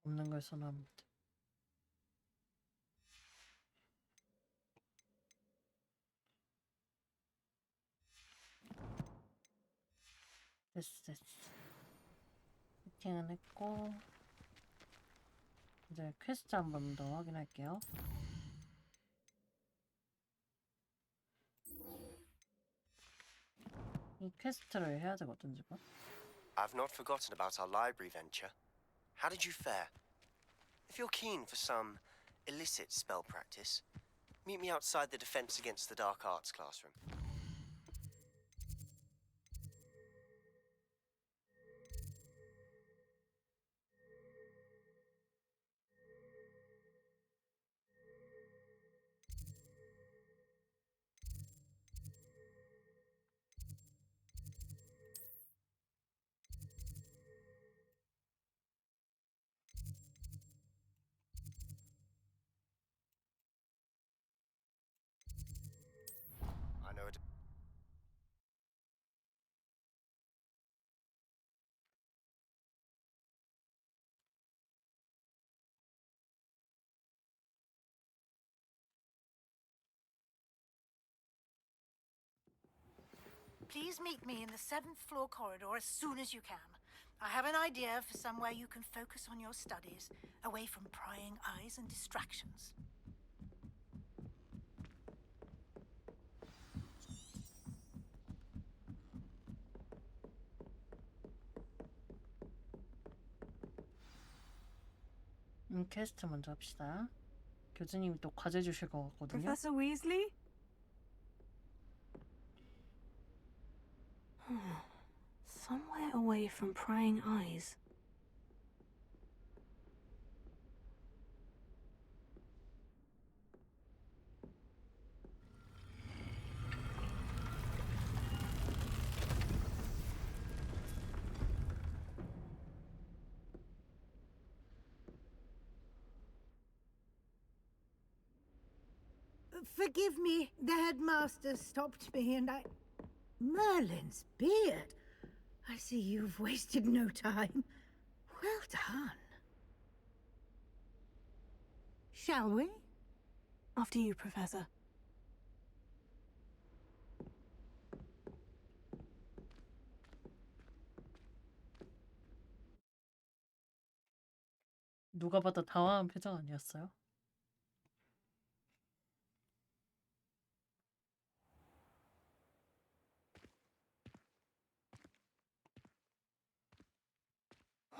[SPEAKER 3] 없는 걸 선호합니다. 됐어. 세팅은 했고 이제 퀘스트 한 번 더 확인할게요. 이 퀘스트를 해야 되거든 지금.
[SPEAKER 19] I've not forgotten about our library venture. How did you fare? If you're keen for some illicit spell practice, meet me outside the Defense Against the Dark Arts classroom.
[SPEAKER 20] Please meet me in the 7th floor corridor as soon as you can. I have an idea for somewhere you can focus on your studies, away from prying eyes and distractions.
[SPEAKER 3] 퀘스트 먼저 합시다. 교수님이 또 과제 주실 것 같거든요.
[SPEAKER 2] Professor Weasley? Somewhere away from prying eyes.
[SPEAKER 20] Forgive me, the headmaster stopped me and I... Merlin's beard! I see you've wasted no time. Well done. Shall we?
[SPEAKER 2] After you, Professor.
[SPEAKER 3] 누가 봐도 당황한 표정 아니었어요?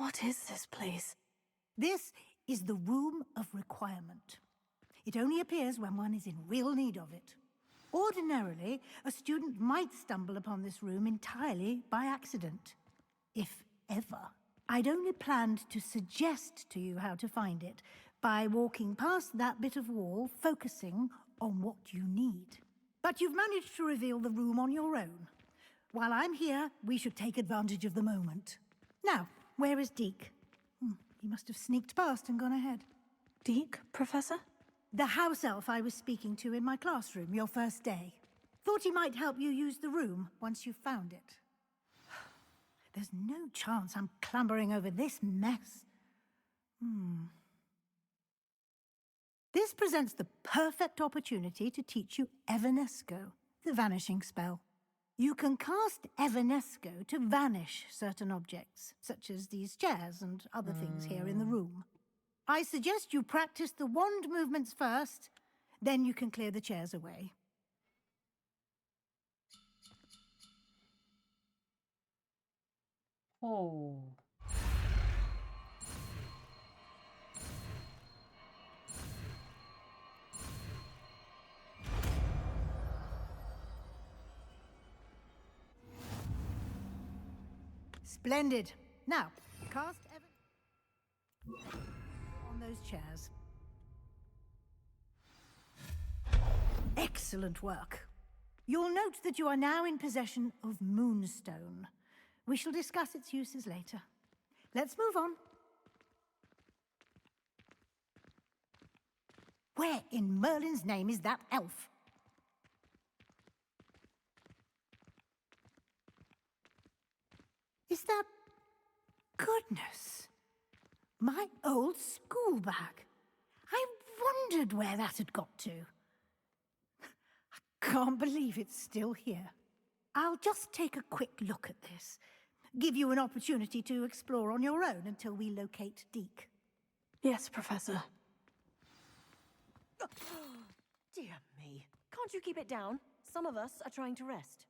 [SPEAKER 2] What is this place?
[SPEAKER 20] This is the Room of Requirement. It only appears when one is in real need of it. Ordinarily, a student might stumble upon this room entirely by accident, if ever. I'd only planned to suggest to you how to find it by walking past that bit of wall, focusing on what you need. But you've managed to reveal the room on your own. While I'm here, we should take advantage of the moment. Now, where is Deke? He must have sneaked past and gone ahead.
[SPEAKER 2] Deke, Professor?
[SPEAKER 20] The house elf I was speaking to in my classroom your first day. Thought he might help you use the room once you've found it. There's no chance I'm clambering over this mess. This presents the perfect opportunity to teach you Evanesco, the vanishing spell. You can cast Evanesco to vanish certain objects, such as these chairs and other things here in the room. I suggest you practice the wand movements first, then you can clear the chairs away.
[SPEAKER 3] Oh.
[SPEAKER 20] Splendid. Now, cast on those chairs. Excellent work. You'll note that you are now in possession of Moonstone. We shall discuss its uses later. Let's move on. Where in Merlin's name is that elf? Is that... Goodness! My old school bag. I wondered where that had got to. I can't believe it's still here. I'll just take a quick look at this. Give you an opportunity to explore on your own until we locate Deke.
[SPEAKER 2] Yes, Professor.
[SPEAKER 21] Dear me. Can't you keep it down? Some of us are trying to rest.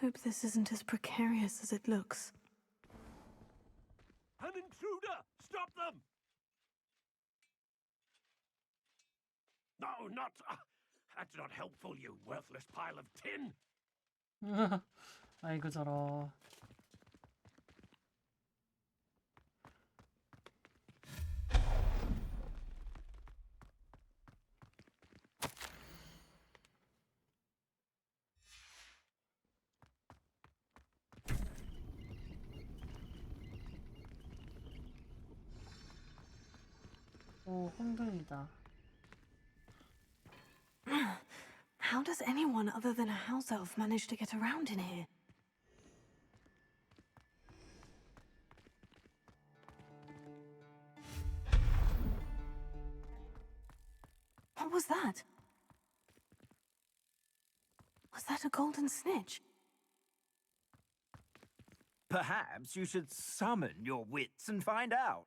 [SPEAKER 2] Hope this isn't as precarious as it looks.
[SPEAKER 12] An intruder! Stop them! No, not... that's not helpful, you worthless pile of tin!
[SPEAKER 3] 아이고 저러. 오, 홍등이다.
[SPEAKER 2] How does anyone other than a house elf manage to get around in here? What was that? Was that a golden snitch?
[SPEAKER 11] Perhaps you should summon your wits and find out.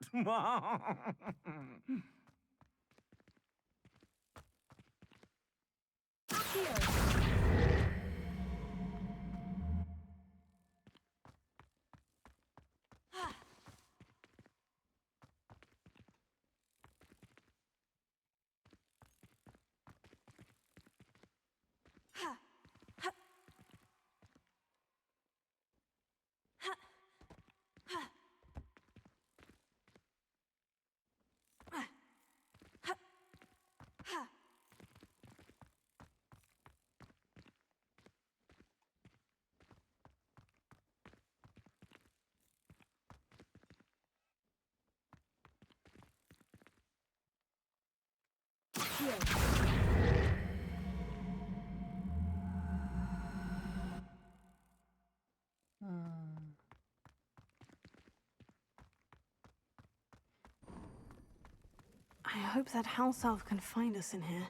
[SPEAKER 2] I hope that house elf can find us in here.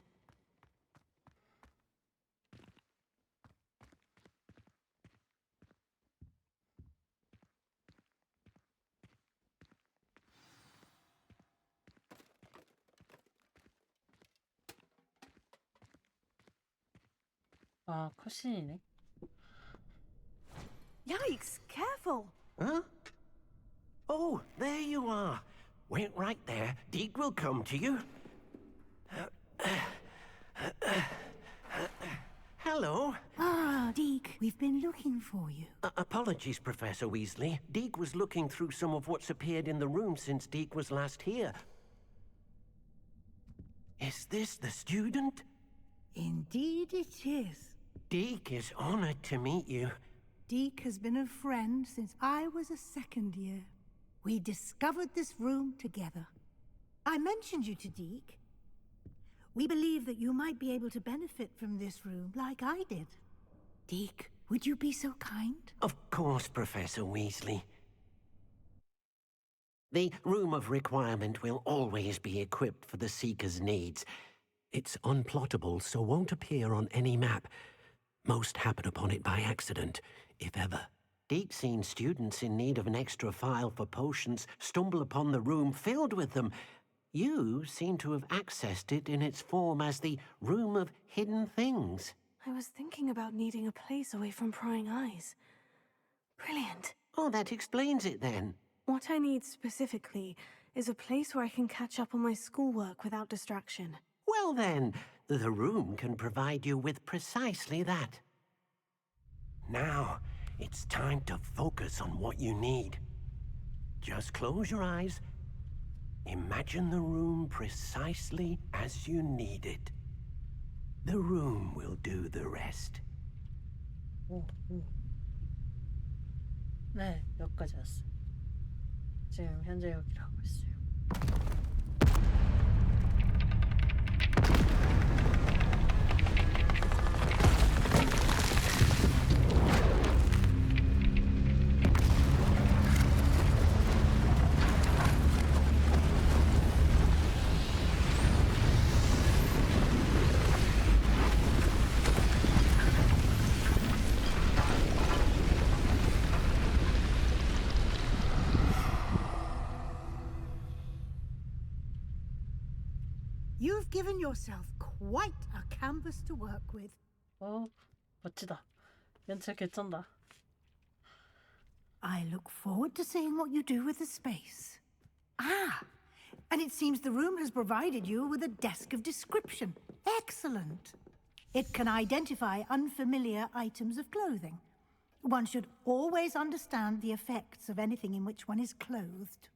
[SPEAKER 3] 아, 컷신이네.
[SPEAKER 6] Yikes, careful!
[SPEAKER 1] Huh? Oh, there you are. Wait right there. Deke will come to you. Hello.
[SPEAKER 20] Ah, Deke, we've been looking for you.
[SPEAKER 1] Apologies, Professor Weasley. Deke was looking through some of what's appeared in the room since Deke was last here. Is this the student?
[SPEAKER 20] Indeed it is.
[SPEAKER 1] Deke is honored to meet you.
[SPEAKER 20] Deke has been a friend since I was a second year. We discovered this room together. I mentioned you to Deke. We believe that you might be able to benefit from this room like I did. Deke, would you be so kind?
[SPEAKER 1] Of course, Professor Weasley. The Room of Requirement will always be equipped for the Seeker's needs. It's unplottable, so won't appear on any map. Most happen upon it by accident, if ever. Deke's seen students in need of an extra file for potions stumble upon the room filled with them. You seem to have accessed it in its form as the Room of Hidden Things.
[SPEAKER 2] I was thinking about needing a place away from prying eyes. Brilliant.
[SPEAKER 1] Oh, that explains it then.
[SPEAKER 2] What I need specifically is a place where I can catch up on my schoolwork without distraction.
[SPEAKER 1] Well then, the room can provide you with precisely that. Now, it's time to focus on what you need. Just close your eyes. Imagine the room precisely as you need it. The room will do the rest.
[SPEAKER 3] 네, 여기까지 왔어요. 지금 현재 여기를 하고 있어요.
[SPEAKER 20] You've given yourself quite a canvas to work with.
[SPEAKER 3] 멋지다. 연출 개쩐다.
[SPEAKER 20] I look forward to seeing what you do with the space. Ah, and it seems the room has provided you with a desk of description. Excellent. It can identify unfamiliar items of clothing. One should always understand the effects of anything in which one is clothed.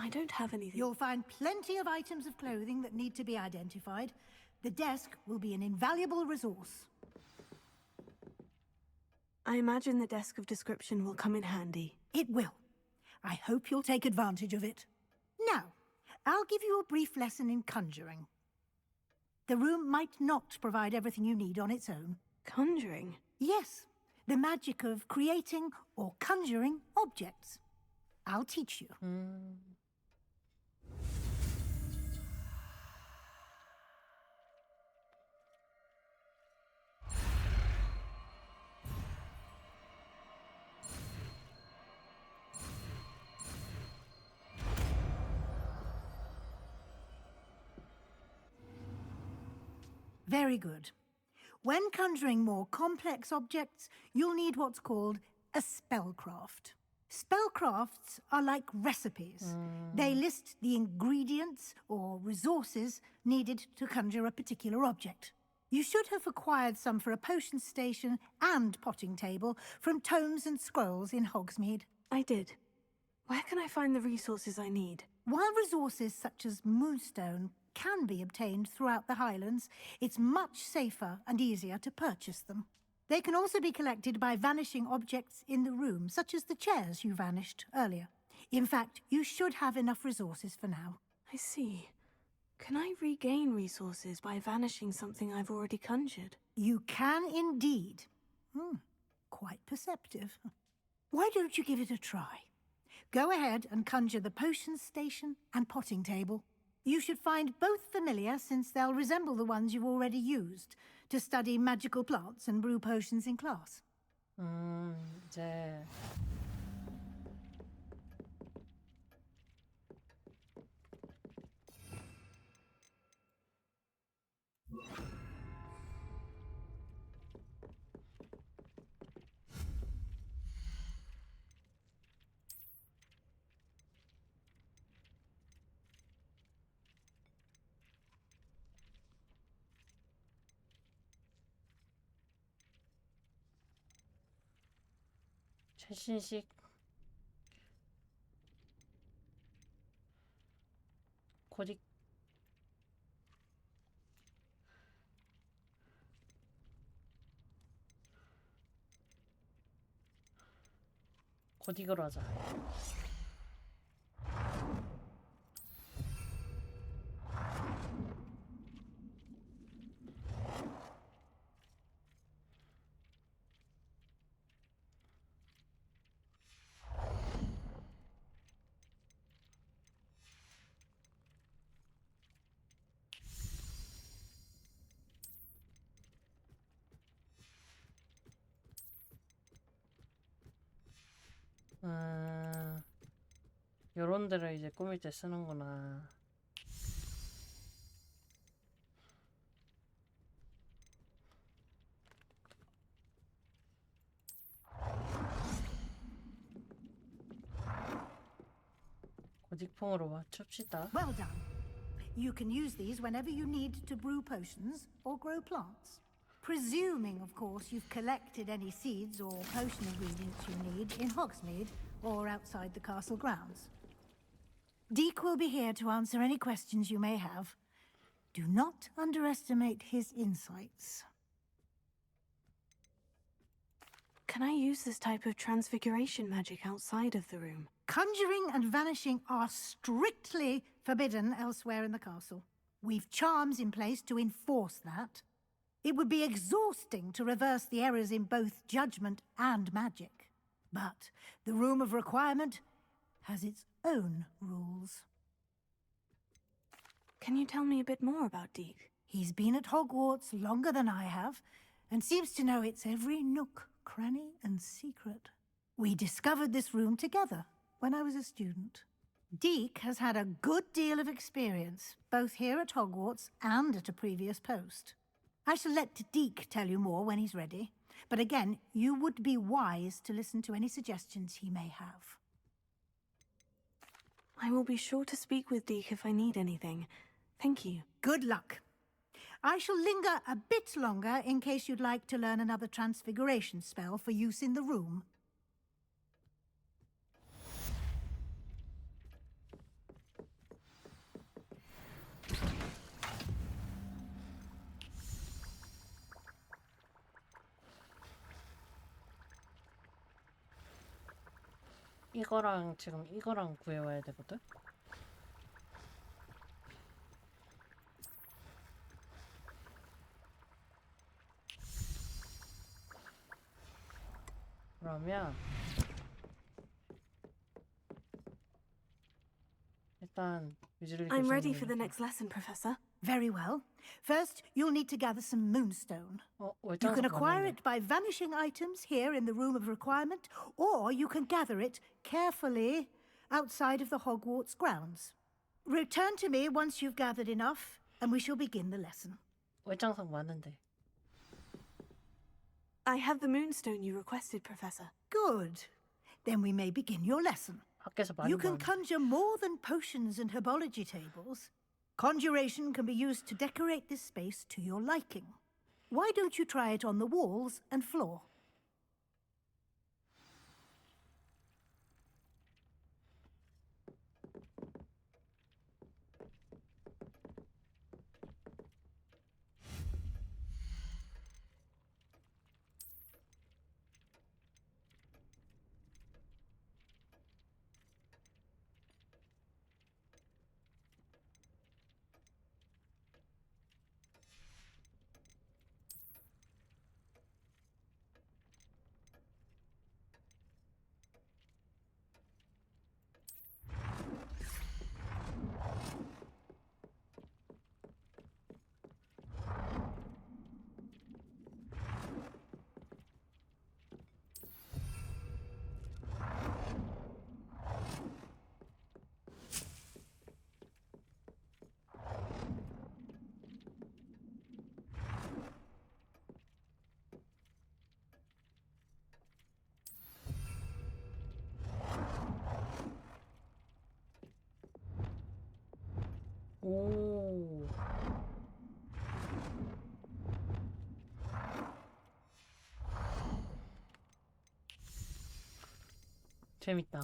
[SPEAKER 2] I don't have anything.
[SPEAKER 20] You'll find plenty of items of clothing that need to be identified, The desk will be an invaluable resource.
[SPEAKER 2] I imagine the desk of description will come in handy.
[SPEAKER 20] It will. I hope you'll take advantage of it. Now, I'll give you a brief lesson in conjuring. The room might not provide everything you need on its own.
[SPEAKER 2] Conjuring?
[SPEAKER 20] Yes, the magic of creating or conjuring objects. I'll teach you. Very good. When conjuring more complex objects, you'll need what's called a spellcraft. Spellcrafts are like recipes. They list the ingredients or resources needed to conjure a particular object. You should have acquired some for a potion station and potting table from tomes and scrolls in Hogsmeade.
[SPEAKER 2] I did. Where can I find the resources I need?
[SPEAKER 20] While resources such as moonstone can be obtained throughout the Highlands, it's much safer and easier to purchase them. They can also be collected by vanishing objects in the room, such as the chairs you vanished earlier. In fact, you should have enough resources for now.
[SPEAKER 2] I see. Can I regain resources by vanishing something I've already conjured?
[SPEAKER 20] You can indeed. Quite perceptive. Why don't you give it a try? Go ahead and conjure the potion station and potting table. You should find both familiar, since they'll resemble the ones you've already used to study magical plants and brew potions in class.
[SPEAKER 3] 이제 최신식 고딕 고딕으로 하자. 요런 데를 이제 꾸밀 때 쓰는구나. 고딕풍으로 맞춥시다.
[SPEAKER 20] Well done. You can use these whenever you need to brew potions or grow plants. Presuming, of course, you've collected any seeds or potion ingredients you need in Hogsmeade or outside the castle grounds. Deke will be here to answer any questions you may have. Do not underestimate his insights.
[SPEAKER 2] Can I use this type of transfiguration magic outside of the room?
[SPEAKER 20] Conjuring and vanishing are strictly forbidden elsewhere in the castle. We've charms in place to enforce that. It would be exhausting to reverse the errors in both judgment and magic. But the Room of Requirement has its own rules.
[SPEAKER 2] Can you tell me a bit more about Deke?
[SPEAKER 20] He's been at Hogwarts longer than I have, and seems to know its every nook, cranny, and secret. We discovered this room together when I was a student. Deke has had a good deal of experience, both here at Hogwarts and at a previous post. I shall let Deke tell you more when he's ready, but again, you would be wise to listen to any suggestions he may have.
[SPEAKER 2] I will be sure to speak with Deke if I need anything. Thank you.
[SPEAKER 20] Good luck. I shall linger a bit longer in case you'd like to learn another transfiguration spell for use in the room.
[SPEAKER 3] 이거랑 지금 이거랑 구해와야 되거든? 그러면 일단 위즐리
[SPEAKER 2] I'm ready
[SPEAKER 3] 교수님
[SPEAKER 2] for the next lesson, Professor.
[SPEAKER 20] Very well. First, you'll need to gather some moonstone. You can acquire it by vanishing items here in the Room of Requirement, or you can gather it carefully outside of the Hogwarts grounds. Return to me once you've gathered enough, and we shall begin the lesson.
[SPEAKER 3] 외장성 많은데.
[SPEAKER 2] I have the moonstone you requested, Professor.
[SPEAKER 20] Good. Then we may begin your lesson. You can conjure more than potions and herbology tables. Conjuration can be used to decorate this space to your liking. Why don't you try it on the walls and floor?
[SPEAKER 3] 오. 재밌다.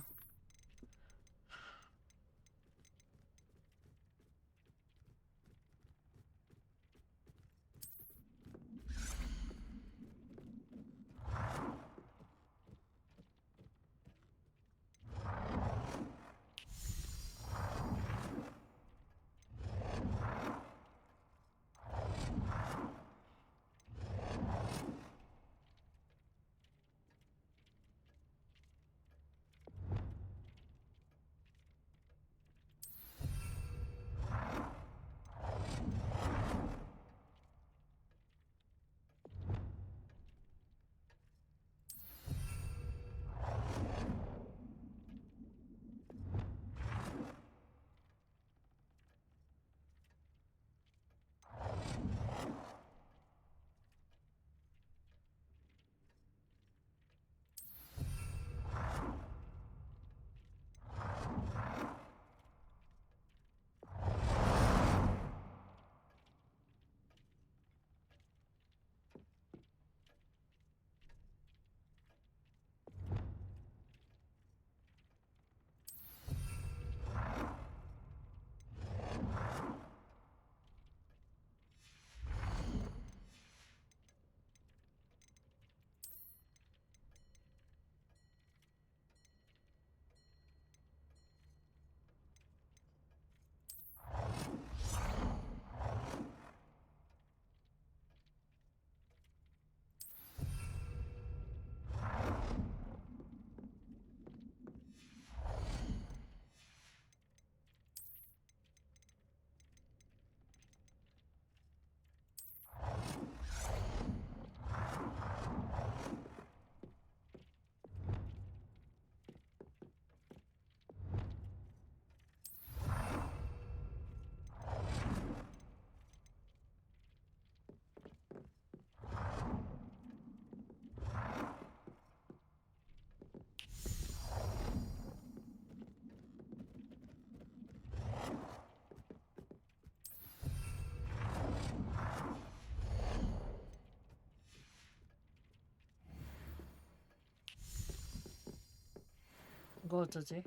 [SPEAKER 3] 이거 어쩌지?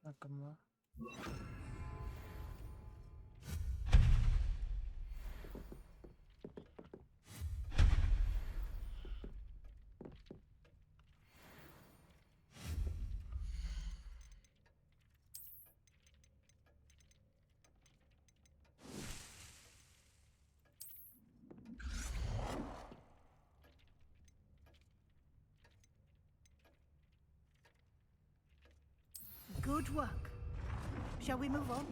[SPEAKER 3] 잠깐만.
[SPEAKER 20] Good work. Shall we move on?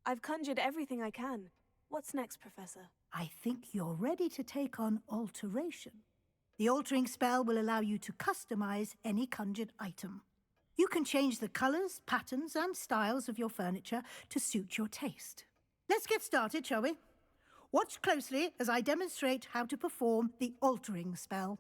[SPEAKER 2] I've conjured everything I can. What's next, Professor?
[SPEAKER 20] I think you're ready to take on alteration. The altering spell will allow you to customize any conjured item. You can change the colors, patterns, and styles of your furniture to suit your taste. Let's get started, shall we? Watch closely as I demonstrate how to perform the altering spell.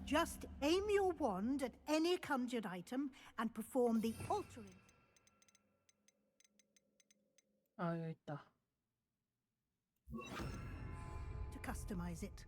[SPEAKER 20] Just aim your wand at any conjured item and perform the altering.
[SPEAKER 3] 아, 여기 있다.
[SPEAKER 20] To customize it.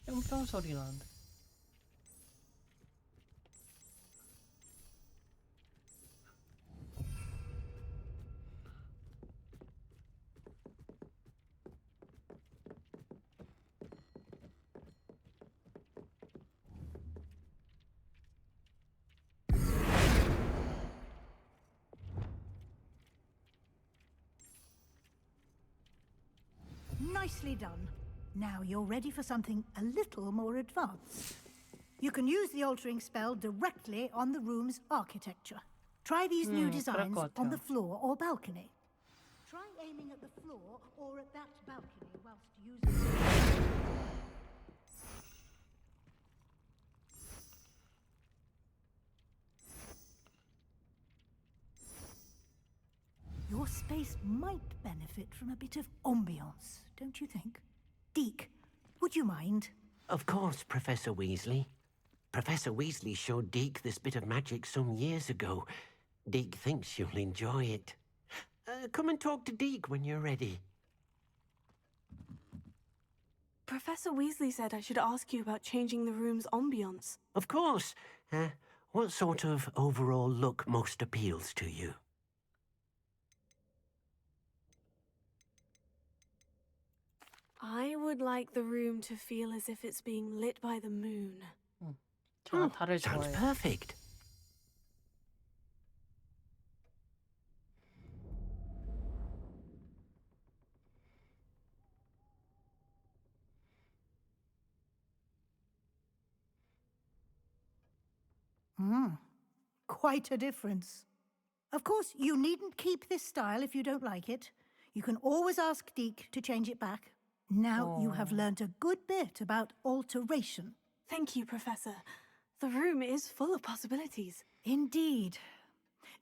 [SPEAKER 3] 뿅뿅 소리 나는데.
[SPEAKER 20] Nicely done. Now you're ready for something a little more advanced. You can use the altering spell directly on the room's architecture. Try these new designs on the floor or balcony. Try aiming at the floor or at that balcony whilst using... Your space might benefit from a bit of ambiance, don't you think? Deke, would you mind?
[SPEAKER 1] Of course, Professor Weasley. Professor Weasley showed Deke this bit of magic some years ago. Deke thinks you'll enjoy it. Come and talk to Deke when you're ready.
[SPEAKER 2] Professor Weasley said I should ask you about changing the room's ambiance.
[SPEAKER 1] Of course. What sort of overall look most appeals to you?
[SPEAKER 2] I would like the room to feel as if it's being lit by the moon.
[SPEAKER 1] Sounds perfect.
[SPEAKER 20] Quite a difference. Of course, you needn't keep this style if you don't like it. You can always ask Deke to change it back. Now you have learnt a good bit about alteration.
[SPEAKER 2] Thank you, Professor. The room is full of possibilities.
[SPEAKER 20] Indeed.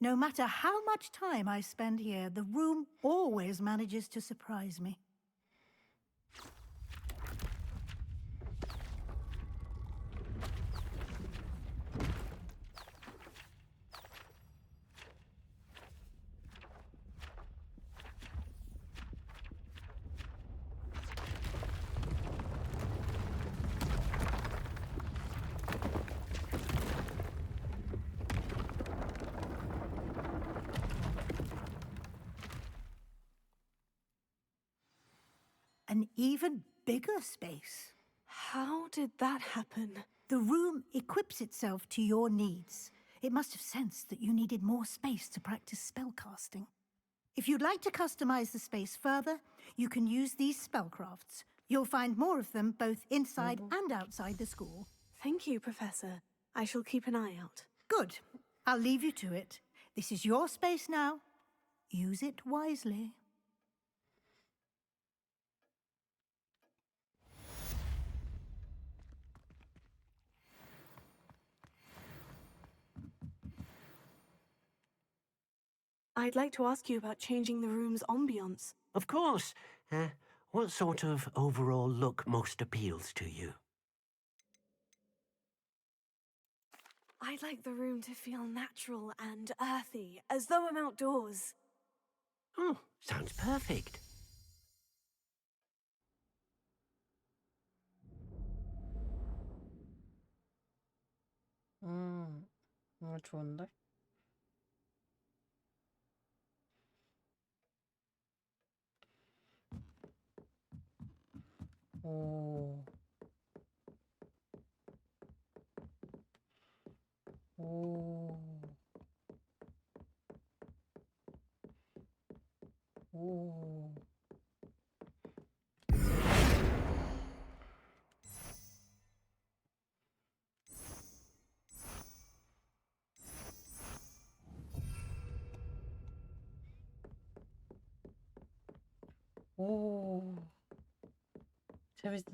[SPEAKER 20] No matter how much time I spend here, the room always manages to surprise me. an even bigger space.
[SPEAKER 2] How did that happen?
[SPEAKER 20] The room equips itself to your needs. It must have sensed that you needed more space to practice spellcasting. If you'd like to customize the space further, you can use these spellcrafts. You'll find more of them both inside and outside the school.
[SPEAKER 2] Thank you, Professor. I shall keep an eye out.
[SPEAKER 20] Good. I'll leave you to it. This is your space now. Use it wisely.
[SPEAKER 2] I'd like to ask you about changing the room's ambiance.
[SPEAKER 1] Of course. What sort of overall look most appeals to you?
[SPEAKER 2] I'd like the room to feel natural and earthy, as though I'm outdoors.
[SPEAKER 1] Oh, sounds perfect.
[SPEAKER 3] 좋은데? 오. 오. 오. 오. 재밌어.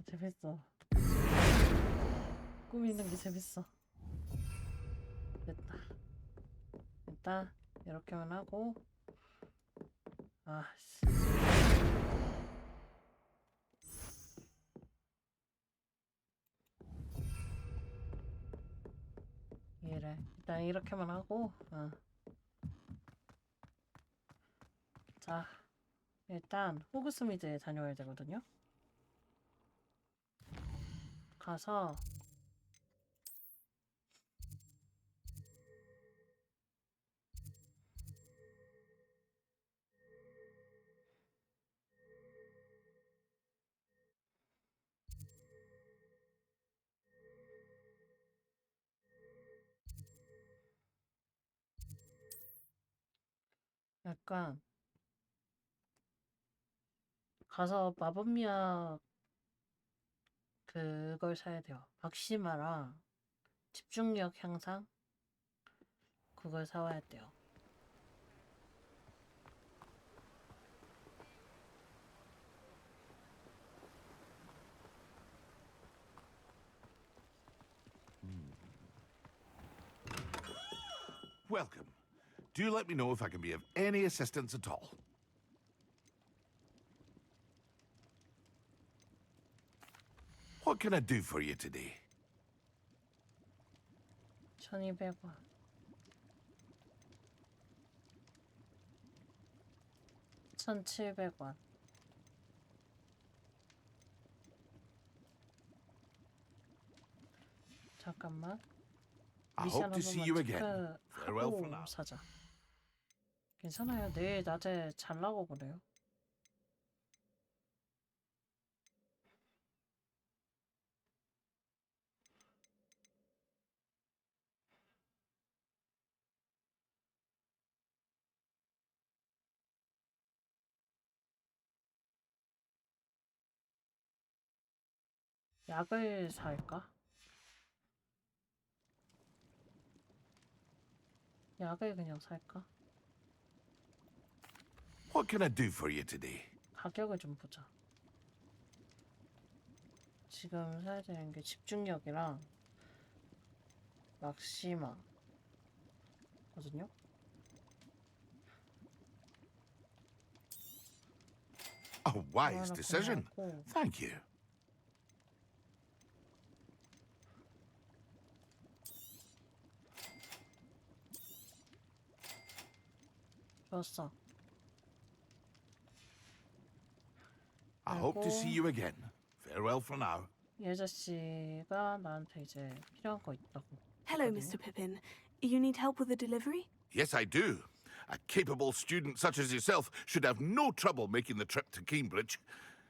[SPEAKER 3] 꾸미는 게 재밌어. 됐다. 이렇게만 하고. 아씨. 이래. 일단 이렇게만 하고. 자, 일단 호그스미드에 다녀와야 되거든요. 가서 약간 가서 마법약 그걸 사야 돼요. 막시마랑 집중력 향상 그걸 사와야 돼요.
[SPEAKER 12] Welcome. Do let me know if I can be of any assistance at all. What can I do for you today?
[SPEAKER 3] 1200원. $1,700원. 잠깐만.
[SPEAKER 12] I hope to see you again. Farewell for now.
[SPEAKER 3] 사자. 괜찮아요. 내일 낮에 잘라고 그래요. 약을 살까? 약을 그냥 살까?
[SPEAKER 12] What can I do for you today?
[SPEAKER 3] 가격을 좀 보자. 지금 사야 되는 게 집중력이랑 막시마 거든요.
[SPEAKER 12] A wise decision. Thank you.
[SPEAKER 3] 좋았어.
[SPEAKER 12] I hope to see you again. Farewell for now.
[SPEAKER 3] 이 아저씨가 나한테 이제 필요한 거 있다고.
[SPEAKER 2] Hello, Mr. Pippin. You need help with the delivery?
[SPEAKER 12] Yes, I do. A capable student such as yourself should have no trouble making the trip to Cambridge.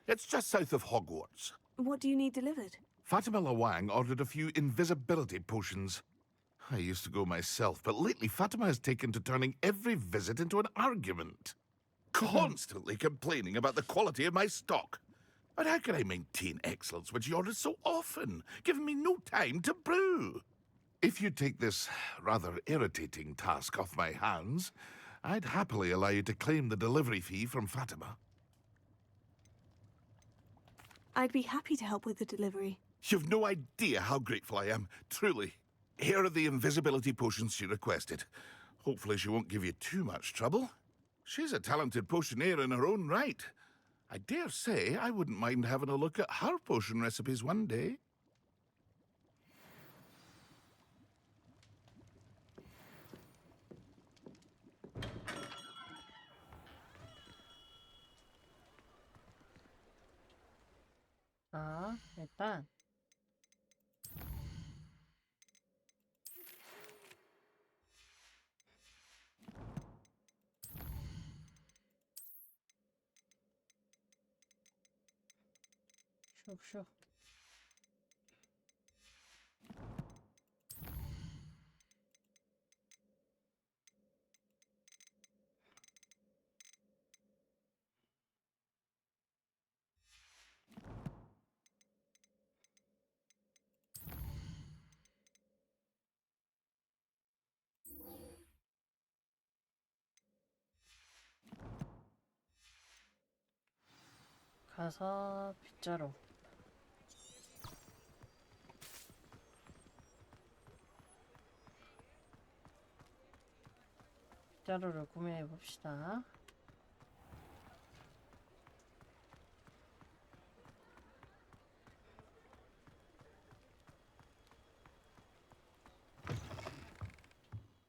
[SPEAKER 12] It's just south of Hogwarts.
[SPEAKER 2] What do you need delivered?
[SPEAKER 12] Fatima Lawang ordered a few invisibility potions. I used to go myself, but lately Fatima has taken to turning every visit into an argument. Constantly complaining about the quality of my stock. But how can I maintain excellence when she orders so often, giving me no time to brew? If you take this rather irritating task off my hands, I'd happily allow you to claim the delivery fee from Fatima.
[SPEAKER 2] I'd be happy to help with the delivery.
[SPEAKER 12] You've no idea how grateful I am, truly. Here are the invisibility potions she requested. Hopefully she won't give you too much trouble. She's a talented potioneer in her own right. I dare say I wouldn't mind having a look at her potion recipes one day.
[SPEAKER 3] 일단 슉슉 가서 빗자루 빗자루를 구매해 봅시다.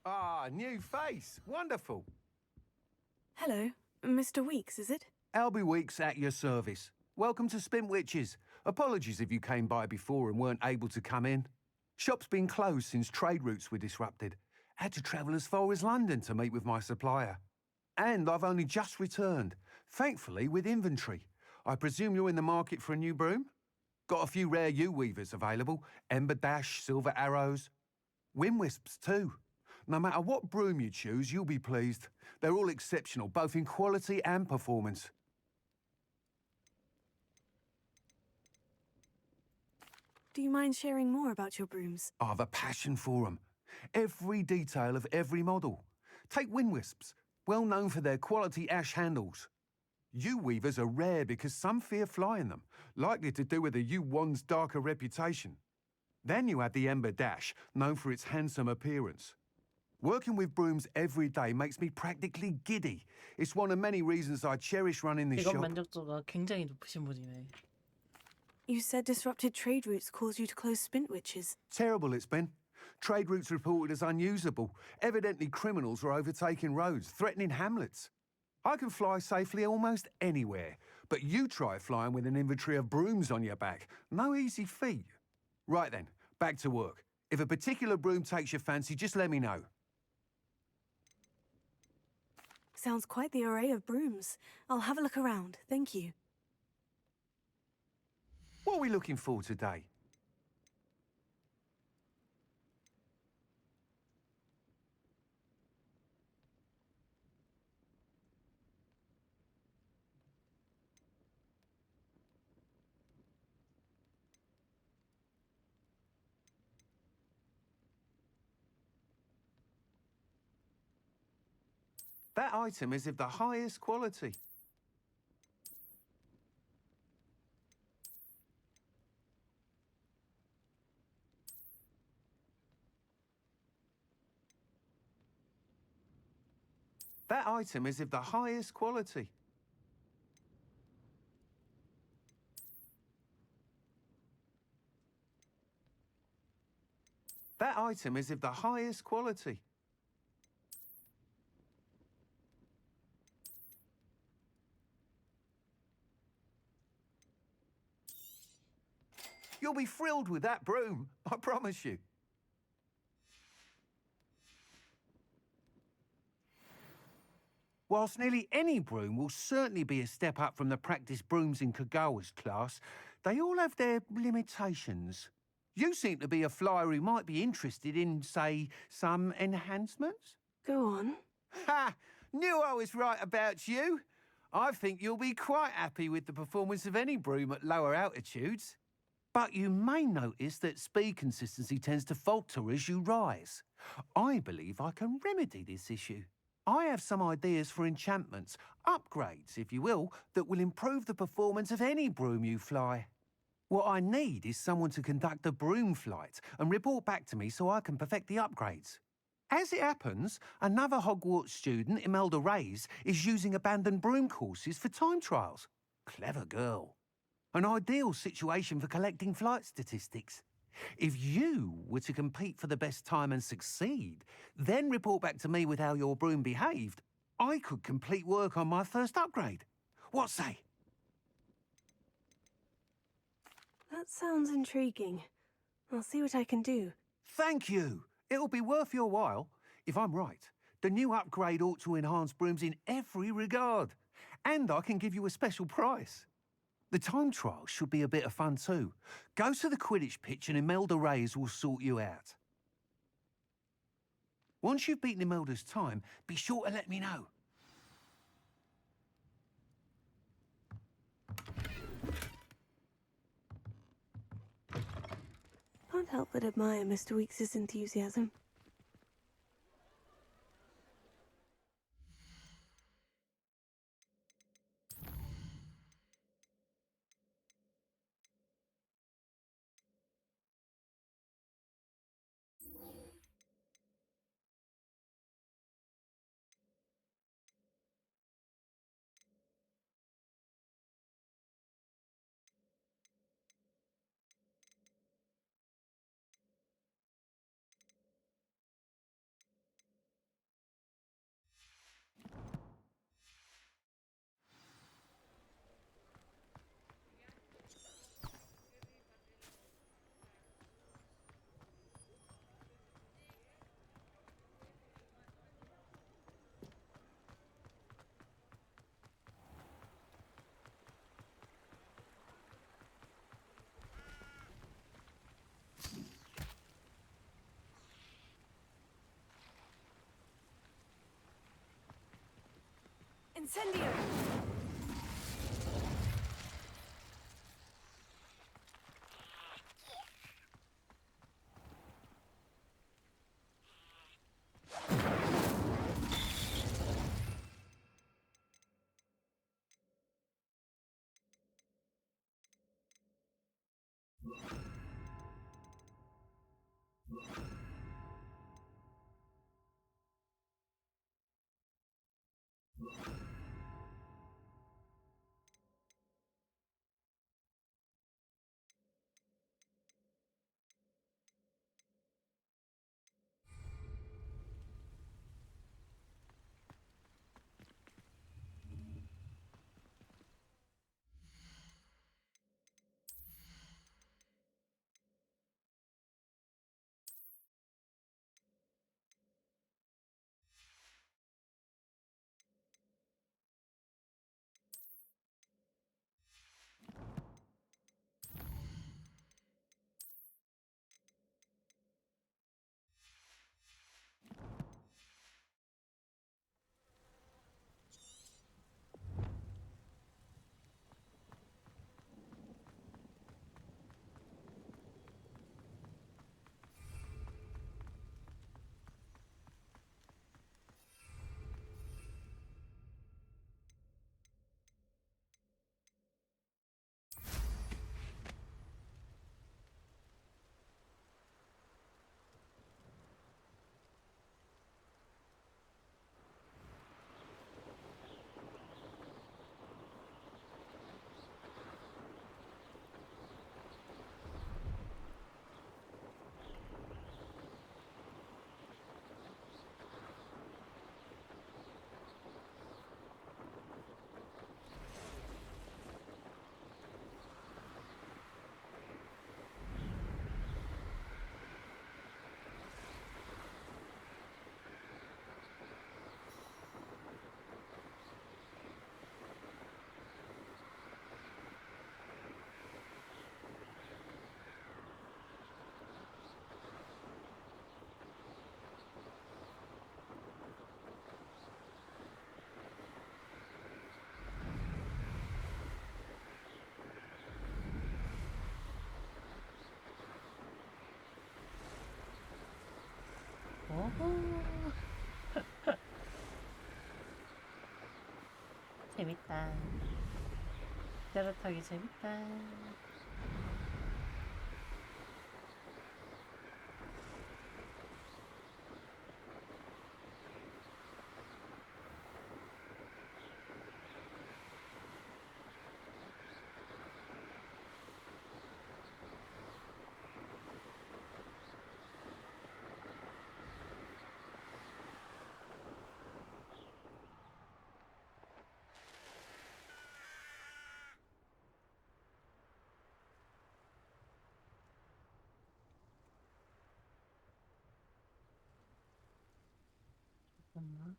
[SPEAKER 9] Ah, new face. Wonderful.
[SPEAKER 2] Hello, Mr. Weeks, is it?
[SPEAKER 9] Albie Weeks at your service. Welcome to Spintwitches. Apologies if you came by before and weren't able to come in. Shop's been closed since trade routes were disrupted. Had to travel as far as London to meet with my supplier. And I've only just returned, thankfully with inventory. I presume you're in the market for a new broom? Got a few rare U-weavers available. Ember Dash, Silver Arrows. Wind Wisps too. No matter what broom you choose, you'll be pleased. They're all exceptional, both in quality and performance.
[SPEAKER 2] Do you mind sharing more about your brooms?
[SPEAKER 9] I have a passion for them. Every detail of every model. Take Wind Wisps, well known for their quality ash handles. U-weavers are rare because some fear flying them, likely to do with the U-wand's darker reputation. Then you have the Ember Dash, known for its handsome appearance. Working with brooms every day makes me practically giddy. It's one of many reasons I cherish running this
[SPEAKER 3] 이건
[SPEAKER 9] shop.
[SPEAKER 3] 만족도가 굉장히 높으신 분이네.
[SPEAKER 2] You said disrupted trade routes caused you to close Spintwitches.
[SPEAKER 9] Terrible it's been. Trade routes reported as unusable. Evidently criminals were overtaking roads, threatening hamlets. I can fly safely almost anywhere, but you try flying with an inventory of brooms on your back. No easy feat. Right then, back to work. If a particular broom takes your fancy, just let me know.
[SPEAKER 2] Sounds quite the array of brooms. I'll have a look around, thank you.
[SPEAKER 9] What are we looking for today? That item is of the highest quality. That item is of the highest quality. That item is of the highest quality. You'll be thrilled with that broom, I promise you. Whilst nearly any broom will certainly be a step up from the practice brooms in Kagawa's class, they all have their limitations. You seem to be a flyer who might be interested in, say, some enhancements?
[SPEAKER 2] Go on.
[SPEAKER 9] Ha! Knew I was right about you. I think you'll be quite happy with the performance of any broom at lower altitudes. But you may notice that speed consistency tends to falter as you rise. I believe I can remedy this issue. I have some ideas for enchantments, upgrades, if you will, that will improve the performance of any broom you fly. What I need is someone to conduct a broom flight and report back to me so I can perfect the upgrades. As it happens, another Hogwarts student, Imelda Reyes, is using abandoned broom courses for time trials. Clever girl. An ideal situation for collecting flight statistics. If you were to compete for the best time and succeed, then report back to me with how your broom behaved, I could complete work on my first upgrade. What say?
[SPEAKER 2] That sounds intriguing. I'll see what I can do.
[SPEAKER 9] Thank you. It'll be worth your while. If I'm right, the new upgrade ought to enhance brooms in every regard. And I can give you a special price. The time trial should be a bit of fun too. Go to the Quidditch pitch and Imelda Reyes will sort you out. Once you've beaten Imelda's time, be sure to let me know.
[SPEAKER 2] Can't help but admire Mr. Weekes' enthusiasm.
[SPEAKER 21] Incendio!
[SPEAKER 3] 재밌다. 기다려 타기 재밌다. 잠깐만.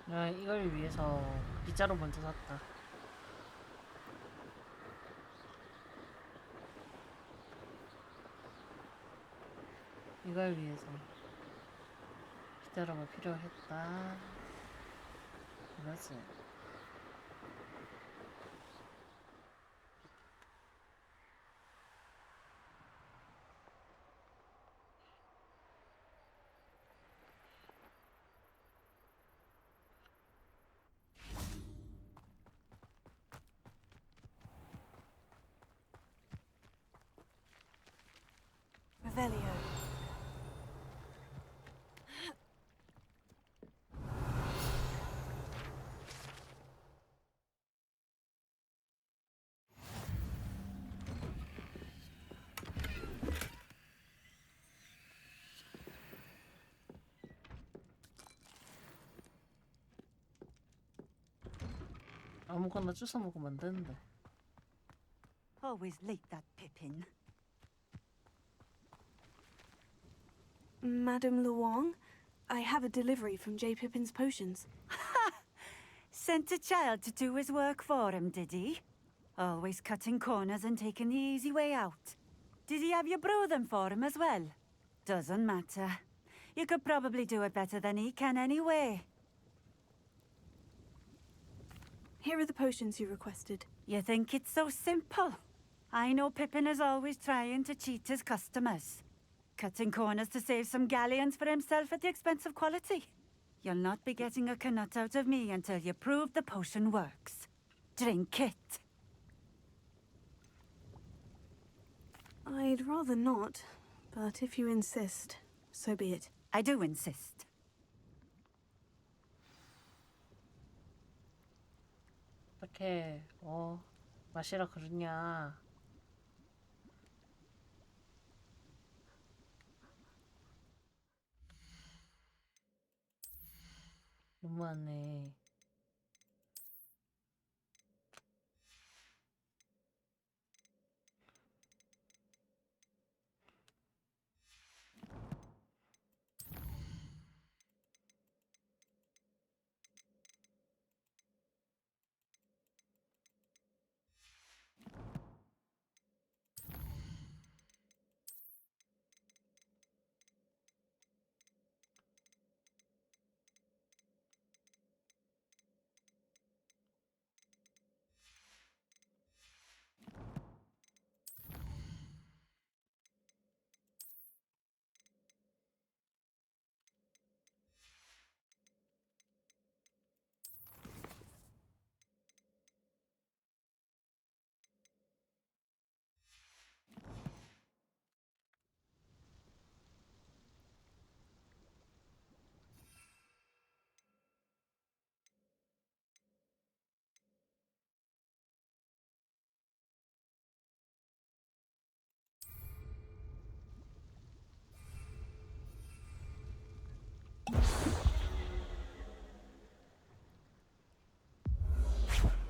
[SPEAKER 3] 나 이걸 위해서 빗자루 먼저 샀다. 이걸 위해서 빗자루가 필요했다. 이거지.
[SPEAKER 2] Revelio.
[SPEAKER 3] 아무거나 주워 먹으면 안 되는데.
[SPEAKER 6] Always late, that Pippin.
[SPEAKER 2] Madame Luong, I have a delivery from J. Pippin's Potions.
[SPEAKER 6] Sent a child to do his work for him, did he? Always cutting corners and taking the easy way out. Did he have you brew them for him as well? Doesn't matter. You could probably do it better than he can anyway.
[SPEAKER 2] Here are the potions you requested.
[SPEAKER 6] You think it's so simple? I know Pippin is always trying to cheat his customers. Cutting corners to save some galleons for himself at the expense of quality. You'll not be getting a canut out of me until you prove the potion works. Drink it.
[SPEAKER 2] I'd rather not, but if you insist, so be it.
[SPEAKER 6] I do insist.
[SPEAKER 3] 어떻게 마시라 그러냐? 너무하네.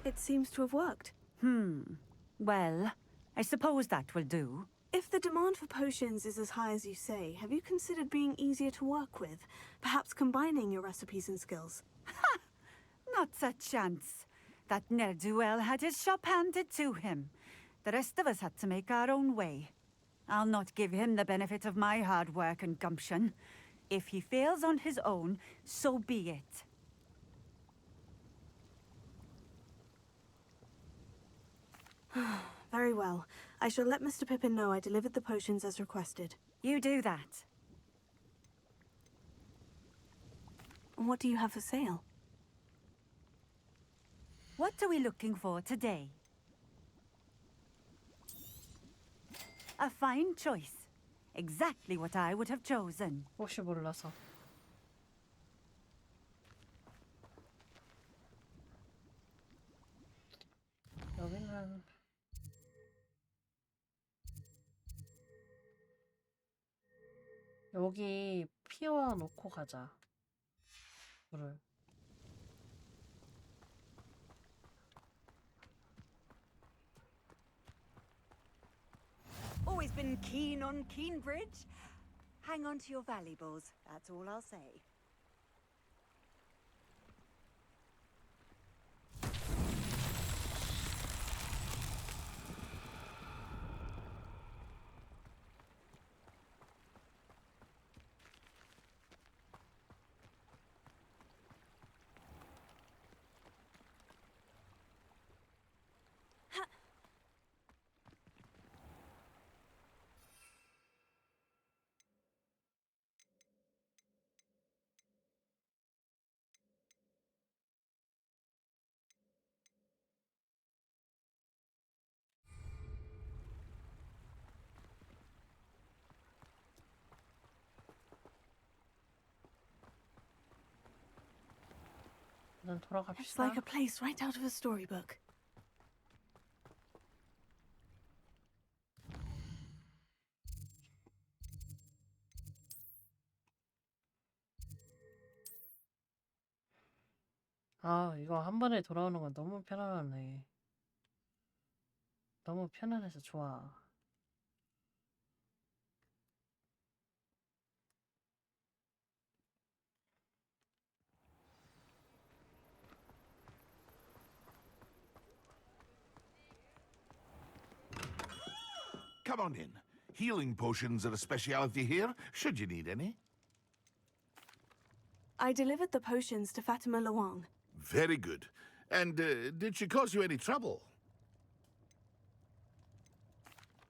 [SPEAKER 2] It seems to have worked.
[SPEAKER 6] Well, I suppose that will do.
[SPEAKER 2] If the demand for potions is as high as you say, have you considered being easier to work with? Perhaps combining your recipes and skills?
[SPEAKER 6] Ha! Not a chance. That ne'er-do-well had his shop handed to him. The rest of us had to make our own way. I'll not give him the benefit of my hard work and gumption. If he fails on his own, so be it.
[SPEAKER 2] Very well. I shall let Mr. Pippin know I delivered the potions as requested.
[SPEAKER 6] You do that.
[SPEAKER 2] What do you have for sale?
[SPEAKER 6] What are we looking for today? A fine choice. Exactly what I would have chosen.
[SPEAKER 3] 혹시 몰라서. 여기는 여기 피워 놓고 가자. 불을.
[SPEAKER 6] Always been keen on Keenbridge. Hang on to your valuables, that's all I'll say.
[SPEAKER 2] It's like a place right out of a storybook.
[SPEAKER 3] 아, 이거 한 번에 돌아오는 건 너무 편안하네. 너무 편안해서 좋아.
[SPEAKER 12] Come on in. Healing potions are a speciality here, should you need any.
[SPEAKER 2] I delivered the potions to Fatima Luang.
[SPEAKER 12] Very good. And did she cause you any trouble?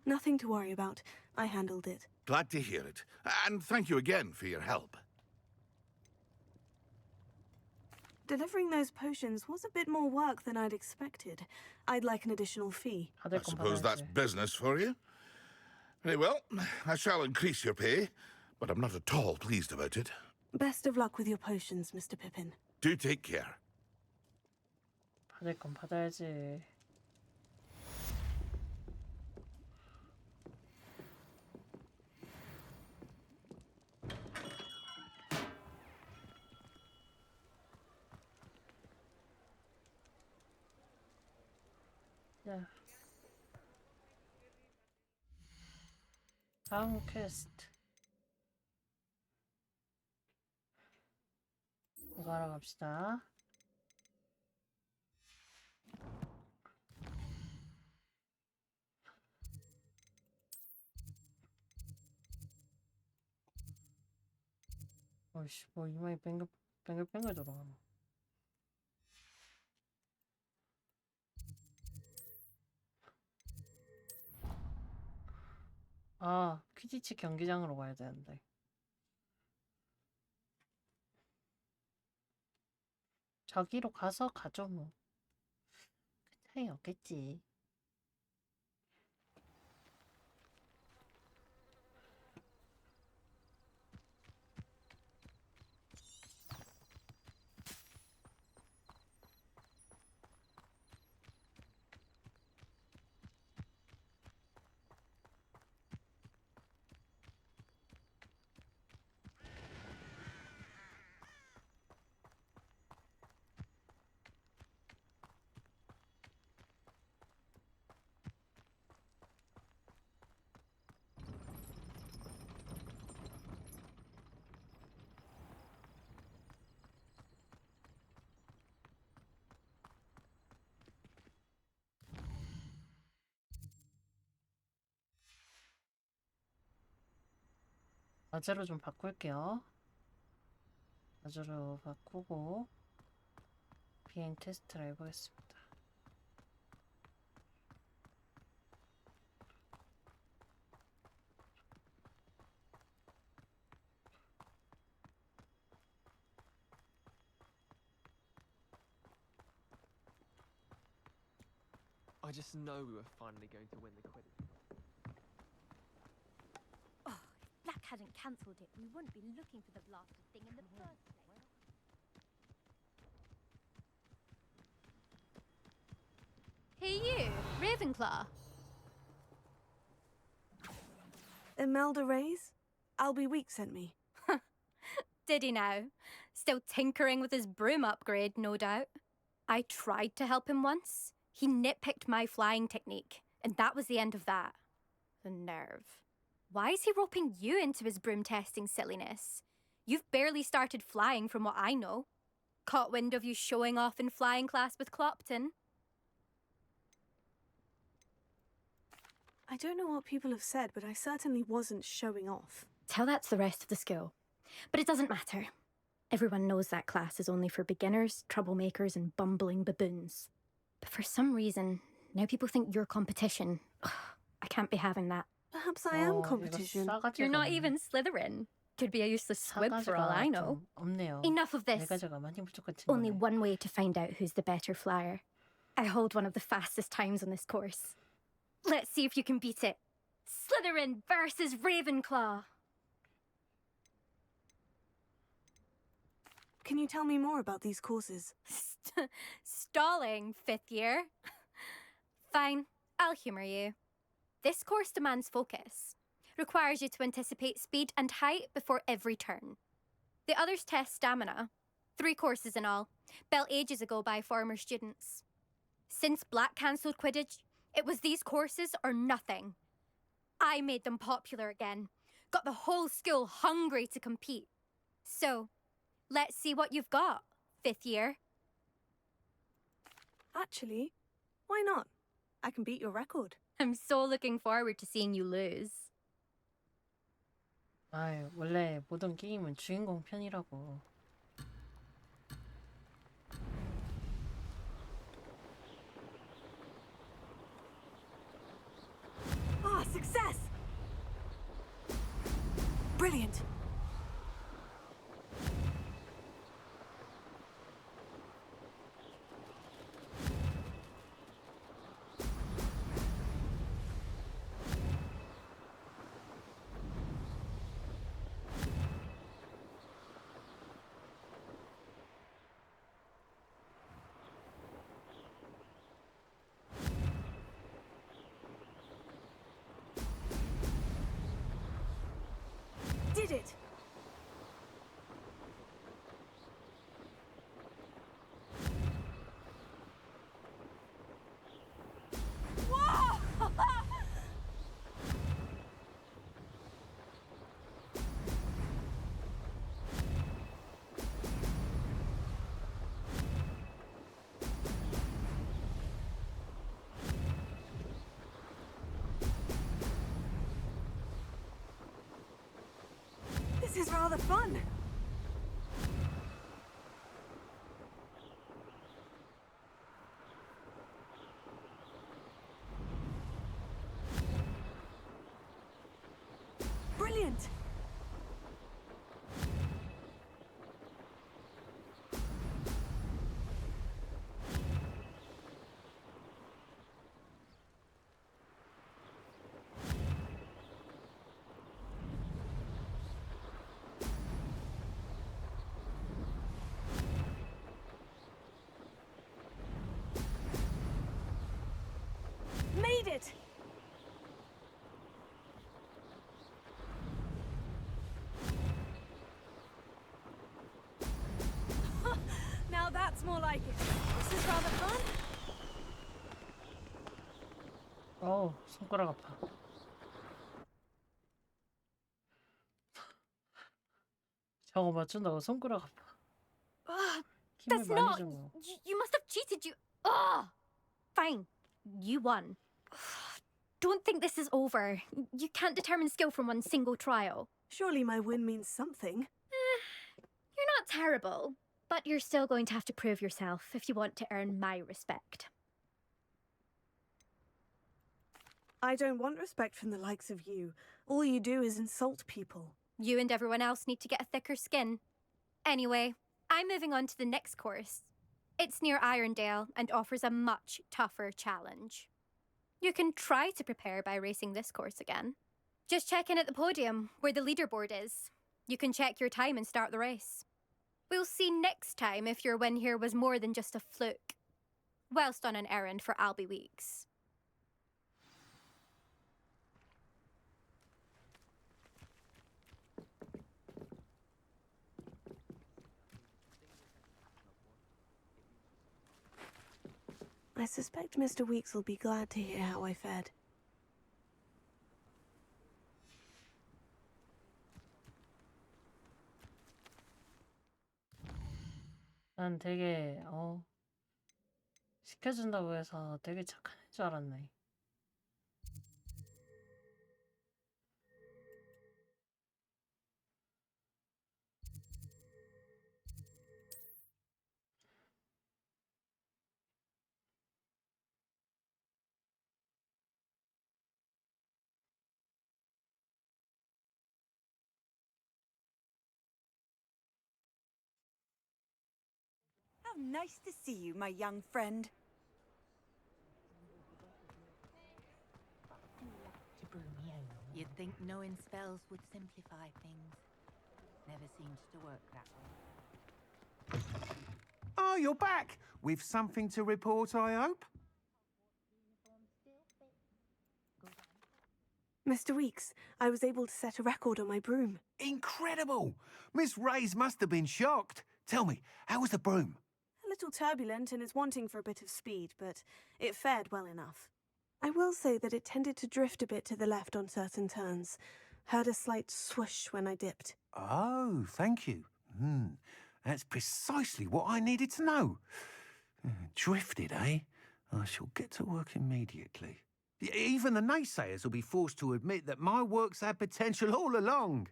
[SPEAKER 2] Nothing to worry about. I handled it.
[SPEAKER 12] Glad to hear it. And thank you again for your help.
[SPEAKER 2] Delivering those potions was a bit more work than I'd expected. I'd like an additional fee.
[SPEAKER 12] I suppose that's business for you. Very well, I shall increase your pay, but I'm not at all pleased about it.
[SPEAKER 2] Best of luck with your potions, Mr. Pippin.
[SPEAKER 12] Do take care.
[SPEAKER 3] 받을 건 받아야지. 야. 다음 퀘스트. 이거 하러 갑시다. 어이씨, 뭐 이마에 뱅글뱅글 돌아가노. 아, 퀴디치 경기장으로 가야 되는데. 저기로 가서 가죠 뭐. 큰 차이 없겠지. 과제로 좀 바꿀게요. 과제로 바꾸고 비행 테스트를 해보겠습니다.
[SPEAKER 5] I just know we were finally going to win the Quidditch.
[SPEAKER 13] Oh, if Black hadn't cancelled it, we wouldn't be looking for the blasted thing in the first place.
[SPEAKER 22] Hey you, Ravenclaw.
[SPEAKER 2] Imelda Reyes? Albie Week sent me.
[SPEAKER 22] Did he now? Still tinkering with his broom upgrade, no doubt. I tried to help him once. He nitpicked my flying technique, and that was the end of that. The nerve. Why is he roping you into his broom testing silliness? You've barely started flying from what I know. Caught wind of you showing off in flying class with Clopton.
[SPEAKER 2] I don't know what people have said, but I certainly wasn't showing off.
[SPEAKER 22] Tell that to the rest of the school. But it doesn't matter. Everyone knows that class is only for beginners, troublemakers, and bumbling baboons. But for some reason, now people think you're competition. Ugh, I can't be having that.
[SPEAKER 2] Perhaps I am competition.
[SPEAKER 22] You're not even Slytherin. Could be a useless squib for all I know. Enough of this. Only one way to find out who's the better flyer. I hold one of the fastest times on this course. Let's see if you can beat it. Slytherin versus Ravenclaw.
[SPEAKER 2] Can you tell me more about these courses?
[SPEAKER 22] Stalling, 5th year. Fine, I'll humour you. This course demands focus. Requires you to anticipate speed and height before every turn. The others test stamina. 3 courses in all, built ages ago by former students. Since Black cancelled Quidditch, it was these courses or nothing. I made them popular again. Got the whole school hungry to compete. So, let's see what you've got, 5th year.
[SPEAKER 2] Actually, why not? I can beat your record.
[SPEAKER 22] I'm so looking forward to seeing you lose.
[SPEAKER 3] 아이, 원래 모든 게임은 주인공 편이라고.
[SPEAKER 2] Ah, success! Brilliant. Did it! Whoa! This is rather fun. Brilliant. Made it! Now that's more like it. This is rather fun.
[SPEAKER 3] 어우, 손가락 아파. 저거 맞춘다고 손가락 아파. 힘을
[SPEAKER 22] That's
[SPEAKER 3] 많이
[SPEAKER 22] not...
[SPEAKER 3] 준 거.
[SPEAKER 22] You must have cheated, you... Fine. You won. Don't think this is over. You can't determine skill from one single trial.
[SPEAKER 2] Surely my win means something.
[SPEAKER 22] You're not terrible, but you're still going to have to prove yourself if you want to earn my respect.
[SPEAKER 2] I don't want respect from the likes of you. All you do is insult people.
[SPEAKER 22] You and everyone else need to get a thicker skin. Anyway, I'm moving on to the next course. It's near Irondale and offers a much tougher challenge. You can try to prepare by racing this course again. Just check in at the podium, where the leaderboard is. You can check your time and start the race. We'll see next time if your win here was more than just a fluke, whilst on an errand for Albie Weeks.
[SPEAKER 2] I suspect Mr. Weeks will be glad to hear how I fared.
[SPEAKER 3] 난 되게 시켜준다고 해서 되게 착한 애인 줄 알았네.
[SPEAKER 7] How nice to see you, my young friend.
[SPEAKER 8] You'd think knowing spells would simplify things. Never seems to work that way.
[SPEAKER 9] Oh, you're back! With something to report, I hope?
[SPEAKER 2] Mr. Weeks, I was able to set a record on my broom.
[SPEAKER 9] Incredible! Miss Ray's must have been shocked. Tell me, how was the broom?
[SPEAKER 2] A little turbulent and is wanting for a bit of speed, but it fared well enough. I will say that it tended to drift a bit to the left on certain turns. Heard a slight swoosh when I dipped.
[SPEAKER 9] Oh, thank you. That's precisely what I needed to know. Drifted, eh? I shall get to work immediately. Even the naysayers will be forced to admit that my work's had potential all along.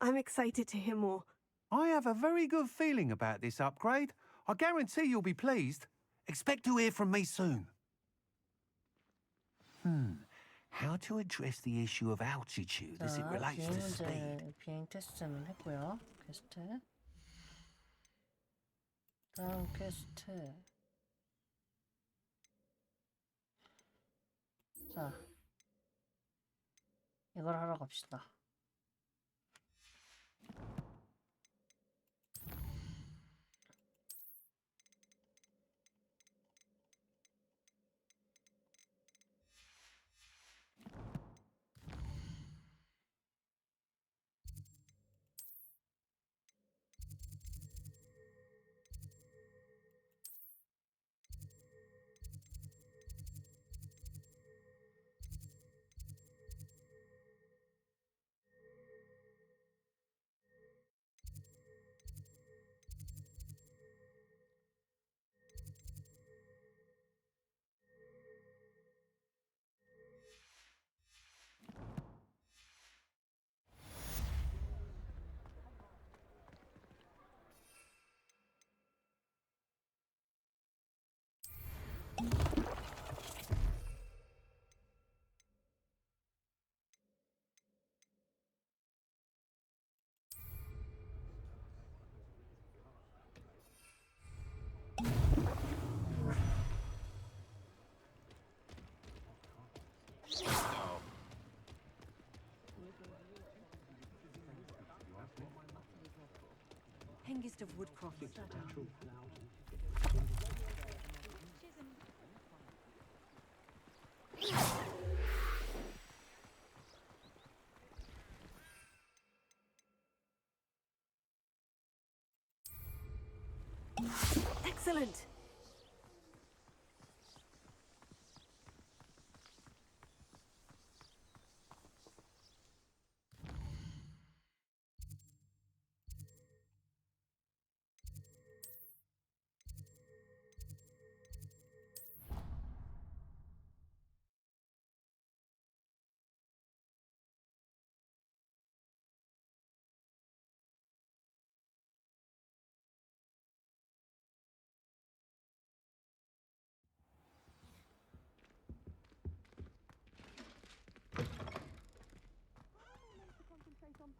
[SPEAKER 2] I'm excited to hear more.
[SPEAKER 9] I have a very good feeling about this upgrade. I guarantee you'll be pleased. Expect to hear from me soon. How to address the issue of altitude as it relates to speed.
[SPEAKER 3] 비행 테스트는 했고요. 퀘스트. 다음 퀘스트. 자, 이걸 하러 갑시다.
[SPEAKER 7] Hengist of Woodcroft.
[SPEAKER 2] Excellent!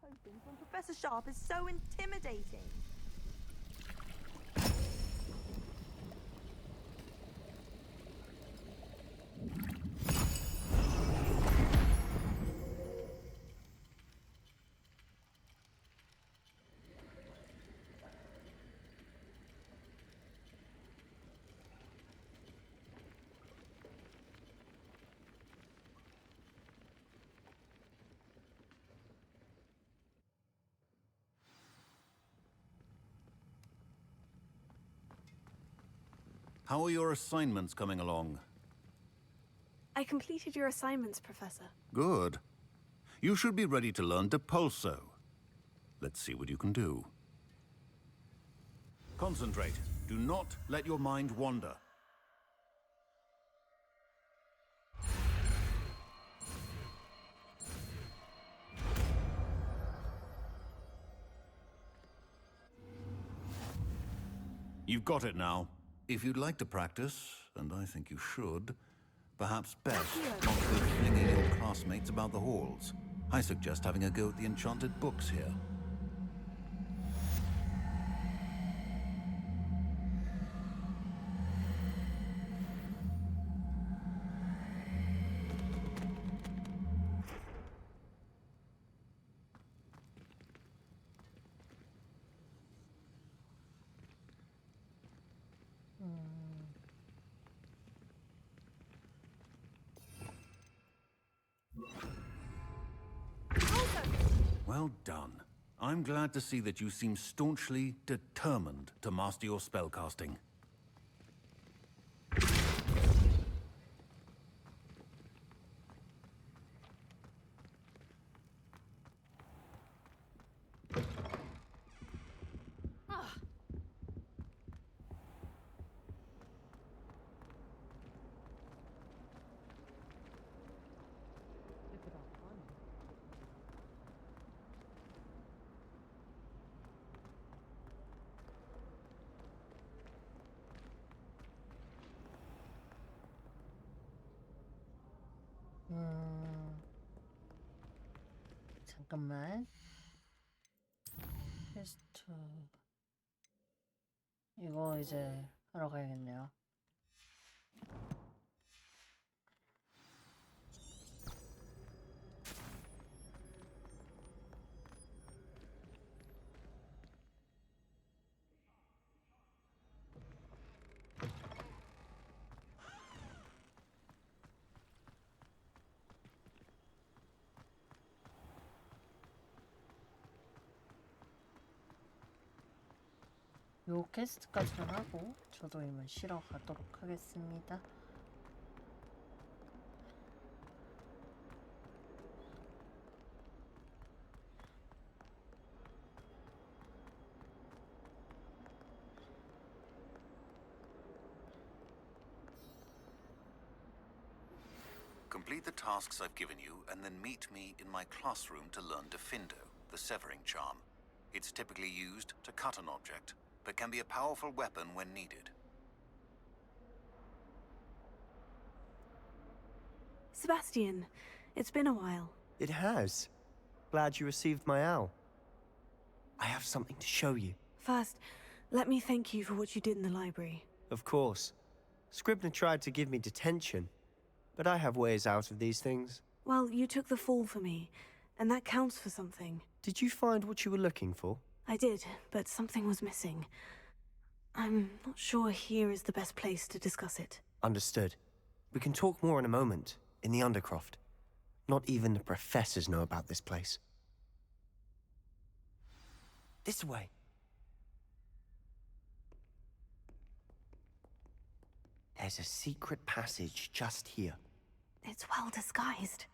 [SPEAKER 7] opens when Professor Sharp is so intimidating.
[SPEAKER 15] How are your assignments coming along?
[SPEAKER 2] I completed your assignments, Professor.
[SPEAKER 15] Good. You should be ready to learn Depulso. Let's see what you can do. Concentrate. Do not let your mind wander. You've got it now. If you'd like to practice, and I think you should, perhaps best not to go flinging your classmates about the halls. I suggest having a go at the enchanted books here. Well done. I'm glad to see that you seem staunchly determined to master your spellcasting.
[SPEAKER 3] 잠깐만. 퀘스트 이거 이제 하러 가야겠네요. 요 퀘스트까지만 하고 저도 이만 쉬러 가도록 하겠습니다.
[SPEAKER 15] Complete the tasks I've given you, and then meet me in my classroom to learn Defindo, the severing charm. It's typically used to cut an object, but can be a powerful weapon when needed.
[SPEAKER 2] Sebastian, it's been a while.
[SPEAKER 4] It has. Glad you received my owl. I have something to show you.
[SPEAKER 2] First, let me thank you for what you did in the library.
[SPEAKER 4] Of course. Scribner tried to give me detention, but I have ways out of these things.
[SPEAKER 2] Well, you took the fall for me, and that counts for something.
[SPEAKER 4] Did you find what you were looking for?
[SPEAKER 2] I did, but something was missing. I'm not sure here is the best place to discuss it.
[SPEAKER 4] Understood. We can talk more in a moment, in the Undercroft. Not even the professors know about this place. This way. There's a secret passage just here.
[SPEAKER 2] It's well disguised.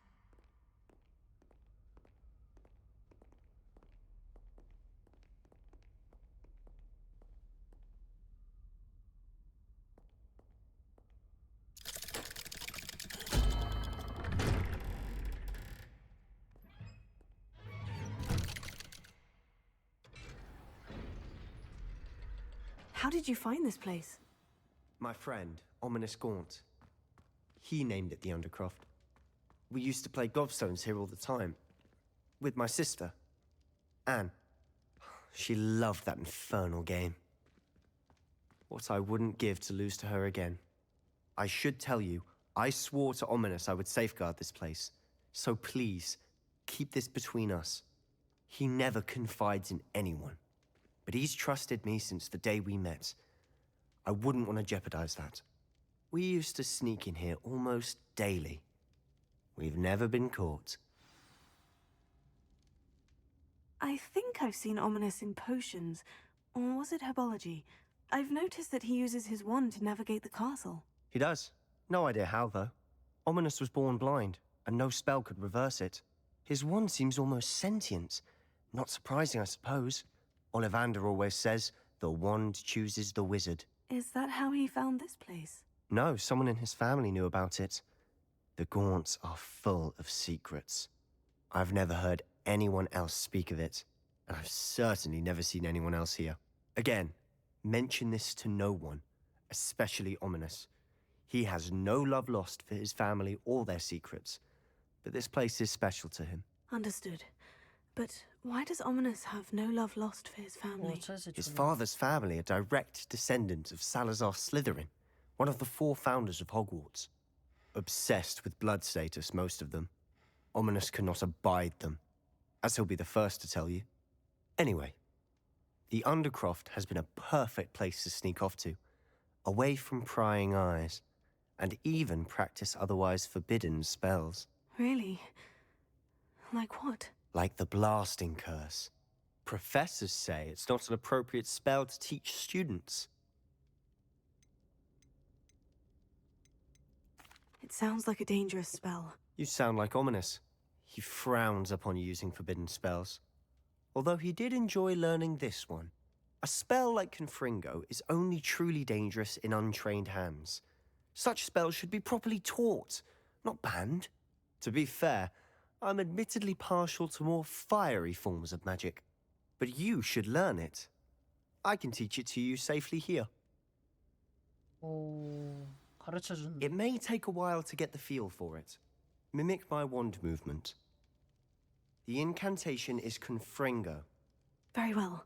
[SPEAKER 2] How did you find this place?
[SPEAKER 4] My friend, Ominous Gaunt. He named it the Undercroft. We used to play gobstones here all the time. With my sister. Anne. She loved that infernal game. What I wouldn't give to lose to her again. I should tell you, I swore to Ominous I would safeguard this place. So please, keep this between us. He never confides in anyone. But he's trusted me since the day we met. I wouldn't want to jeopardize that. We used to sneak in here almost daily. We've never been caught.
[SPEAKER 2] I think I've seen Ominous in potions. Or was it herbology? I've noticed that he uses his wand to navigate the castle.
[SPEAKER 4] He does. No idea how, though. Ominous was born blind, and no spell could reverse it. His wand seems almost sentient. Not surprising, I suppose. Ollivander always says, the wand chooses the wizard.
[SPEAKER 2] Is that how he found this place?
[SPEAKER 4] No, someone in his family knew about it. The Gaunts are full of secrets. I've never heard anyone else speak of it, and I've certainly never seen anyone else here. Again, mention this to no one, especially Ominous. He has no love lost for his family or their secrets, but this place is special to him.
[SPEAKER 2] Understood. But why does Ominous have no love lost for his family?
[SPEAKER 4] His father's family are direct descendants of Salazar Slytherin, one of the 4 founders of Hogwarts. Obsessed with blood status, most of them. Ominous cannot abide them, as he'll be the first to tell you. Anyway, the Undercroft has been a perfect place to sneak off to, away from prying eyes, and even practice otherwise forbidden spells.
[SPEAKER 2] Really? Like what?
[SPEAKER 4] Like the blasting curse. Professors say it's not an appropriate spell to teach students.
[SPEAKER 2] It sounds like a dangerous spell.
[SPEAKER 4] You sound like Ominous. He frowns upon using forbidden spells. Although he did enjoy learning this one. A spell like Confringo is only truly dangerous in untrained hands. Such spells should be properly taught, not banned. To be fair, I'm admittedly partial to more fiery forms of magic. But you should learn it. I can teach it to you safely here. It may take a while to get the feel for it. Mimic my wand movement. The incantation is Confringo.
[SPEAKER 2] Very well.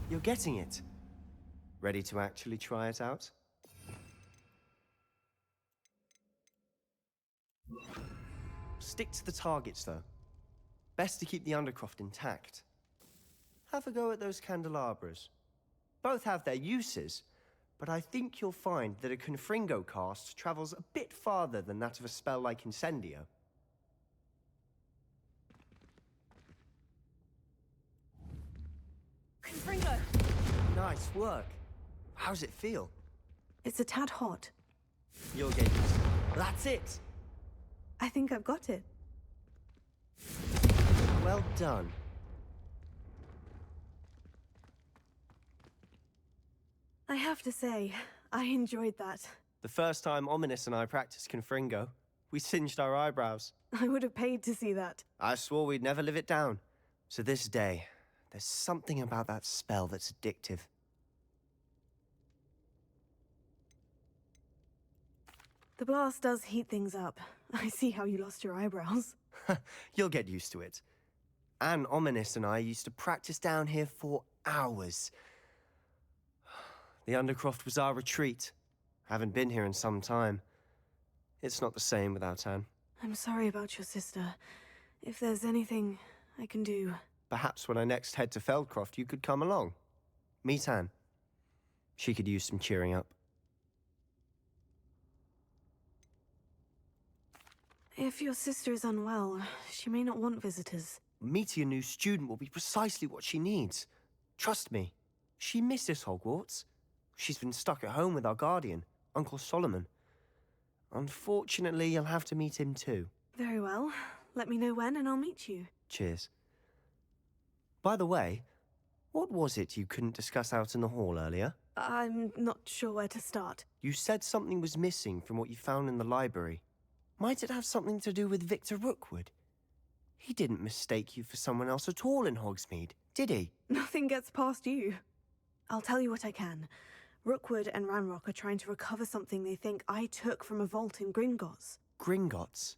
[SPEAKER 4] You're getting it. Ready to actually try it out? Stick to the targets, though. Best to keep the Undercroft intact. Have a go at those candelabras. Both have their uses, but I think you'll find that a Confringo cast travels a bit farther than that of a spell like Incendio.
[SPEAKER 2] Confringo!
[SPEAKER 4] Nice work. How's it feel?
[SPEAKER 2] It's a tad hot.
[SPEAKER 4] You'll get used to it. That's it!
[SPEAKER 2] I think I've got it.
[SPEAKER 4] Well done.
[SPEAKER 2] I have to say, I enjoyed that.
[SPEAKER 4] The first time Ominous and I practiced Confringo, we singed our eyebrows.
[SPEAKER 2] I would have paid to see that.
[SPEAKER 4] I swore we'd never live it down. To this day, there's something about that spell that's addictive.
[SPEAKER 2] The blast does heat things up. I see how you lost your eyebrows.
[SPEAKER 4] You'll get used to it. Anne, Ominous and I used to practice down here for hours. The Undercroft was our retreat. Haven't been here in some time. It's not the same without Anne.
[SPEAKER 2] I'm sorry about your sister. If there's anything I can do...
[SPEAKER 4] Perhaps when I next head to Feldcroft, you could come along. Meet Anne. She could use some cheering up.
[SPEAKER 2] If your sister is unwell, she may not want visitors.
[SPEAKER 4] Meeting a new student will be precisely what she needs. Trust me, she misses Hogwarts. She's been stuck at home with our guardian, Uncle Solomon. Unfortunately, you'll have to meet him too.
[SPEAKER 2] Very well. Let me know when and I'll meet you.
[SPEAKER 4] Cheers. By the way, what was it you couldn't discuss out in the hall earlier?
[SPEAKER 2] I'm not sure where to start.
[SPEAKER 4] You said something was missing from what you found in the library. Might it have something to do with Victor Rookwood? He didn't mistake you for someone else at all in Hogsmeade, did he?
[SPEAKER 2] Nothing gets past you. I'll tell you what I can. Rookwood and Ranrock are trying to recover something they think I took from a vault in Gringotts.
[SPEAKER 4] Gringotts?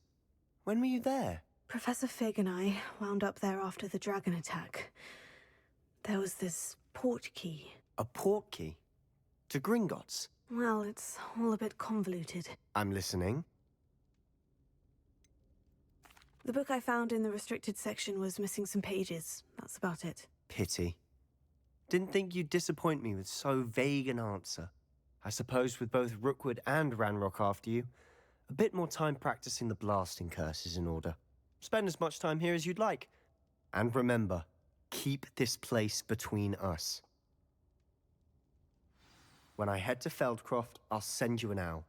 [SPEAKER 4] When were you there?
[SPEAKER 2] Professor Fig and I wound up there after the dragon attack. There was this port key.
[SPEAKER 4] A port key? To Gringotts?
[SPEAKER 2] Well, it's all a bit convoluted.
[SPEAKER 4] I'm listening.
[SPEAKER 2] The book I found in the restricted section was missing some pages. That's about it.
[SPEAKER 4] Pity. Didn't think you'd disappoint me with so vague an answer. I suppose with both Rookwood and Ranrock after you, a bit more time practicing the blasting curse is in order. Spend as much time here as you'd like. And remember, keep this place between us. When I head to Feldcroft, I'll send you an owl.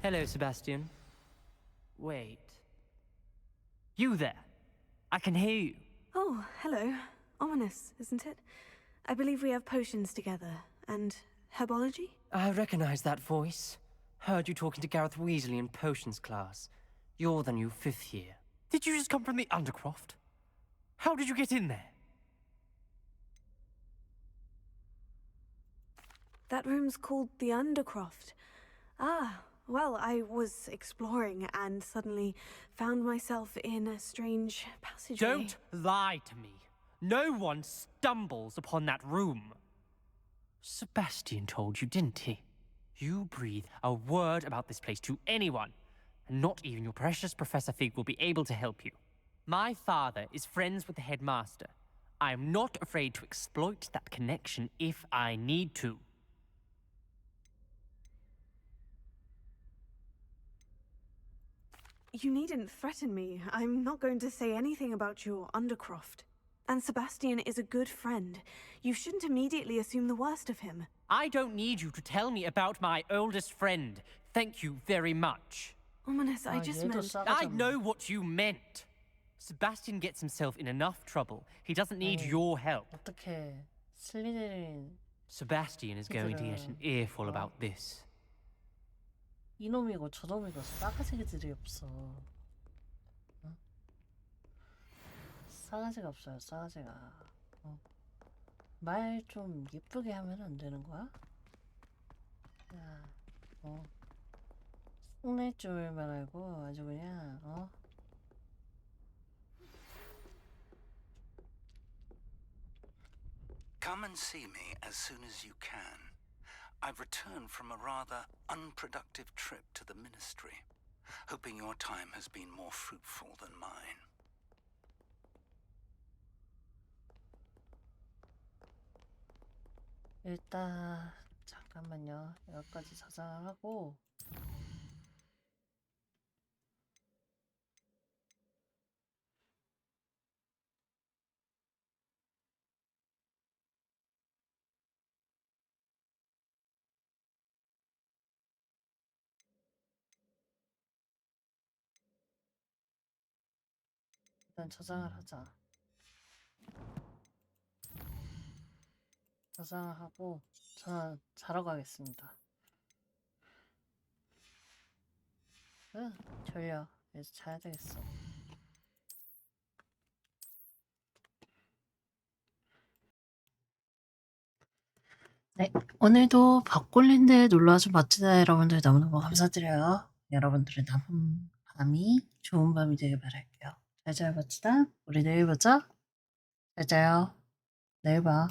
[SPEAKER 14] Hello, Sebastian. Wait. You there? I can hear you.
[SPEAKER 2] Oh, hello. Ominous, isn't it? I believe we have potions together. And herbology?
[SPEAKER 14] I recognize that voice. Heard you talking to Gareth Weasley in potions class. You're the new 5th year. Did you just come from the Undercroft? How did you get in there?
[SPEAKER 2] That room's called the Undercroft. Ah, well, I was exploring and suddenly found myself in a strange passageway.
[SPEAKER 14] Don't lie to me. No one stumbles upon that room. Sebastian told you, didn't he? You breathe a word about this place to anyone, and not even your precious Professor Fig will be able to help you. My father is friends with the headmaster. I am not afraid to exploit that connection if I need to.
[SPEAKER 2] You needn't threaten me. I'm not going to say anything about your Undercroft. And Sebastian is a good friend. You shouldn't immediately assume the worst of him.
[SPEAKER 14] I don't need you to tell me about my oldest friend. Thank you very much.
[SPEAKER 2] Ominous, I just meant...
[SPEAKER 14] I know what you meant. Sebastian gets himself in enough trouble. He doesn't need your help.
[SPEAKER 3] 어떡해. 슬리데린.
[SPEAKER 14] Sebastian is going to get an earful about this.
[SPEAKER 3] 이놈이고 저놈이고 싸가지들이 없어. 어? 싸가지가 없어요, 싸가지가. 말 좀 예쁘게 하면 안 되는 거야? 야, 흉내 줄만 알고 아주 그냥,
[SPEAKER 16] Come and see me as soon as you can. I've returned from a rather unproductive trip to the Ministry, hoping your time has been more fruitful than mine.
[SPEAKER 3] 일단 잠깐만요. 여기까지 저장을 하고 일단 저장을 하자. 저장을 하고 저는 자러 가겠습니다. 졸려. 이제 자야 되겠어. 네, 오늘도 벚꽃랜드에 놀러와준 버찌단에 여러분들 너무너무 감사드려요. 여러분들의 남은 밤이 좋은 밤이 되길 바랄게요. 잘 자요, 버찌단. 우리 내일 보자. 잘 자요. 내일 봐.